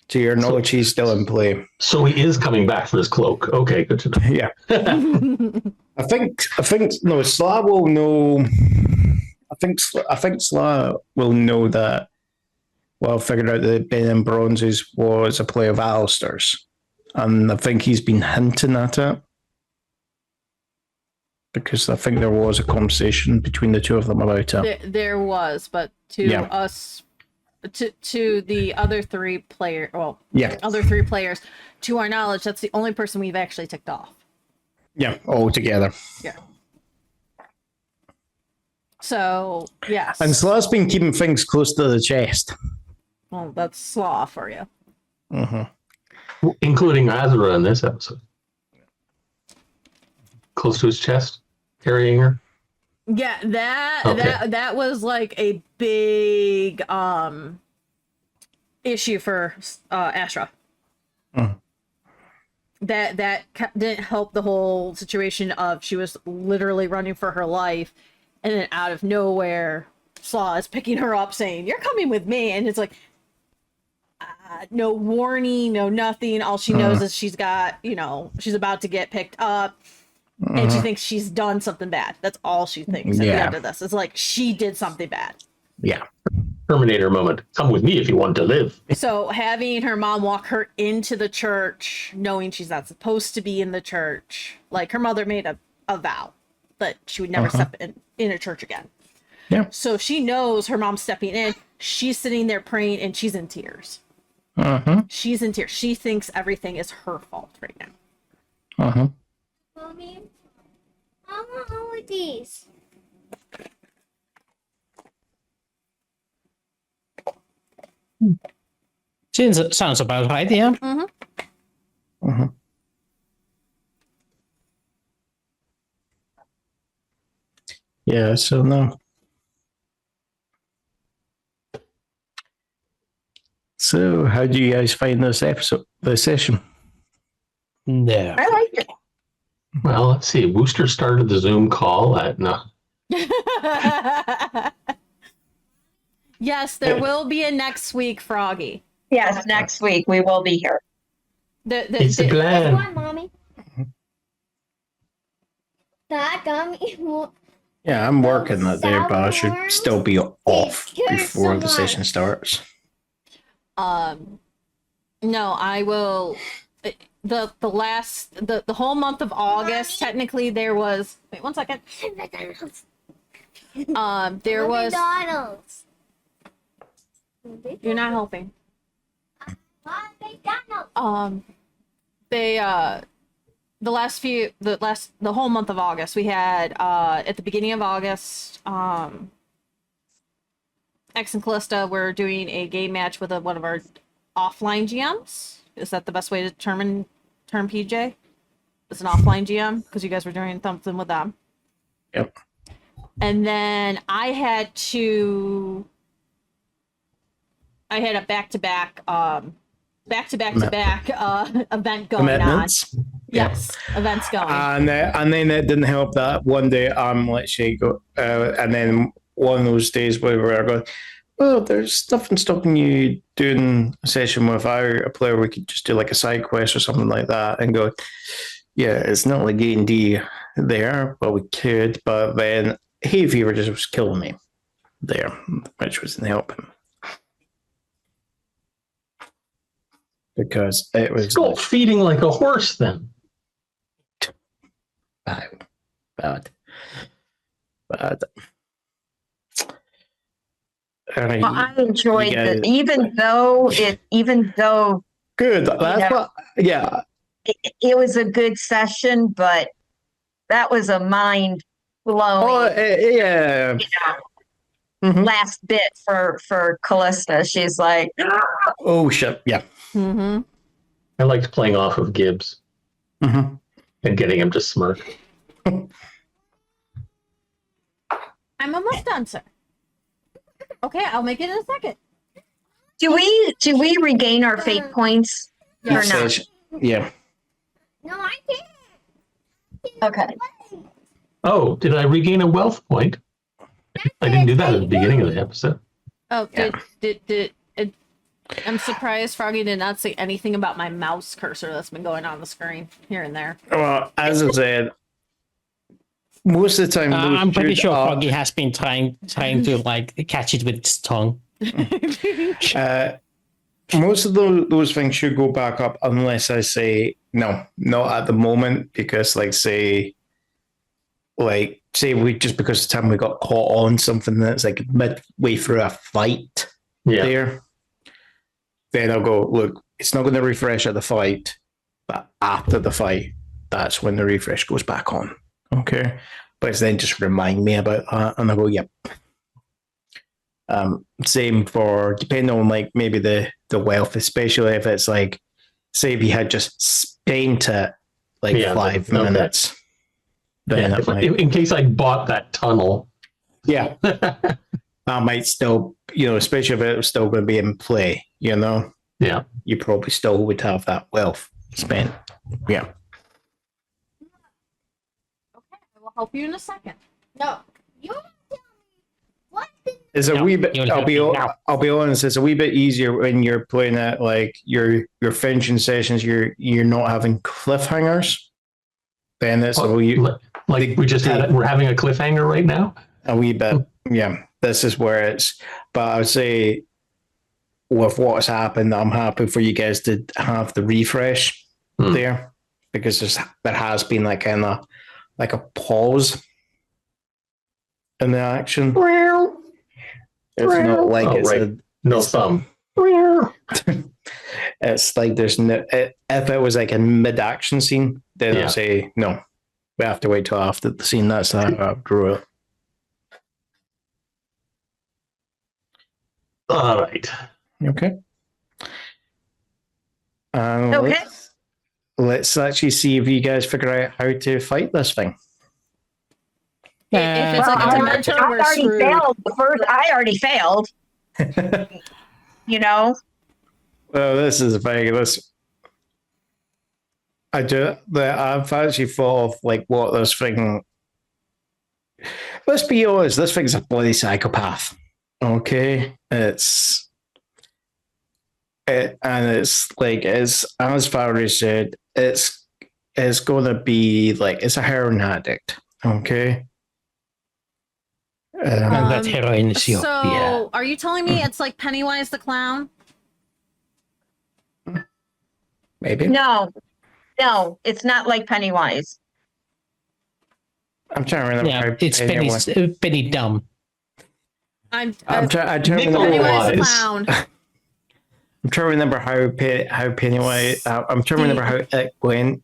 to your knowledge, he's still in play. So he is coming back for his cloak. Okay, good to know. Yeah, I think no. Sla will know. I think Sla will know that. Well, figured out that Ben and Bronzes was a play of Alistair's, and I think he's been hinting at it because I think there was a conversation between the two of them about it. There was, but to us, to the other three other three players, to our knowledge, that's the only person we've actually ticked off. Yeah, all together. Yeah. So yes, And Sla's been keeping things close to the chest. well, that's Slaw for you. Mm-hmm. Including Asra in this episode. Close to his chest, carrying her. Yeah, that was like a big issue for Asra. Mm. That didn't help the whole situation of she was literally running for her life, and then out of nowhere, Slaw is picking her up saying, "You're coming with me," and it's like, no warning, no nothing. All she knows is she's got, she's about to get picked up. And she thinks she's done something bad. That's all she thinks at the end of this. It's like she did something bad. Yeah. Terminator moment. Come with me if you want to live. So having her mom walk her into the church, knowing she's not supposed to be in the church, like her mother made a vow that she would never step in a church again. Yeah. So she knows her mom's stepping in. She's sitting there praying, and she's in tears. She's in tears. She thinks everything is her fault right now. Mommy, I want all of these. Sounds about right, yeah. Yeah, so no. So, how do you guys find this session? No. I liked it. Well, let's see. Wooster started the Zoom call at no. Yes, there will be a next week, Froggy. Yes, next week we will be here. It's a Come plan. on, Mommy. Dad, Mommy. Yeah, I'm working that day, but I should still be off before the session starts. No, I will. The whole month of August, technically there was. Wait 1 second. There was. McDonald's. You're not helping. McDonald's. They the whole month of August we had at the beginning of August X and Calista were doing a game match with one of our offline GMs. Is that the best way to term PJ? It's an offline GM because you guys were doing something with them. Yep. And then I had a back-to-back back to back to back event going Commitments. on. Yes, events going. And then it didn't help that one day I'm literally go, and then one of those days where we were going, well, there's nothing stopping you doing a session without a player. We could just do like a side quest or something like that, and go, yeah, it's not like D&D there, but we could. But then hay fever just was killing me there, which wasn't helping. Because it was Go feeding like a horse then. bad. Well, I enjoyed it, even though good. That's what. Yeah, it was a good session, but that was a mind blowing. Yeah. Last bit for Calista. She's like, oh shit. Yeah. Mm-hmm. I liked playing off of Gibbs Mm-hmm. and getting him to smirk. I'm almost done, sir. Okay, I'll make it in a second. do we regain our fate points or not? Yeah. No, I didn't. Okay. Oh, did I regain a wealth point? I didn't do that at the beginning of the episode. Oh, I'm surprised Froggy did not say anything about my mouse cursor that's been going on the screen here and there. Well, as I said, most of the time, I'm pretty sure Froggy has been trying to like catch it with its tongue. Most of those things should go back up unless I say no, not at the moment, because say we just because of the time we got caught on something that's like midway through a fight there, then I'll go, look, it's not going to refresh at the fight, but after the fight, that's when the refresh goes back on. Okay. But it's then just remind me about that, and I go, yep. Same for depending on maybe the wealth, especially if it's say if you had just spent it 5 minutes. Then in case I bought that tunnel. Yeah. I might still, especially if it was still going to be in play, Yeah. You probably still would have that wealth spent. Yeah. Okay, I will help you in a second. No, you tell me what the It's a wee bit. I'll be honest. It's a wee bit easier when you're playing at your finishing sessions. You're not having cliffhangers. Then it's we're having a cliffhanger right now. A wee bit. Yeah. This is where it's. But I would say, with what's happened, I'm happy for you guys to have the refresh there, because there has been kind of a pause in the action. It's not like no thumb. It's like there's no. If it was a mid-action scene, then I'd say no. We have to wait till after the scene. That's how I drew it. All right. Okay. Okay. Let's actually see if you guys figure out how to fight this thing. If it's a dementor, we're already screwed. failed. I already failed. Well, this is very. I've actually thought of what this thing. Let's be honest. This thing's a bloody psychopath. Okay, it's as far as said, it's going to be it's a heroin addict. Okay. That heroin is your So, are you telling me it's like Pennywise the Clown? Maybe. No, it's not like Pennywise. I'm trying to remember. Yeah, it's Penny dumb. I'm trying to remember. Pennywise the Clown. I'm trying to remember how Pennywise. I'm trying to remember how it went.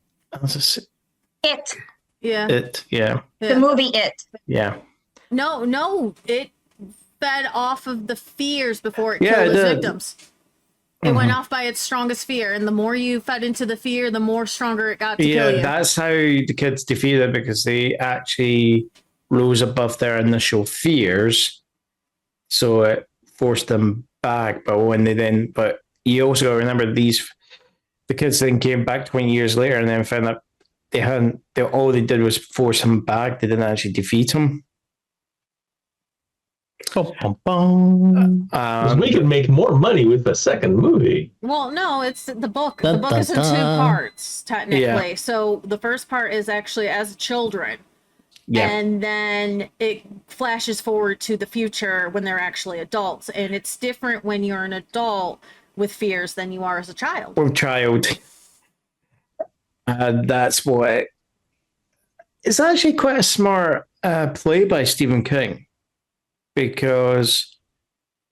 It. Yeah. It. Yeah. The movie It. Yeah. No, it fed off of the fears before it Yeah, killed it its did. victims. It went off by its strongest fear, and the more you fed into the fear, the more stronger it got to kill you. That's how the kids defeated it, because they actually rose above their initial fears, so it forced them back. But you also got to remember these the kids then came back 20 years later and then found out all they did was force him back. They didn't actually defeat him. Because we could make more money with the second movie. Well, no, it's the book. Dun, The book dun, is in 2 dun. parts, technically. Yeah. So the first part is actually as children. Yeah. And then it flashes forward to the future when they're actually adults. And it's different when you're an adult with fears than you are as a child. Or child. That's what it's actually quite a smart play by Stephen King, because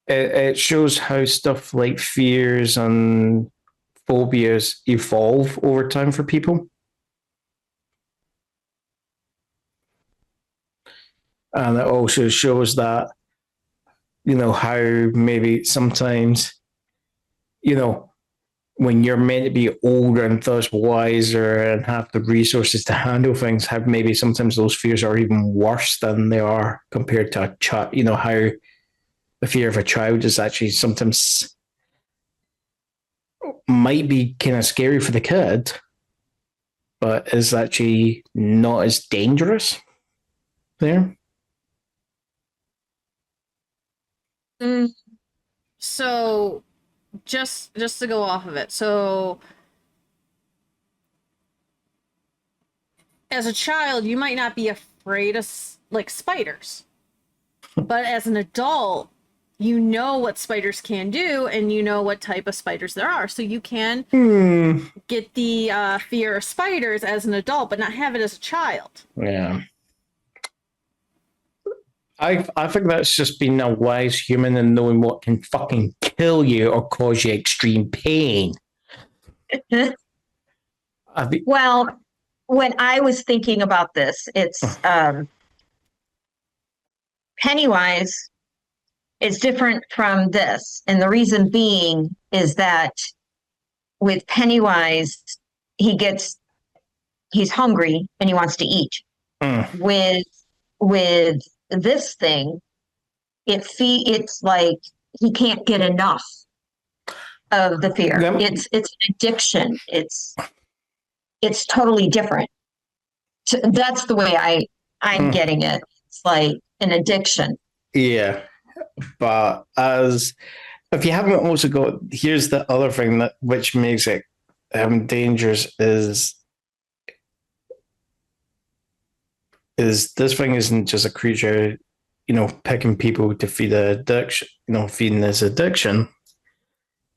it shows how stuff like fears and phobias evolve over time for people. And it also shows that, how maybe sometimes, when you're meant to be older and thus wiser and have the resources to handle things, how maybe sometimes those fears are even worse than they are compared to a child. How the fear of a child is actually sometimes might be kind of scary for the kid, but is actually not as dangerous there. So just to go off of it. So as a child, you might not be afraid of like spiders. But as an adult, you know what spiders can do and you know what type of spiders there are. So you can get the fear of spiders as an adult, but not have it as a child. Yeah. I think that's just being a wise human and knowing what can fucking kill you or cause you extreme pain. Well, when I was thinking about this, it's Pennywise is different from this. And the reason being is that with Pennywise, he's hungry and he wants to eat. With this thing, it's like he can't get enough of the fear. It's an addiction. It's totally different. So that's the way I'm getting it. It's like an addiction. Yeah, but if you haven't also got, here's the other thing that which makes it dangerous is this thing isn't just a creature, picking people to feed an addiction, feeding this addiction.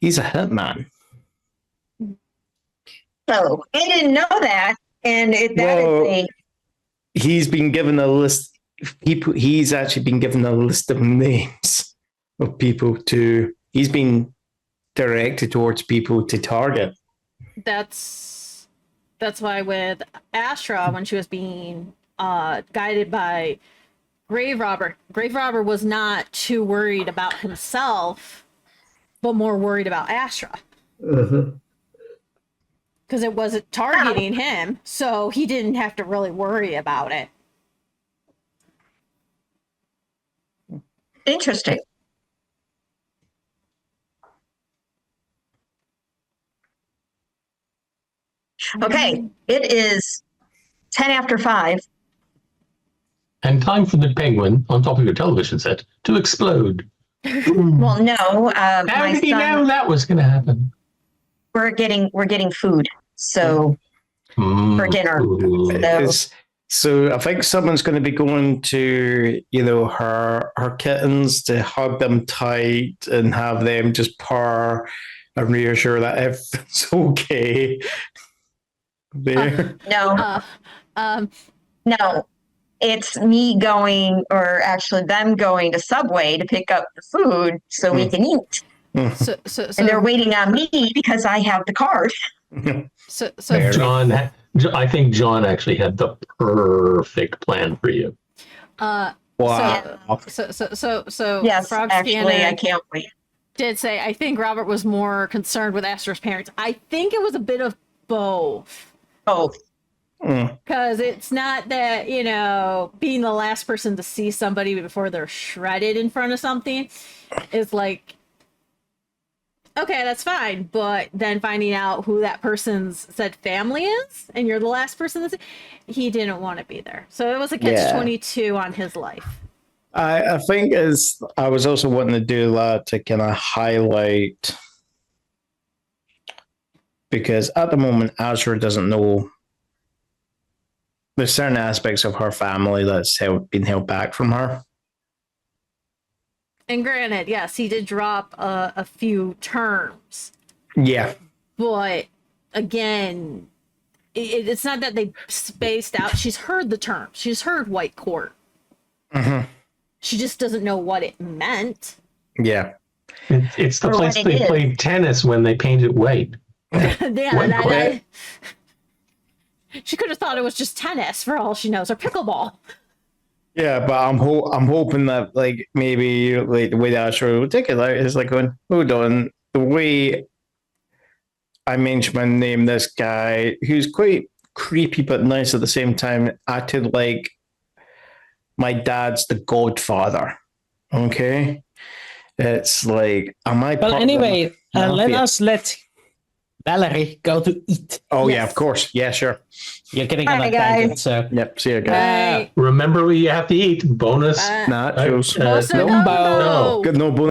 He's a hitman. So I didn't know that, and he's been given a list of people. He's actually been given a list of names of people he's been directed towards people to target. That's why with Asra, when she was being guided by Grave Robber was not too worried about himself, but more worried about Asra. Because it wasn't targeting him, so he didn't have to really worry about it. Interesting. Okay, it is 10 after 5. And time for the penguin on top of your television set to explode. Well, no. How did he know that was going to happen? We're getting food, so for dinner. So I think someone's going to be going to, her kittens to hug them tight and have them just purr and reassure that everything's okay. There. No. No. It's me going, or actually them going to Subway to pick up the food so we can eat. So and they're waiting on me because I have the card. So John, I think John actually had the perfect plan for you. Wow. So yes, Frog actually, Scanner I can't wait. did say, I think Robert was more concerned with Astra's parents. I think it was a bit of both. Both. Because it's not that, being the last person to see somebody before they're shredded in front of something is like, okay, that's fine. But then finding out who that person's said family is, and you're the last person that's, he didn't want to be there. So it was a catch-22 on his life. I think I was also wanting to do that to kind of highlight, because at the moment Asra doesn't know there's certain aspects of her family that's been held back from her. And granted, yes, he did drop a few terms. Yeah. But again, it's not that they spaced out. She's heard the term. She's heard white court. Mm-hmm. She just doesn't know what it meant. Yeah. It's the Or place what it they is. played tennis when they painted white. She could have thought it was just tennis for all she knows, or pickleball. Yeah, but I'm hoping that like maybe like the way that Asra would take it out is like going, hold on, the way I mentioned my name, this guy who's quite creepy but nice at the same time, acted like my dad's the godfather. Okay, it's like, am I? Well, part of anyway, the let mafia? us let Valerie go to eat. Oh yeah, Yes. of course. Yeah, sure. You're getting Bye, on a guys. tangent, so. Yep. See you guys. Right. Remember what you have to eat. Bonus. Nachos. Most of no, them, no. though. Good, no bonus.